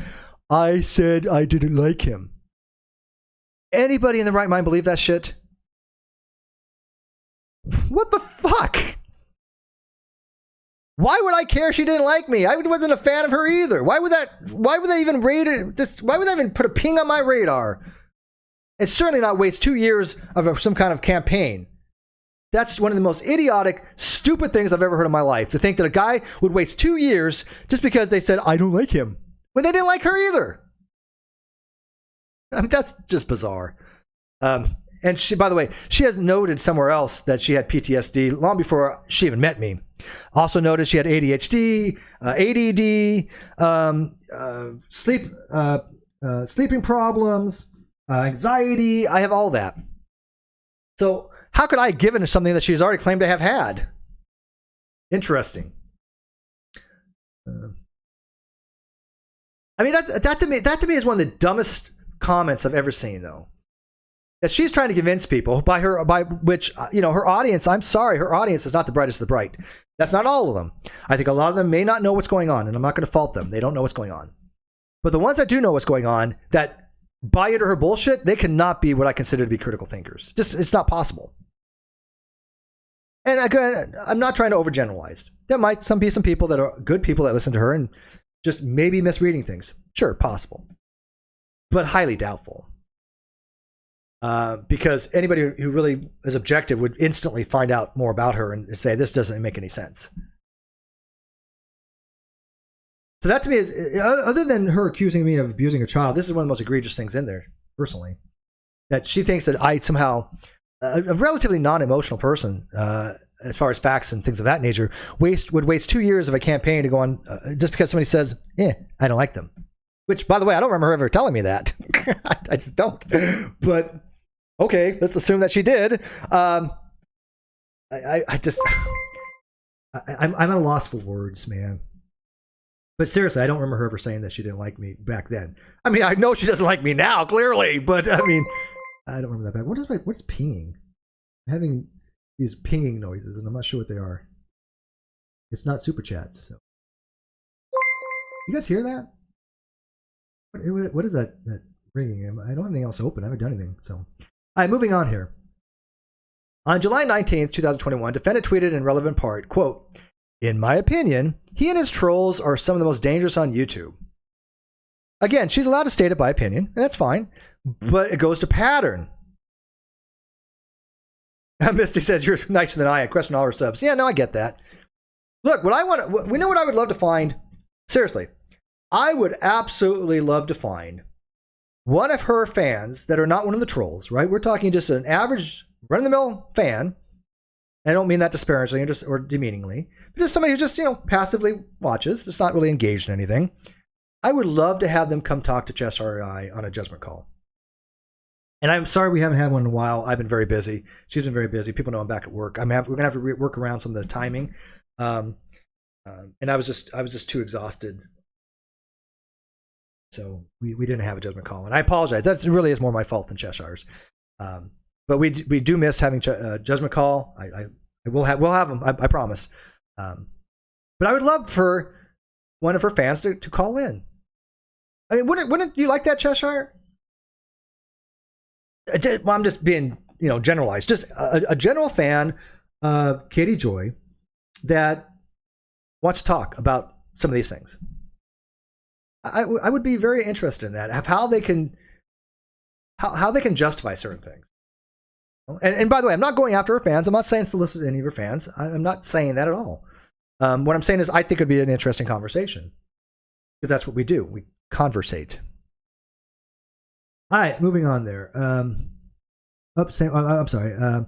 I said I didn't like him. Anybody in the right mind believe that shit? What the fuck? Why would I care she didn't like me? I wasn't a fan of her either. Why would that even why would that even put a ping on my radar? And certainly not waste 2 years of some kind of campaign. That's one of the most idiotic, stupid things I've ever heard in my life. To think that a guy would waste 2 years just because they said, I don't like him, when they didn't like her either. I mean, that's just bizarre. And she, by the way, she has noted somewhere else that she had PTSD long before she even met me. Also noted she had ADHD, ADD, sleeping problems, anxiety. I have all that. So how could I have given her something that she's already claimed to have had? Interesting. I mean, that to me is one of the dumbest comments I've ever seen, though. That she's trying to convince people by which, her audience, I'm sorry, her audience is not the brightest of the bright. That's not all of them. I think a lot of them may not know what's going on, and I'm not going to fault them. They don't know what's going on. But the ones that do know what's going on, that buy into her bullshit, they cannot be what I consider to be critical thinkers. Just, it's not possible. And again, I'm not trying to overgeneralize. There might be some people that are good people that listen to her and just maybe misreading things. Sure, possible. But highly doubtful. Because anybody who really is objective would instantly find out more about her and say, this doesn't make any sense. So that to me is, other than her accusing me of abusing her child, this is one of the most egregious things in there, personally. That she thinks that I somehow, a relatively non-emotional person, as far as facts and things of that nature, would waste 2 years of a campaign to go on just because somebody says, I don't like them. Which, by the way, I don't remember her ever telling me that. I just don't. But okay, let's assume that she did. I'm at a loss for words, man. But seriously, I don't remember her ever saying that she didn't like me back then. I mean, I know she doesn't like me now, clearly, but I mean, I don't remember that back. What's pinging? I'm having these pinging noises, and I'm not sure what they are. It's not super chats. So. You guys hear that? What is that ringing? I don't have anything else open. I haven't done anything. So, all right, moving on here. On July 19th, 2021, defendant tweeted in relevant part, quote, "In my opinion, he and his trolls are some of the most dangerous on YouTube." Again, she's allowed to state it by opinion, and that's fine, but it goes to pattern. Misty says, "You're nicer than I question all her subs." Yeah, no, I get that. Look, we know what I would love to find. Seriously, I would absolutely love to find one of her fans that are not one of the trolls, right? We're talking just an average run-of-the-mill fan. I don't mean that disparagingly or demeaningly, but just somebody who just, passively watches, just not really engaged in anything. I would love to have them come talk to Cheshire and I on a judgment call. And I'm sorry we haven't had one in a while. I've been very busy. She's been very busy. People know I'm back at work. We're gonna have to work around some of the timing. And I was just too exhausted. So we didn't have a judgment call, and I apologize. That really is more my fault than Cheshire's. But we do miss having judgment call. We'll have them. I promise. But I would love for one of her fans to call in. I mean, wouldn't you like that, Cheshire? Well, I'm just being generalized. Just a general fan of Katie Joy that wants to talk about some of these things. I would be very interested in that, of how they can justify certain things. And by the way, I'm not going after her fans. I'm not saying solicit any of her fans. I'm not saying that at all. What I'm saying is I think it would be an interesting conversation, because that's what we do. We conversate. All right, moving on there. I'm sorry.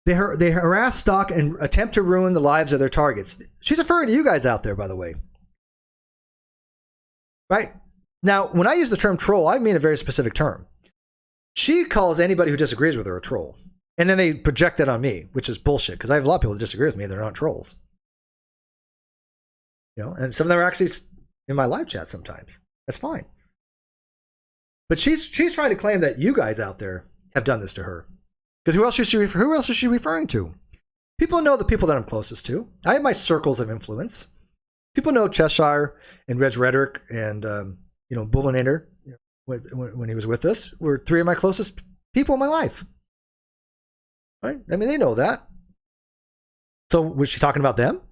They harass, stalk, and attempt to ruin the lives of their targets. She's referring to you guys out there, by the way. Right? Now, when I use the term troll, I mean a very specific term. She calls anybody who disagrees with her a troll. And then they project that on me, which is bullshit, because I have a lot of people who disagree with me. They're not trolls. And some of them are actually in my live chat sometimes. That's fine. But she's trying to claim that you guys out there have done this to her. Because who else is she referring to? People know the people that I'm closest to. I have my circles of influence. People know Cheshire and Reg Rhetoric and Bullinator when he was with us were three of my closest people in my life. Right? I mean, they know that. So was she talking about them?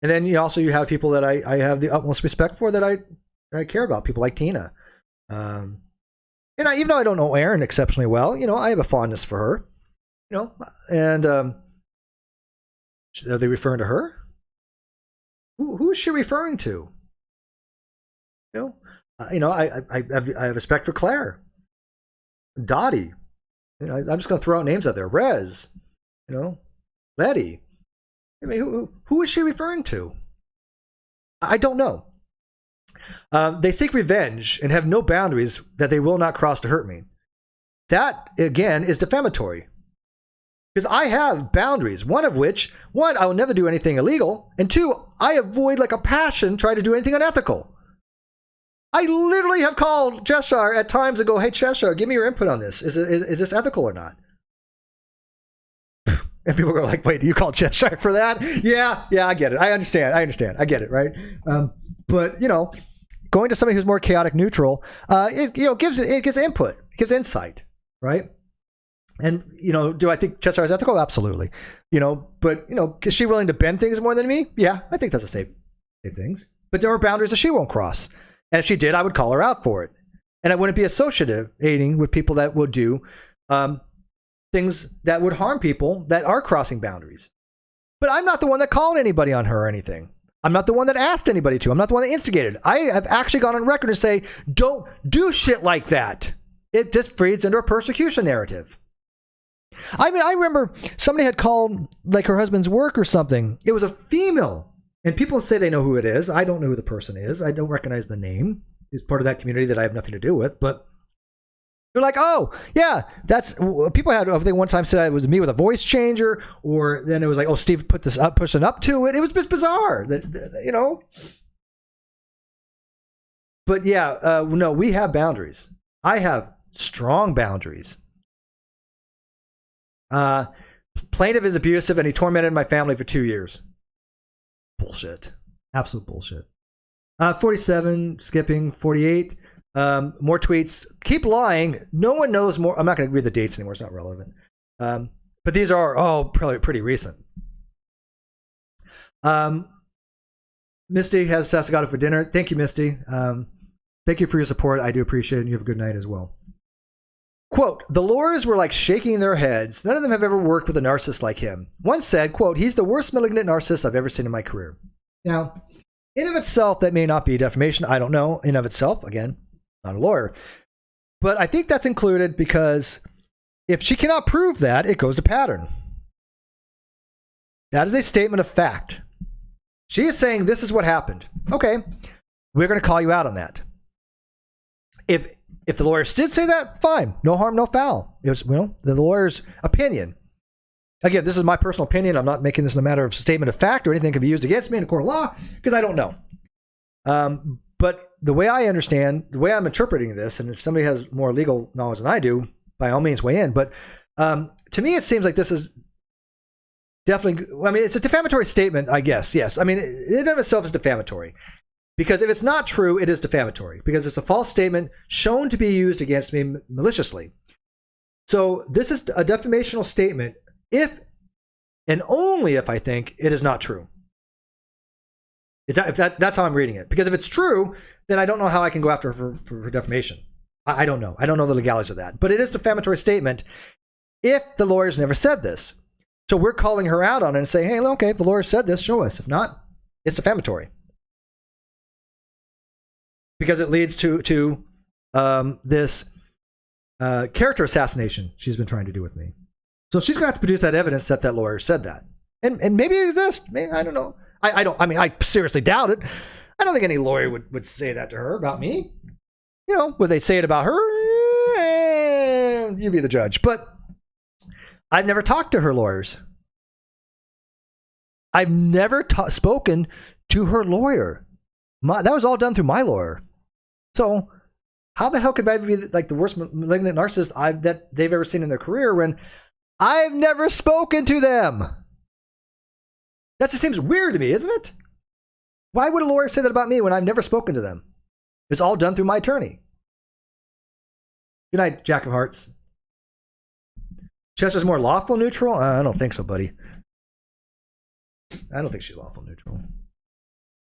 And then you have people that I have the utmost respect for, that I care about. People like Tina. And even though I don't know Erin exceptionally well, I have a fondness for her. And are they referring to her? Who is she referring to? I have respect for Claire, Dottie. I'm just going to throw out names out there. Rez, Letty. I mean, who is she referring to? I don't know. They seek revenge and have no boundaries that they will not cross to hurt me. That, again, is defamatory. Because I have boundaries, one, I will never do anything illegal, and two, I avoid like a passion trying to do anything unethical. I literally have called Cheshire at times and go, "Hey, Cheshire, give me your input on this. Is this ethical or not?" And people go like, "Wait, you called Cheshire for that?" Yeah, I get it. I understand. I get it, right? But going to somebody who's more chaotic neutral, it gives input, it gives insight, right? And do I think Cheshire is ethical? Absolutely. But is she willing to bend things more than me? Yeah, I think that's a safe things. But there are boundaries that she won't cross. And if she did, I would call her out for it. And I wouldn't be associating with people that would do things that would harm people that are crossing boundaries. But I'm not the one that called anybody on her or anything. I'm not the one that asked anybody to. I'm not the one that instigated. I have actually gone on record to say, don't do shit like that. It just feeds into a persecution narrative. I mean, I remember somebody had called like her husband's work or something. It was a female. And people say they know who it is. I don't know who the person is. I don't recognize the name. It's part of that community that I have nothing to do with. But they're like, oh, yeah, that's people had. They one time said it was me with a voice changer, or then it was like, oh, Steve put this up, pushing up to it. It was just bizarre, you know. But yeah, no, we have boundaries. I have strong boundaries. Plaintiff is abusive, and he tormented my family for 2 years. Bullshit. Absolute bullshit. 47, skipping. 48. More tweets. Keep lying. No one knows more. I'm not going to read the dates anymore. It's not relevant. But these are probably pretty recent. Misty has Sassagato for dinner. Thank you, Misty. Thank you for your support. I do appreciate it. And you have a good night as well. Quote, the lawyers were like shaking their heads. None of them have ever worked with a narcissist like him. One said, quote, he's the worst malignant narcissist I've ever seen in my career. Now, in of itself, that may not be defamation. I don't know. In of itself, again, not a lawyer. But I think that's included because if she cannot prove that, it goes to pattern. That is a statement of fact. She is saying this is what happened. Okay, we're going to call you out on that. If the lawyers did say that, fine. No harm, no foul. It was, the lawyer's opinion. Again, this is my personal opinion. I'm not making this a matter of statement of fact or anything that can be used against me in a court of law because I don't know. But the way I understand, the way I'm interpreting this, and if somebody has more legal knowledge than I do, by all means weigh in. But to me, it seems like this is definitely, it's a defamatory statement, I guess. Yes. I mean, it in of itself is defamatory. Because if it's not true, it is defamatory. Because it's a false statement shown to be used against me maliciously. So this is a defamational statement if and only if I think it is not true. That's how I'm reading it. Because if it's true, then I don't know how I can go after her for defamation. I don't know. I don't know the legalities of that. But it is a defamatory statement if the lawyers never said this. So we're calling her out on it and saying, hey, okay, if the lawyer said this, show us. If not, it's defamatory. Because it leads to this character assassination she's been trying to do with me. So she's going to have to produce that evidence that that lawyer said that. And maybe it exists. Maybe, I don't know. I seriously doubt it. I don't think any lawyer would say that to her about me. Would they say it about her? You be the judge. But I've never talked to her lawyers. I've never spoken to her lawyer. That was all done through my lawyer. So how the hell could I be like the worst malignant narcissist that they've ever seen in their career when I've never spoken to them? That just seems weird to me, isn't it? Why would a lawyer say that about me when I've never spoken to them? It's all done through my attorney. Good night, Jack of Hearts. Chester's more lawful neutral? I don't think so, buddy. I don't think she's lawful neutral.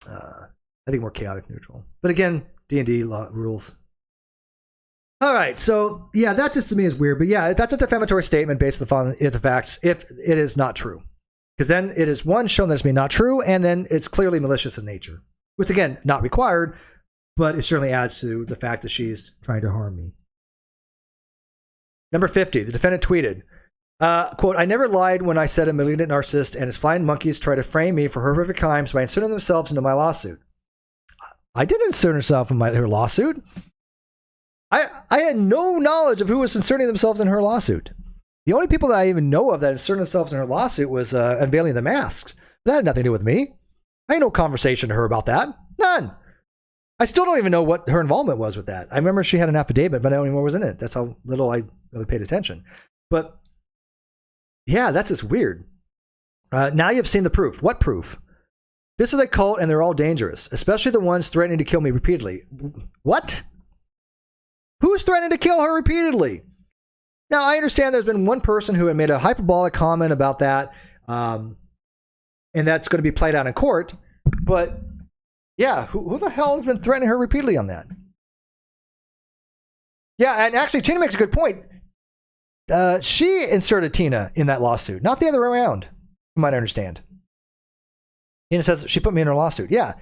I think more chaotic neutral. But again, D&D law rules. All right, so yeah, that just to me is weird. But yeah, that's a defamatory statement based upon the facts if it is not true. Because then it is, one, shown that it's not true, and then it's clearly malicious in nature. Which again, not required, but it certainly adds to the fact that she's trying to harm me. Number 50, the defendant tweeted, quote, I never lied when I said a malignant narcissist and his flying monkeys try to frame me for horrific crimes by inserting themselves into my lawsuit. I didn't insert herself in her lawsuit. I had no knowledge of who was inserting themselves in her lawsuit. The only people that I even know of that inserted themselves in her lawsuit was unveiling the masks. That had nothing to do with me. I had no conversation to her about that. None. I still don't even know what her involvement was with that. I remember she had an affidavit, but I don't even know what was in it. That's how little I really paid attention. But yeah, that's just weird. Now you've seen the proof. What proof? This is a cult and they're all dangerous, especially the ones threatening to kill me repeatedly. What? Who's threatening to kill her repeatedly? Now, I understand there's been one person who had made a hyperbolic comment about that, and that's going to be played out in court. But yeah, who the hell has been threatening her repeatedly on that? Yeah, and actually, Tina makes a good point. She inserted Tina in that lawsuit, not the other way around, you might understand. Tina says she put me in her lawsuit. Yeah.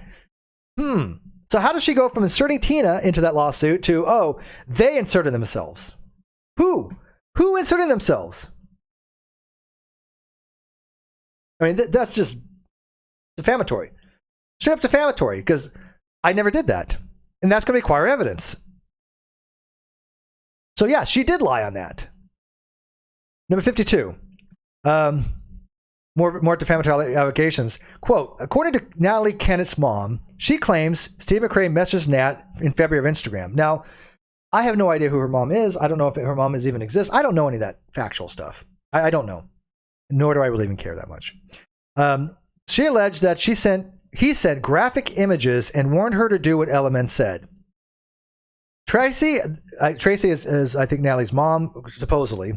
So how does she go from inserting Tina into that lawsuit to, they inserted themselves? Who inserted themselves? I mean, that's just defamatory. Straight up defamatory, because I never did that. And that's going to require evidence. So yeah, she did lie on that. Number 52. More defamatory allegations. Quote, according to Natalie Kennett's mom, she claims Steve McRae messaged Nat in February of Instagram. Now, I have no idea who her mom is. I don't know if her mom even exists. I don't know any of that factual stuff. I don't know. Nor do I really even care that much. She alleged that he sent graphic images and warned her to do what Element said. Tracy is I think Natalie's mom, supposedly,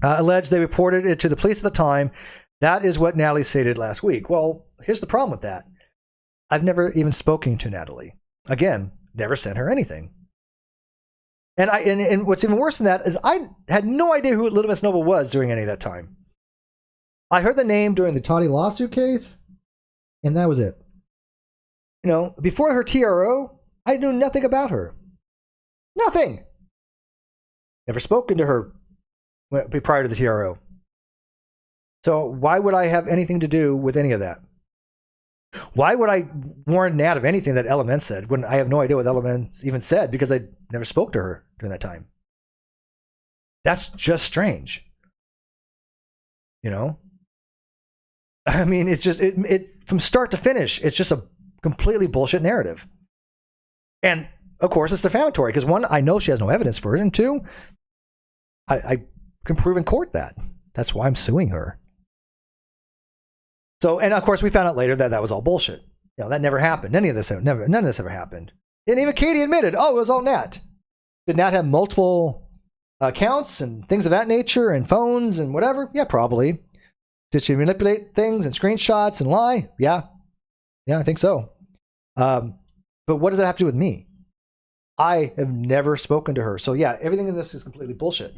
alleged they reported it to the police at the time. That is what Natalie stated last week. Well, here's the problem with that. I've never even spoken to Natalie. Again, never sent her anything. And what's even worse than that is I had no idea who Little Miss Noble was during any of that time. I heard the name during the Toddy lawsuit case, and that was it. You know, before her TRO, I knew nothing about her. Nothing. Never spoken to her prior to the TRO. So why would I have anything to do with any of that? Why would I warn Nat of anything that Element said when I have no idea what Element even said because I never spoke to her during that time? That's just strange. You know? I mean, it's just, it from start to finish, it's just a completely bullshit narrative. And, of course, it's defamatory because, one, I know she has no evidence for it, and two, I can prove in court that. That's why I'm suing her. So, and of course, we found out later that was all bullshit. You know, that never happened. None of this ever happened. And even Katie admitted, oh, it was all Nat. Did Nat have multiple accounts and things of that nature and phones and whatever? Yeah, probably. Did she manipulate things and screenshots and lie? Yeah. Yeah, I think so. But what does that have to do with me? I have never spoken to her. So yeah, everything in this is completely bullshit.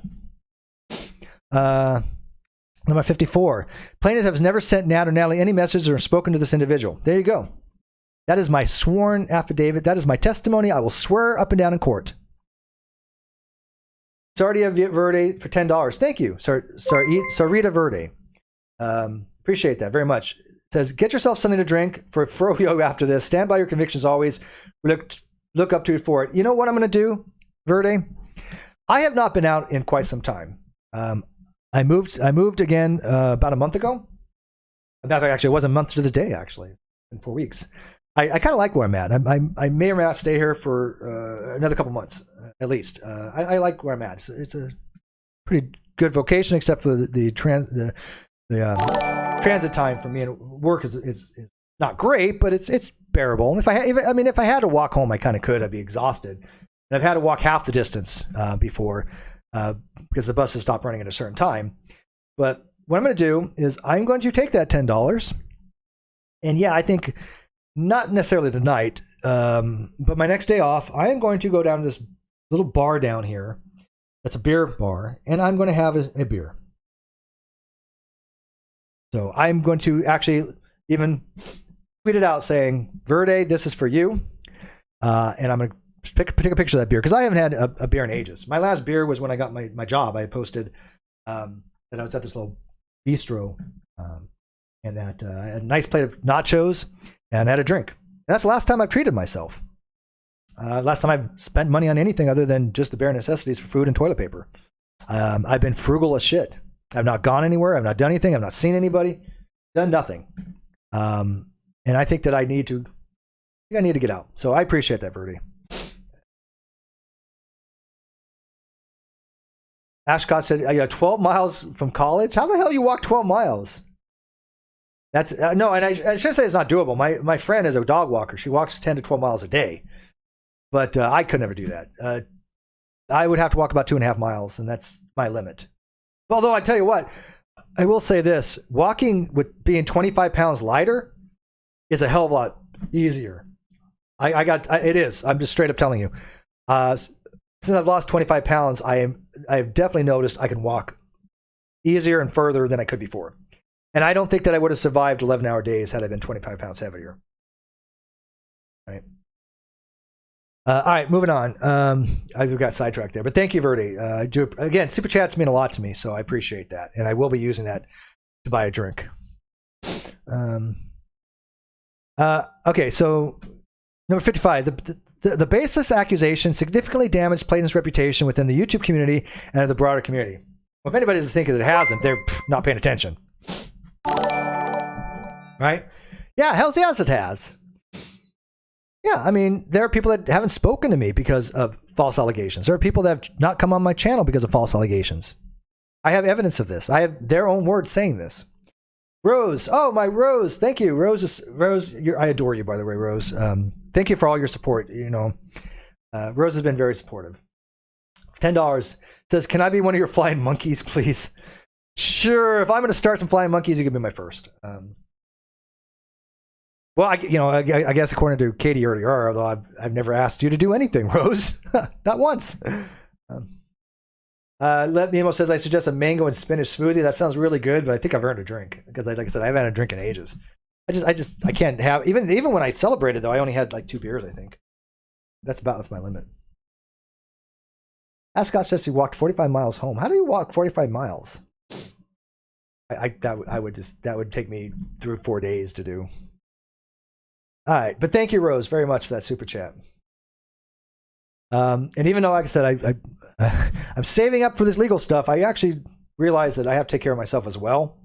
Number 54. Plaintiff has never sent Nat or Natalie any messages or spoken to this individual. There you go. That is my sworn affidavit. That is my testimony. I will swear up and down in court. Sarita Verde for $10. Thank you, Sarita Verde. Appreciate that very much. It says, get yourself something to drink for Froyo after this. Stand by your convictions always. Look up to you for it. You know what I'm going to do, Verde? I have not been out in quite some time. I moved again about a month ago. Actually, it was a month to the day, actually, in 4 weeks. I kind of like where I'm at. I may or may not stay here for another couple months, at least. I like where I'm at. It's a pretty good vocation, except for the transit time for me and work is not great, but it's bearable. And if I had to walk home, I kind of could. I'd be exhausted. And I've had to walk half the distance before because the buses stopped running at a certain time. But what I'm going to do is I'm going to take that $10. And yeah, I think not necessarily tonight, but my next day off, I am going to go down to this little bar down here. That's a beer bar, and I'm going to have a beer. So I'm going to actually even tweet it out saying, Verde, this is for you. And I'm going to take a picture of that beer because I haven't had a beer in ages. My last beer was when I got my job. I posted that I was at this little bistro and that I had a nice plate of nachos and had a drink. And that's the last time I've treated myself. Last time I've spent money on anything other than just the bare necessities for food and toilet paper. I've been frugal as shit. I've not gone anywhere. I've not done anything. I've not seen anybody. Done nothing. And I think that I need to get out. So I appreciate that, Verdi. Ashcott said, 12 miles from college? How the hell you walk 12 miles? That's no, and I should say it's not doable. My friend is a dog walker. She walks 10 to 12 miles a day. But I could never do that. I would have to walk about 2.5 miles, and that's my limit. Although I tell you what, I will say this: walking with being 25 pounds lighter is a hell of a lot easier. It is. I'm just straight up telling you. Since I've lost 25 pounds, I've definitely noticed I can walk easier and further than I could before. And I don't think that I would have survived 11-hour days had I been 25 pounds heavier. Right. All right, moving on. I got sidetracked there, but thank you, Verdi. Again, super chats mean a lot to me, so I appreciate that, and I will be using that to buy a drink. Okay, so number 55. The baseless accusation significantly damaged Platon's reputation within the YouTube community and the broader community. Well, if anybody's thinking that it hasn't, they're not paying attention. Right? Yeah, hells yes, it has. Yeah, I mean, there are people that haven't spoken to me because of false allegations. There are people that have not come on my channel because of false allegations. I have evidence of this. I have their own words saying this. Rose, oh my Rose, thank you, Rose. I adore you, by the way, Rose. Thank you for all your support. You know, Rose has been very supportive. $10 says, "Can I be one of your flying monkeys, please?" Sure. If I'm going to start some flying monkeys, you can be my first. Well, I guess according to Katie, you already are. Although I've never asked you to do anything, Rose, not once. Let Nemo says, "I suggest a mango and spinach smoothie." That sounds really good, but I think I've earned a drink because, like I said, I haven't had a drink in ages. I can't have even when I celebrated though. I only had like 2 beers, I think. That's my limit. Ascot says he walked 45 miles home. How do you walk 45 miles? That would take me through 4 days to do. All right, but thank you, Rose, very much for that super chat. And even though, like I said, I'm saving up for this legal stuff, I actually realize that I have to take care of myself as well.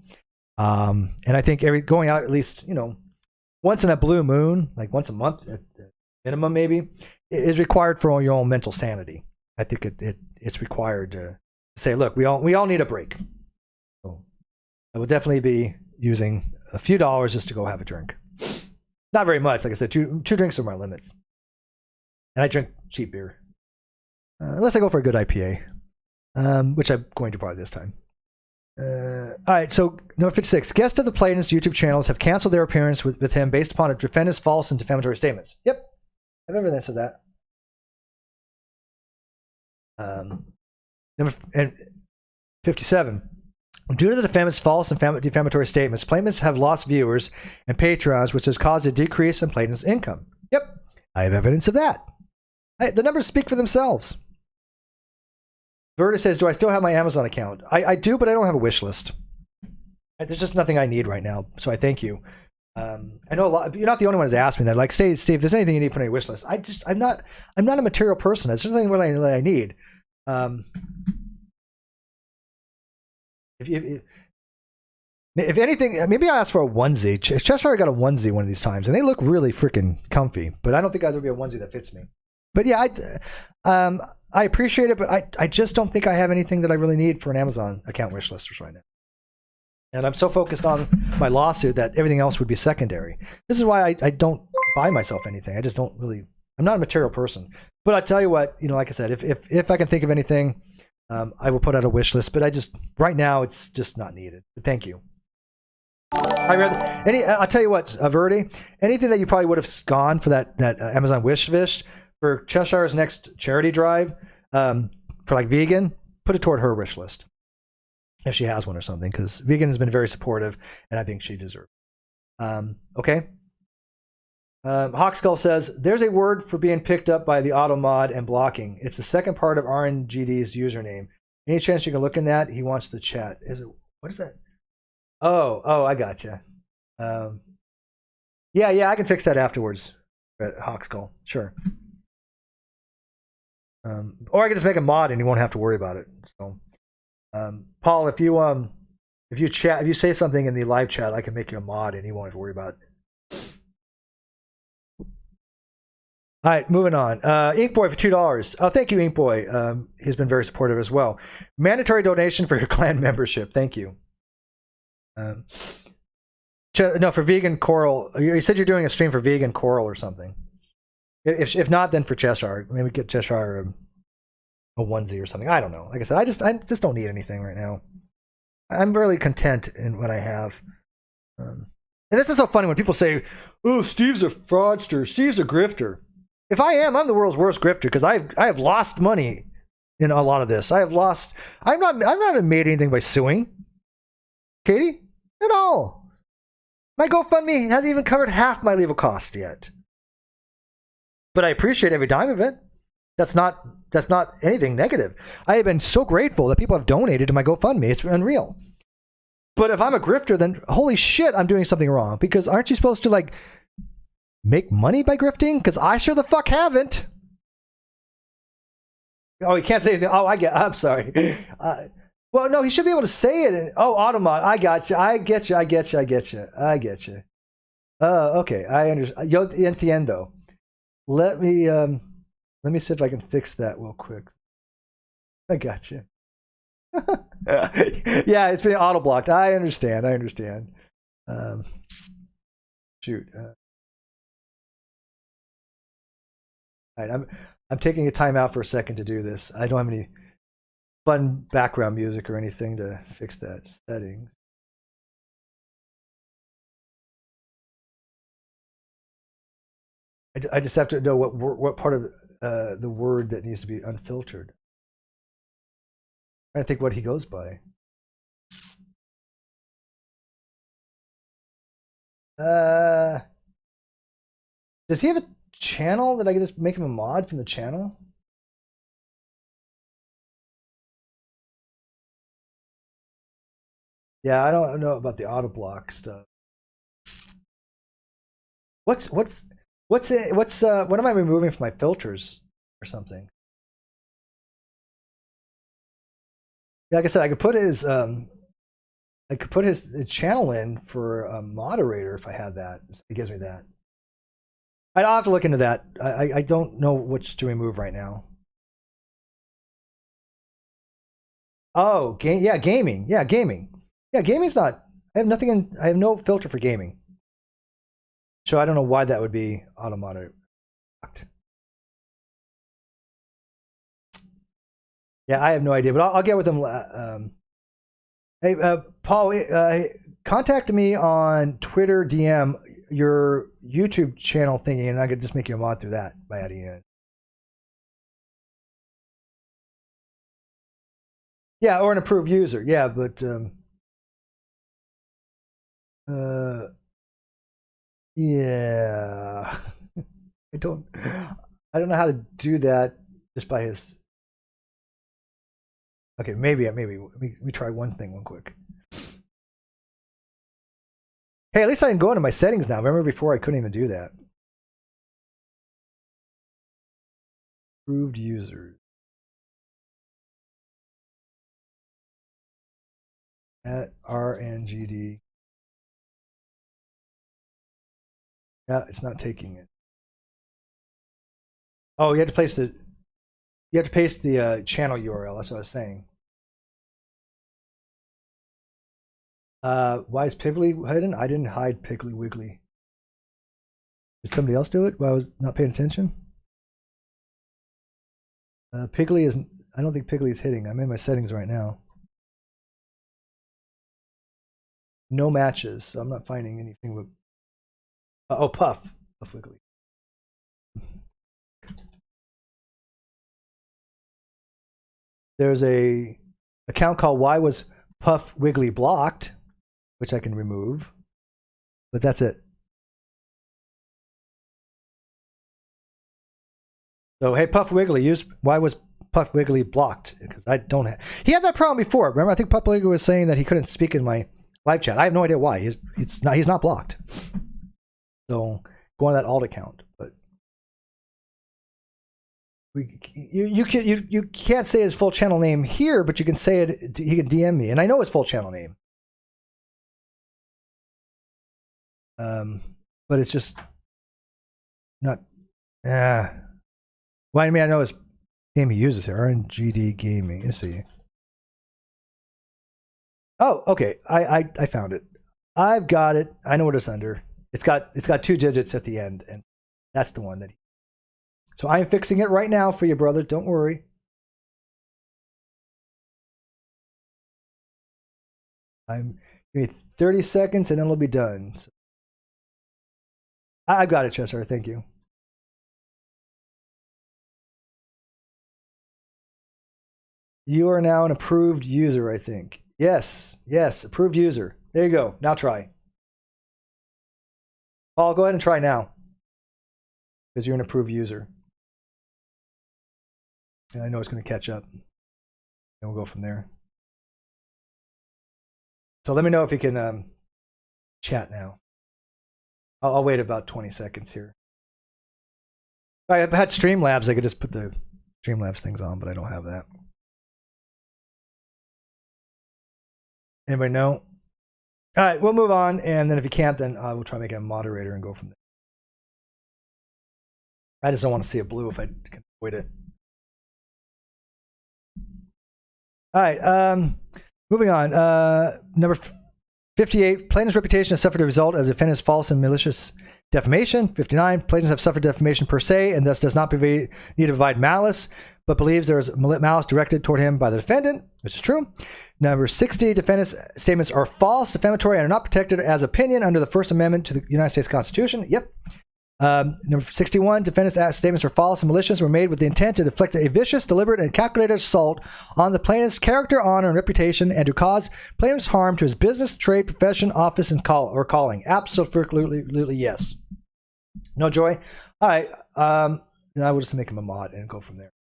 And I think going out at least, once in a blue moon, like once a month at minimum, maybe, is required for your own mental sanity. I think it's required to say, look, we all need a break. So I will definitely be using a few dollars just to go have a drink. Not very much, like I said, two drinks are my limit. And I drink cheap beer. Unless I go for a good IPA, which I'm going to probably this time. All right, so number 56. Guests of the Platonist YouTube channels have canceled their appearance with him based upon a defendant's false and defamatory statements. Yep, I have evidence of that. Number 57. Due to the defendant's false and defamatory statements, Platonists have lost viewers and patrons, which has caused a decrease in Platonist income. Yep, I have evidence of that. The numbers speak for themselves. Verta says, "Do I still have my Amazon account?" I do, but I don't have a wish list. There's just nothing I need right now, so I thank you. I know a lot. You're not the only one who's asked me that. Like, say, Steve, if there's anything you need to put on your wish list, I'm not a material person. There's just nothing really I need. If anything, maybe I'll ask for a onesie. Cheshire got a onesie one of these times, and they look really freaking comfy. But I don't think there'll be a onesie that fits me. But yeah, I appreciate it, but I just don't think I have anything that I really need for an Amazon account wish list right now. And I'm so focused on my lawsuit that everything else would be secondary. This is why I don't buy myself anything. I just don't really. I'm not a material person. But I tell you what, like I said, if I can think of anything, I will put out a wish list. But right now it's just not needed. But thank you. I'll tell you what, Verdi, anything that you probably would have gone for that Amazon wish list for Cheshire's next charity drive, for like vegan, put it toward her wish list if she has one or something, because vegan has been very supportive and I think she deserves it. Okay. Hawkskull says, "There's a word for being picked up by the auto mod and blocking. It's the second part of RNGD's username. Any chance you can look in that? He wants to chat." What is that? Oh, I gotcha. Yeah, I can fix that afterwards. Hawkskull, sure. Or I can just make a mod and you won't have to worry about it. So, Paul, if you say something in the live chat, I can make you a mod and you won't have to worry about it. All right, moving on. Inkboy for $2. Oh, thank you, Inkboy. He's been very supportive as well. Mandatory donation for your clan membership. Thank you. No, for vegan coral. You said you're doing a stream for vegan coral or something. If not, then for Cheshire. Maybe get Cheshire a onesie or something. I don't know. Like I said, I just don't need anything right now. I'm really content in what I have. And this is so funny when people say, "Oh, Steve's a fraudster. Steve's a grifter." If I am, I'm the world's worst grifter because I have lost money in a lot of this. I've not made anything by suing. Katie? At all. My GoFundMe hasn't even covered half my legal cost yet. But I appreciate every dime of it. That's not anything negative. I have been so grateful that people have donated to my GoFundMe. It's unreal. But if I'm a grifter, then holy shit, I'm doing something wrong. Because aren't you supposed to like make money by grifting? Because I sure the fuck haven't. Oh, he can't say anything. Oh, I'm sorry. Well, no, he should be able to say it. Automod. I got you. I get you. Okay. I understand. Yo entiendo. Let me see if I can fix that real quick. I got you. Yeah, it's been auto blocked. I understand. Shoot. All right, I'm taking a time out for a second to do this. I don't have any fun background music or anything to fix that settings. I just have to know what part of the word that needs to be unfiltered. I'm trying to think what he goes by. Does he have a channel that I can just make him a mod from the channel? Yeah, I don't know about the auto block stuff. What am I removing from my filters or something? Like I said, I could put his channel in for a moderator if I had that. It gives me that. I'll have to look into that. I don't know which to remove right now. Oh, gaming. Yeah, gaming. Yeah, gaming's not. I have nothing in. I have no filter for gaming. So I don't know why that would be auto monitor. Yeah, I have no idea, but I'll get with him. Hey, Paul, contact me on Twitter DM your YouTube channel thingy, and I could just make you a mod through that by adding it. Yeah, or an approved user. Yeah, but yeah, I don't know how to do that just by his. Okay, maybe let me try one thing real quick. Hey, at least I can go into my settings now. Remember before I couldn't even do that. Approved users. At RNGD. No, it's not taking it. Oh, you have to paste the channel URL. That's what I was saying. Why is Piggly hidden? I didn't hide Piggly Wiggly. Did somebody else do it while I was not paying attention? Piggly is. I don't think Piggly is hitting. I'm in my settings right now. No matches, so I'm not finding anything with. Puff Wiggly. There's a account called Why Was Puff Wiggly Blocked, which I can remove, but that's it. So hey, Puff Wiggly, why was Puff Wiggly blocked? Because I don't have. He had that problem before. Remember, I think Puff Wiggly was saying that he couldn't speak in my live chat. I have no idea why. He's not blocked. So go on that alt account, but you can't say his full channel name here, but you can say it. He can DM me, and I know his full channel name. But it's just not. Well, I mean, I know his game he uses here, RNGD Gaming. Let's see. Oh, okay. I found it. I've got it. I know what it's under. It's got 2 digits at the end, and that's the one that. So I'm fixing it right now for you, brother. Don't worry. Give me 30 seconds, and then it'll be done. So, I got it, Chester. Thank you. You are now an approved user, I think. Yes, approved user. There you go. Now try. Paul, go ahead and try now. Because you're an approved user. And I know it's going to catch up. And we'll go from there. So let me know if you can chat now. I'll wait about 20 seconds here. If I had Streamlabs, I could just put the Streamlabs things on, but I don't have that. Anybody know? All right, we'll move on, and then if you can't, then we'll try to make it a moderator and go from there. I just don't want to see a blue if I can avoid it. All right, moving on. Number 58, plaintiff's reputation has suffered a result of the defendant's false and malicious defamation. 59, plaintiffs have suffered defamation per se and thus does not need to provide malice, but believes there is malice directed toward him by the defendant, which is true. Number 60, defendant's statements are false, defamatory, and are not protected as opinion under the First Amendment to the United States Constitution. Yep. Number 61, defendant's statements are false and malicious, were made with the intent to inflict a vicious, deliberate, and calculated assault on the plaintiff's character, honor, and reputation, and to cause plaintiff's harm to his business, trade, profession, office, and calling. Absolutely yes. No, Joy? All right. Then I will just make him a mod and go from there.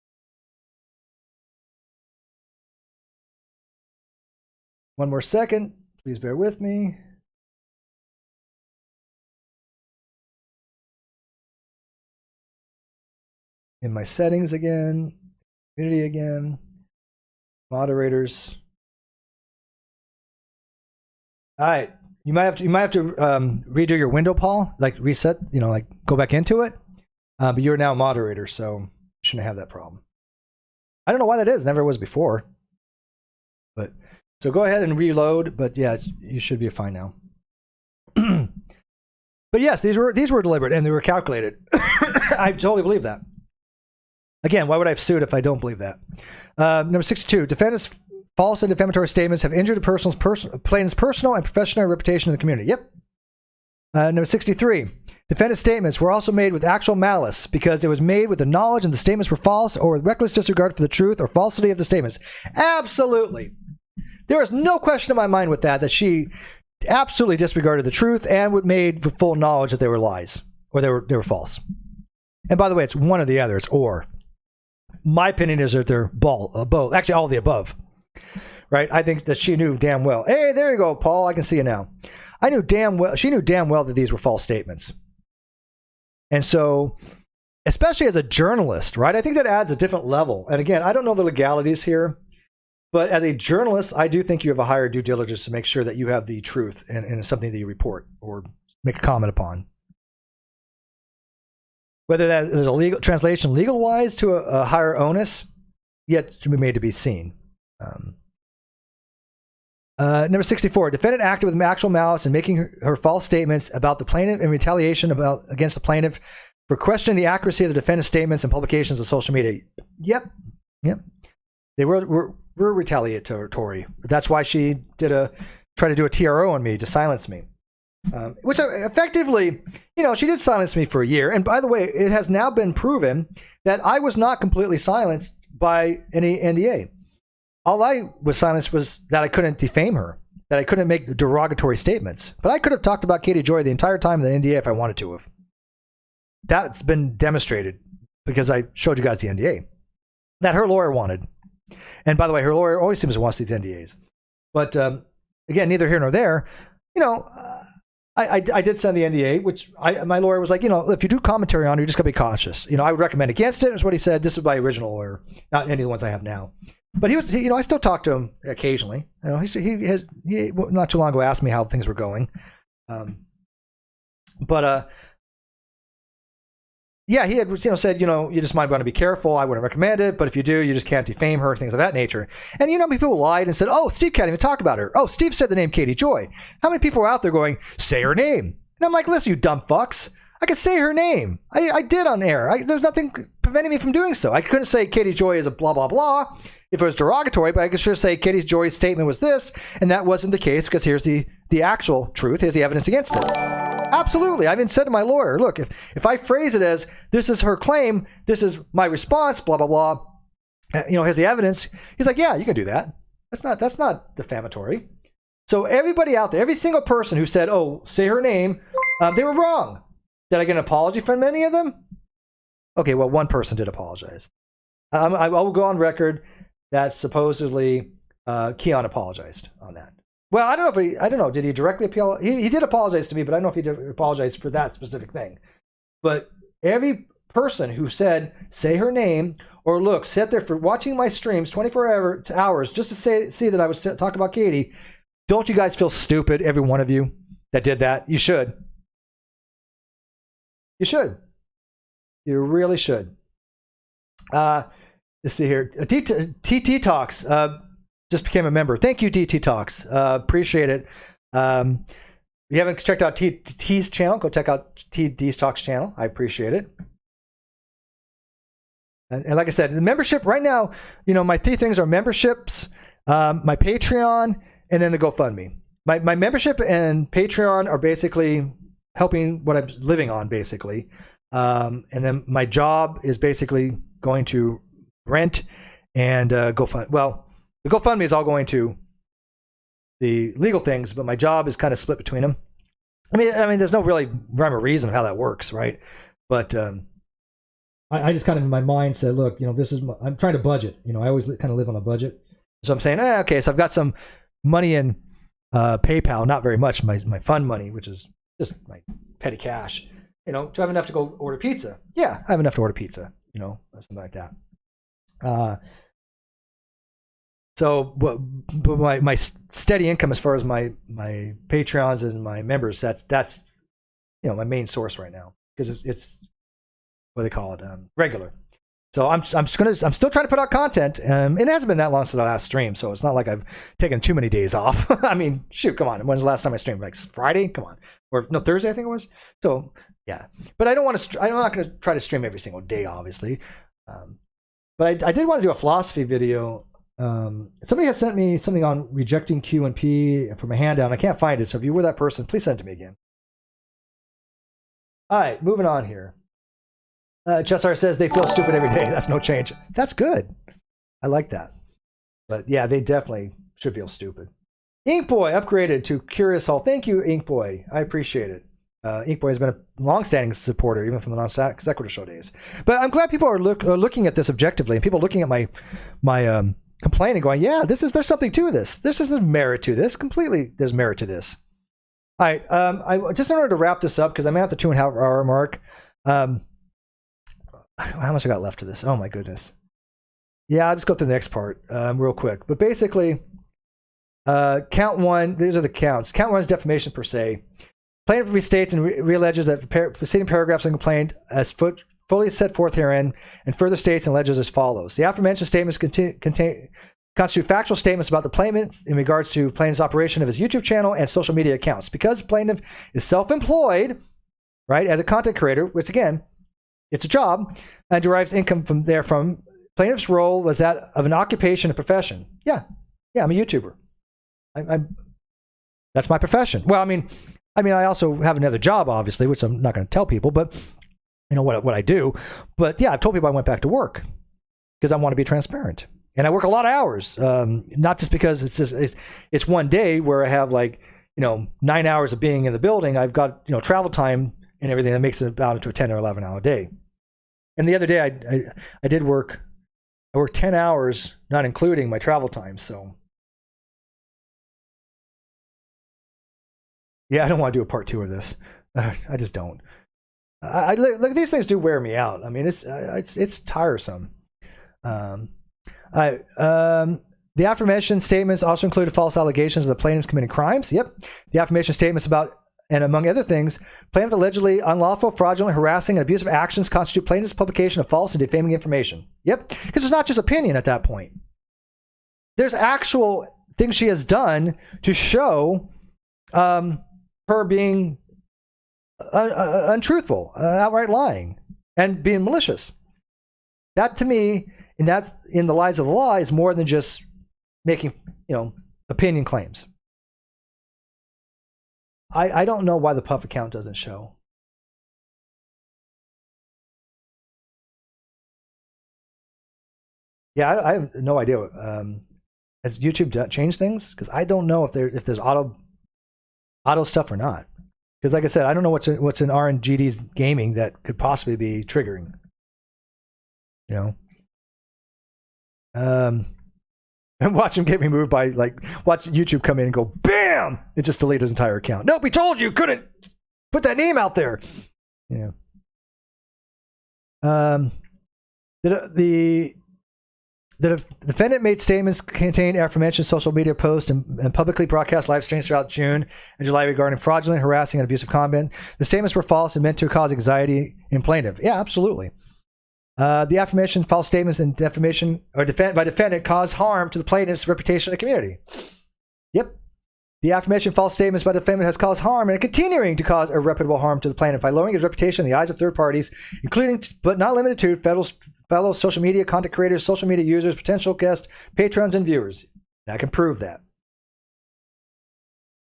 One more second. Please bear with me. In my settings again, community again, moderators. All right, you might have to redo your window, Paul. Like reset, like go back into it. But you're now a moderator, so you shouldn't have that problem. I don't know why that is. Never was before. But so go ahead and reload. But yeah, you should be fine now. But yes, these were deliberate and they were calculated. I totally believe that. Again, why would I have sued if I don't believe that? Number 62, defendant's false and defamatory statements have injured a plaintiff's personal and professional reputation in the community. Yep. Number 63, defendant's statements were also made with actual malice because it was made with the knowledge and the statements were false or with reckless disregard for the truth or falsity of the statements. Absolutely. There is no question in my mind with that she absolutely disregarded the truth and made with full knowledge that they were lies or they were false. And by the way, it's one or the other. It's or. My opinion is that they're both. Actually, all of the above. Right? I think that she knew damn well. Hey, there you go, Paul. I can see you now. She knew damn well that these were false statements. And so, especially as a journalist, right? I think that adds a different level. And again, I don't know the legalities here, but as a journalist, I do think you have a higher due diligence to make sure that you have the truth in something that you report or make a comment upon. Whether that is a legal translation legal-wise to a higher onus, yet to be made to be seen. Number 64, defendant acted with actual malice in making her false statements about the plaintiff in retaliation against the plaintiff for questioning the accuracy of the defendant's statements and publications on social media. Yep. They were retaliatory. That's why she tried to do a TRO on me to silence me. Which effectively, she did silence me for a year. And by the way, it has now been proven that I was not completely silenced by any NDA. All I was silenced was that I couldn't defame her, that I couldn't make derogatory statements. But I could have talked about Katie Joy the entire time of the NDA if I wanted to have. That's been demonstrated because I showed you guys the NDA that her lawyer wanted. And by the way, her lawyer always seems to want these NDAs. But again, neither here nor there. I did send the NDA, which my lawyer was like, if you do commentary on it, you just got to be cautious. I would recommend against it, is what he said. This is my original lawyer, not any of the ones I have now. But I still talk to him occasionally. He not too long ago asked me how things were going. Yeah, he had said, you just might want to be careful. I wouldn't recommend it, but if you do, you just can't defame her, things of that nature. And people lied and said, oh, Steve can't even talk about her. Oh, Steve said the name Katie Joy. How many people were out there going, say her name? And I'm like, listen, you dumb fucks. I could say her name. I did on air. There's nothing preventing me from doing so. I couldn't say Katie Joy is a blah, blah, blah if it was derogatory, but I could sure say Katie Joy's statement was this, and that wasn't the case because here's the actual truth. Here's the evidence against it. Absolutely. I even said to my lawyer, look, if I phrase it as this is her claim, this is my response, blah, blah, blah, here's the evidence. He's like, yeah, you can do that. That's not defamatory. So everybody out there, every single person who said, oh, say her name, they were wrong. Did I get an apology from any of them? Okay, well, one person did apologize. I will go on record that supposedly Keon apologized on that. Well, I don't know if I don't know. Did he directly appeal? He did apologize to me, but I don't know if he did apologize for that specific thing. But every person who said, say her name, or look, sit there for watching my streams 24 hours just to see that I was talking about Katie, don't you guys feel stupid, every one of you that did that? You should. You should. You really should. Let's see here. TT Talks just became a member. Thank you, TT Talks. Appreciate it. If you haven't checked out TT's channel, go check out TT's Talks channel. I appreciate it. And like I said, the membership right now, my 3 things are memberships, my Patreon, and then the GoFundMe. My membership and Patreon are basically helping what I'm living on, basically. And then my job is basically going to rent and GoFundMe. Well, the GoFundMe is all going to the legal things, but my job is kind of split between them. I mean, there's no really rhyme or reason of how that works, right? But I just kind of in my mind said, look, this is I'm trying to budget. I always kind of live on a budget, so I'm saying, okay, so I've got some money in PayPal, not very much, my fund money, which is just my petty cash. Do I have enough to go order pizza? Yeah, I have enough to order pizza. Something like that. So, but my steady income as far as my Patreons and my members, that's my main source right now, because it's what they call it, regular. So I'm still trying to put out content. It hasn't been that long since I last streamed, so it's not like I've taken too many days off. I mean, shoot, come on. When's the last time I streamed? Like Friday? Come on, or no, Thursday I think it was. So yeah, but I don't want to. I'm not going to try to stream every single day, obviously. But I did want to do a philosophy video. Somebody has sent me something on rejecting Q and P from a handout. I can't find it, so if you were that person, please send it to me again. All right, moving on here. Chessar says they feel stupid every day. That's no change. That's good. I like that. But yeah, they definitely should feel stupid. Inkboy upgraded to Curious Hall. Thank you, Inkboy. I appreciate it. Inkboy has been a long-standing supporter, even from the non-sequitur show days. But I'm glad people are looking at this objectively, and people looking at my complaint and going, yeah, there's something to this. There's some merit to this. Completely, there's merit to this. All right. I just in order to wrap this up, because I'm at the 2.5-hour mark. How much I got left of this? Oh my goodness. Yeah, I'll just go through the next part real quick. But basically, count 1. These are the counts. Count 1 is defamation per se. Plaintiff restates and realleges that preceding paragraphs in the complaint as fully set forth herein, and further states and alleges as follows. The aforementioned statements constitute factual statements about the plaintiff in regards to plaintiff's operation of his YouTube channel and social media accounts. Because the plaintiff is self-employed, right, as a content creator, which again, it's a job, and derives income from plaintiff's role was that of an occupation and profession. Yeah, I'm a YouTuber. That's my profession. Well, I mean, I also have another job, obviously, which I'm not going to tell people, but what I do. But yeah, I've told people I went back to work because I want to be transparent, and I work a lot of hours. Not just because it's one day where I have 9 hours of being in the building. I've got travel time and everything that makes it about into a 10 or 11 hour day. And the other day I did work. I worked 10 hours, not including my travel time. So yeah, I don't want to do a part 2 of this. I just don't. I look, these things do wear me out. I mean, it's tiresome. The affirmation statements also included false allegations of the plaintiffs committing crimes. Yep. The affirmation statements about, and among other things, plaintiff allegedly unlawful, fraudulent, harassing, and abusive actions constitute plaintiff's publication of false and defaming information. Yep. Because it's not just opinion at that point. There's actual things she has done to show her being untruthful, outright lying, and being malicious. That to me, and that's in the lies of the law, is more than just making opinion claims. I don't know why the Puff account doesn't show. Yeah, I have no idea. Has YouTube changed things? Because I don't know if there's auto stuff or not. Because like I said, I don't know what's in RNGD's gaming that could possibly be triggering. And watch him get removed by, like, watch YouTube come in and go, BAM! It just delete his entire account. Nope, we told you couldn't put that name out there. Yeah. The defendant made statements containing aforementioned social media posts and publicly broadcast live streams throughout June and July regarding fraudulent, harassing, and abusive content. The statements were false and meant to cause anxiety in plaintiff. Yeah, absolutely. The aforementioned false statements and defamation or by defendant cause harm to the plaintiff's reputation in the community. Yep. The aforementioned false statements by defendant has caused harm and continuing to cause irreparable harm to the plaintiff by lowering his reputation in the eyes of third parties, including but not limited to fellow social media content creators, social media users, potential guests, patrons, and viewers. And I can prove that.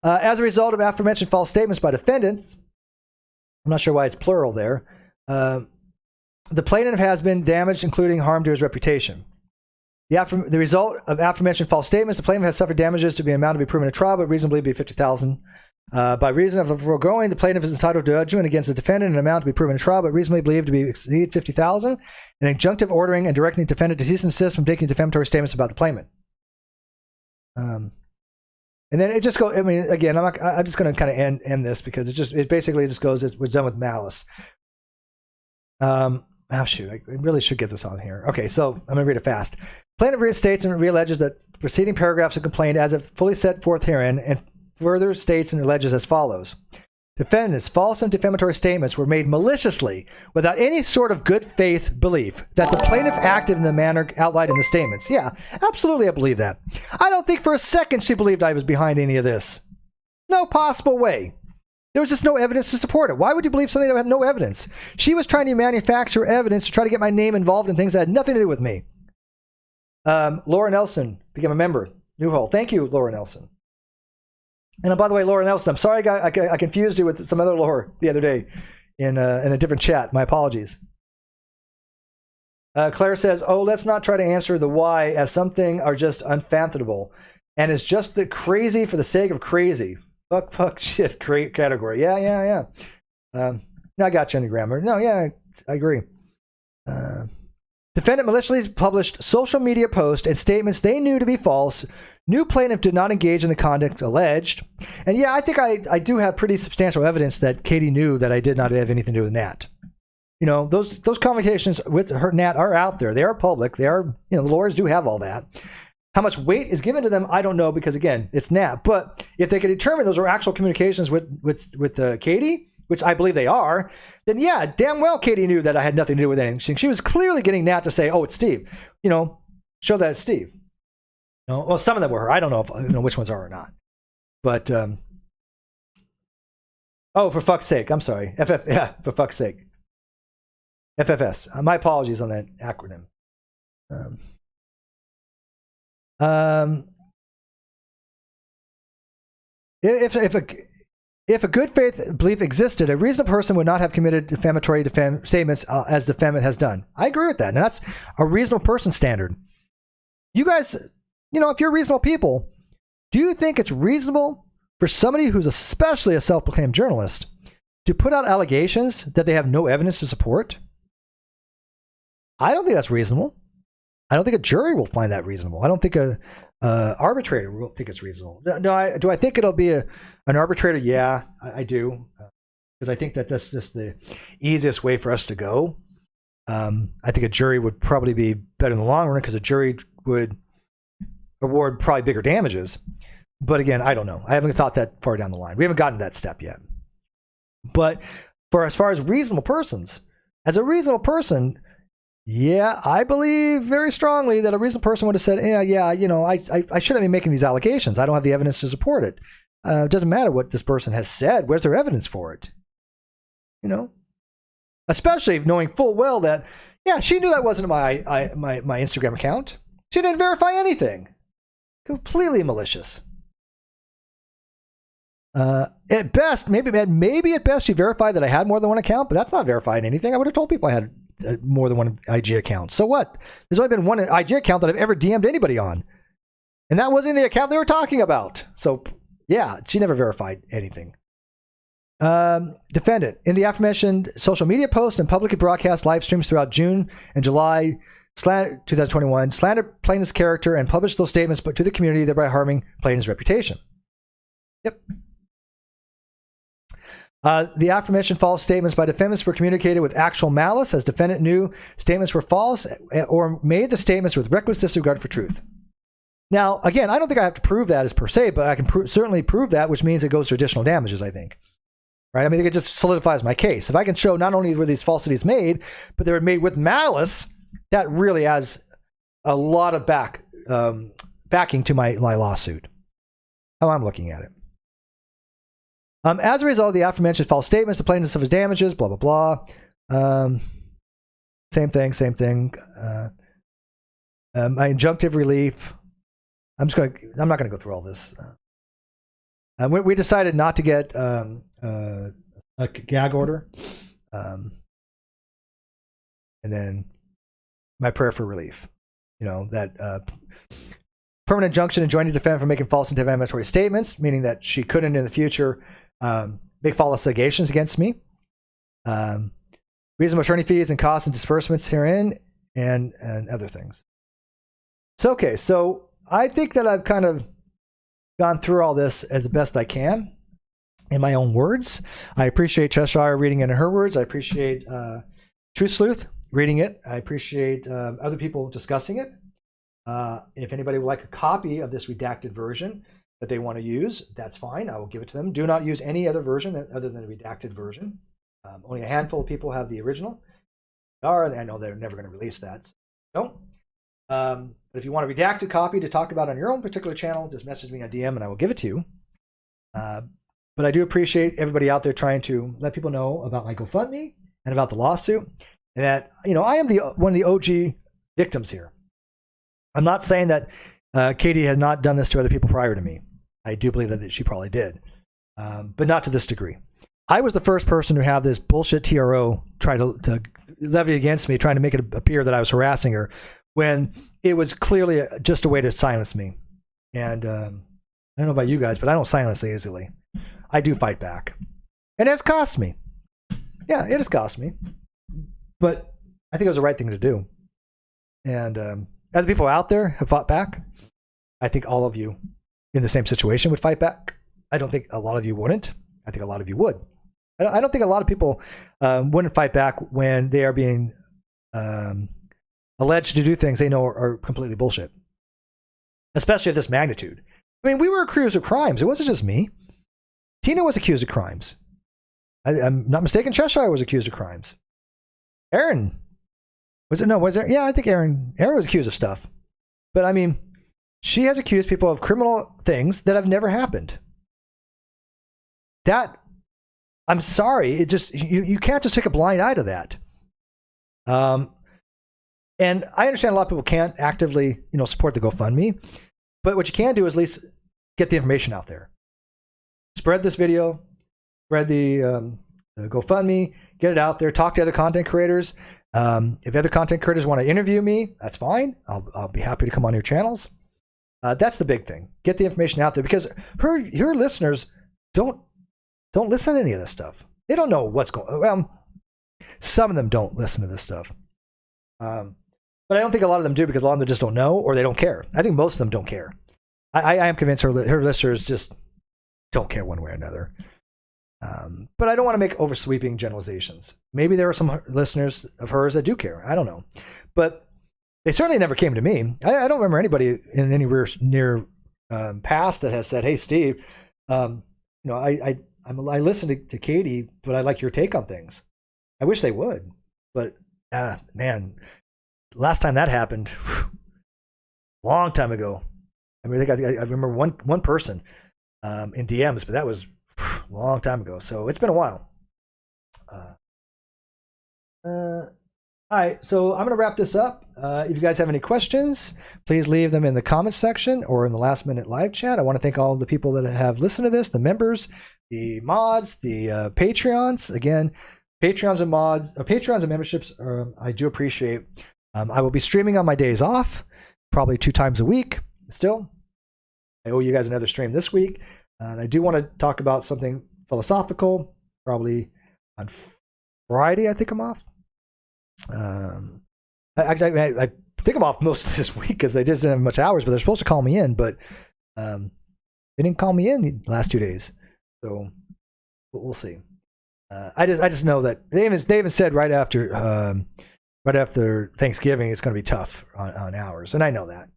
As a result of aforementioned false statements by defendants, I'm not sure why it's plural there, the plaintiff has been damaged, including harm to his reputation. The result of aforementioned false statements, the plaintiff has suffered damages to be an amount to be proven in trial, but reasonably be $50,000. By reason of the foregoing, the plaintiff is entitled to judgment against the defendant in an amount to be proven in trial, but reasonably believed to be exceed $50,000, an injunctive ordering and directing the defendant to cease and desist from taking defamatory statements about the claimant. And then it just goes. I mean, again, I'm just going to kind of end this because it basically just goes. It was done with malice. Oh, shoot, I really should get this on here. Okay, so I'm going to read it fast. Plaintiff restates and realleges that the preceding paragraphs of complaint as if fully set forth herein and further states and alleges as follows. Defendant's false and defamatory statements were made maliciously without any sort of good faith belief that the plaintiff acted in the manner outlined in the statements. Yeah, absolutely I believe that. I don't think for a second she believed I was behind any of this. No possible way. There was just no evidence to support it. Why would you believe something that had no evidence? She was trying to manufacture evidence to try to get my name involved in things that had nothing to do with me. Laura Nelson became a member. Newhall. Thank you, Laura Nelson. And by the way, Laura Nelson, I'm sorry I confused you with some other Laura the other day in a different chat. My apologies. Claire says, oh, let's not try to answer the why as something are just unfathomable. And it's just the crazy for the sake of crazy. Fuck, shit, great category. Yeah. I got you on your grammar. No, yeah, I agree. Defendant maliciously published social media posts and statements they knew to be false. New plaintiff did not engage in the conduct alleged. And yeah, I think I do have pretty substantial evidence that Katie knew that I did not have anything to do with Nat. You know, those conversations with her Nat are out there. They are public. They are, the lawyers do have all that. How much weight is given to them, I don't know, because again, it's Nat. But if they can determine those are actual communications with Katie, which I believe they are, then yeah, damn well Katie knew that I had nothing to do with anything. She was clearly getting Nat to say, "Oh, it's Steve." Show that it's Steve. Well, some of them were her. I don't know if which ones are or not. But oh, for fuck's sake, I'm sorry. For fuck's sake. FFS. My apologies on that acronym. If a good faith belief existed, a reasonable person would not have committed defamatory statements as defendant has done. I agree with that, and that's a reasonable person standard. You guys, if you're reasonable people, do you think it's reasonable for somebody who's especially a self-proclaimed journalist to put out allegations that they have no evidence to support? I don't think that's reasonable. I don't think a jury will find that reasonable. I don't think a arbitrator will think it's reasonable. No, do I think it'll be an arbitrator? Yeah, I do. Because I think that's just the easiest way for us to go. I think a jury would probably be better in the long run because a jury would award probably bigger damages. But again, I don't know. I haven't thought that far down the line. We haven't gotten to that step yet. But as far as reasonable persons, as a reasonable person, yeah, I believe very strongly that a reasonable person would have said, I shouldn't be making these allegations. I don't have the evidence to support it. It doesn't matter what this person has said. Where's their evidence for it? Especially knowing full well that, yeah, she knew that wasn't my Instagram account. She didn't verify anything. Completely malicious. At best, maybe at best she verified that I had more than one account, but that's not verifying anything. I would have told people I had more than one IG account. So what? There's only been one IG account that I've ever DM'd anybody on. And that wasn't the account they were talking about. So yeah, she never verified anything. Defendant, in the aforementioned social media post and publicly broadcast live streams throughout June and July slandered plaintiff's character and published those statements but to the community, thereby harming plaintiff's reputation. Yep. The aforementioned false statements by defendants were communicated with actual malice, as defendant knew statements were false or made the statements with reckless disregard for truth. Now, again, I don't think I have to prove that as per se, but I can certainly prove that, which means it goes to additional damages, I think. Right? I mean, it just solidifies my case. If I can show not only were these falsities made, but they were made with malice, that really adds a lot of backing to my lawsuit. How I'm looking at it. As a result of the aforementioned false statements, the plaintiff suffers damages, blah, blah, blah. Same thing. My injunctive relief. I'm not going to go through all this. We decided not to get a gag order. And then my prayer for relief. That permanent injunction enjoining the defendant from making false and defamatory statements, meaning that she couldn't in the future make false allegations against me. Reasonable attorney fees and costs and disbursements herein, and other things. So I think that I've kind of gone through all this as the best I can in my own words. I appreciate Cheshire reading it in her words. I appreciate Truth Sleuth reading it. I appreciate other people discussing it. If anybody would like a copy of this redacted version that they want to use, that's fine. I will give it to them. Do not use any other version other than the redacted version. Only a handful of people have the original. I know they're never going to release that. So don't. But if you want a redacted copy to talk about on your own particular channel, just message me on DM and I will give it to you. But I do appreciate everybody out there trying to let people know about my GoFundMe and about the lawsuit, and that I am one of the OG victims here. I'm not saying that Katie had not done this to other people prior to me. I do believe that she probably did, but not to this degree. I was the first person to have this bullshit TRO try to levy against me, trying to make it appear that I was harassing her, when it was clearly just a way to silence me. And I don't know about you guys, but I don't silence easily. I do fight back. And it's cost me. Yeah, it has cost me. But I think it was the right thing to do. And other people out there have fought back. I think all of you in the same situation would fight back. I don't think a lot of you wouldn't. I think a lot of you would. I don't think a lot of people wouldn't fight back when they are being alleged to do things they know are completely bullshit, especially of this magnitude. I mean, we were accused of crimes. It wasn't just me. Tina was accused of crimes. I'm not mistaken. Cheshire was accused of crimes. Aaron was it? No, was there? Yeah, I think Aaron was accused of stuff. But I mean, she has accused people of criminal things that have never happened. That, I'm sorry, it just you can't just take a blind eye to that. And I understand a lot of people can't actively, support the GoFundMe, but what you can do is at least get the information out there. Spread this video, spread the GoFundMe, get it out there, talk to other content creators. If other content creators want to interview me, that's fine. I'll be happy to come on your channels. That's the big thing. Get the information out there, because her listeners don't listen to any of this stuff. They don't know what's going on. Well, some of them don't listen to this stuff. But I don't think a lot of them do, because a lot of them just don't know, or they don't care. I think most of them don't care. I am convinced her listeners just don't care one way or another. But I don't want to make oversweeping generalizations. Maybe there are some listeners of hers that do care. I don't know. But they certainly never came to me. I don't remember anybody in any near past that has said, "Hey, Steve, I listen to Katie, but I like your take on things." I wish they would. But, man, last time that happened, long time ago. I mean, I remember one person in DMs, but that was a long time ago. So it's been a while. All right, so I'm going to wrap this up. If you guys have any questions, please leave them in the comments section or in the last minute live chat. I want to thank all the people that have listened to this, the members, the mods, the Patreons. Again, Patreons and mods, Patreons and memberships, I do appreciate. I will be streaming on my days off, probably 2 times a week. Still, I owe you guys another stream this week. And I do want to talk about something philosophical, probably on Friday. I think I'm off. I I think I'm off most of this week because they just didn't have much hours, but they're supposed to call me in, but they didn't call me in the last 2 days. So we'll see. I just know that they even said right after Thanksgiving it's going to be tough on hours, and I know that.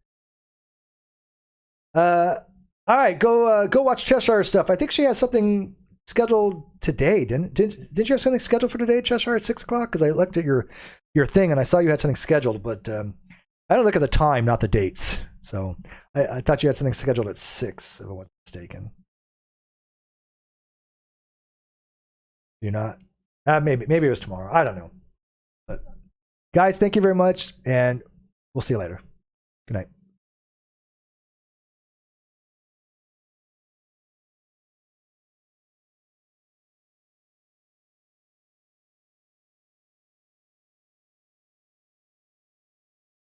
All right, go watch Cheshire stuff. I think she has something scheduled today. Didn't you have something scheduled for today, Cheshire, at 6:00? Because I looked at your thing and I saw you had something scheduled, but I don't look at the time, not the dates. So I thought you had something scheduled at 6, if I wasn't mistaken. You're not? Maybe it was tomorrow. I don't know. But guys, thank you very much, and we'll see you later. Good night.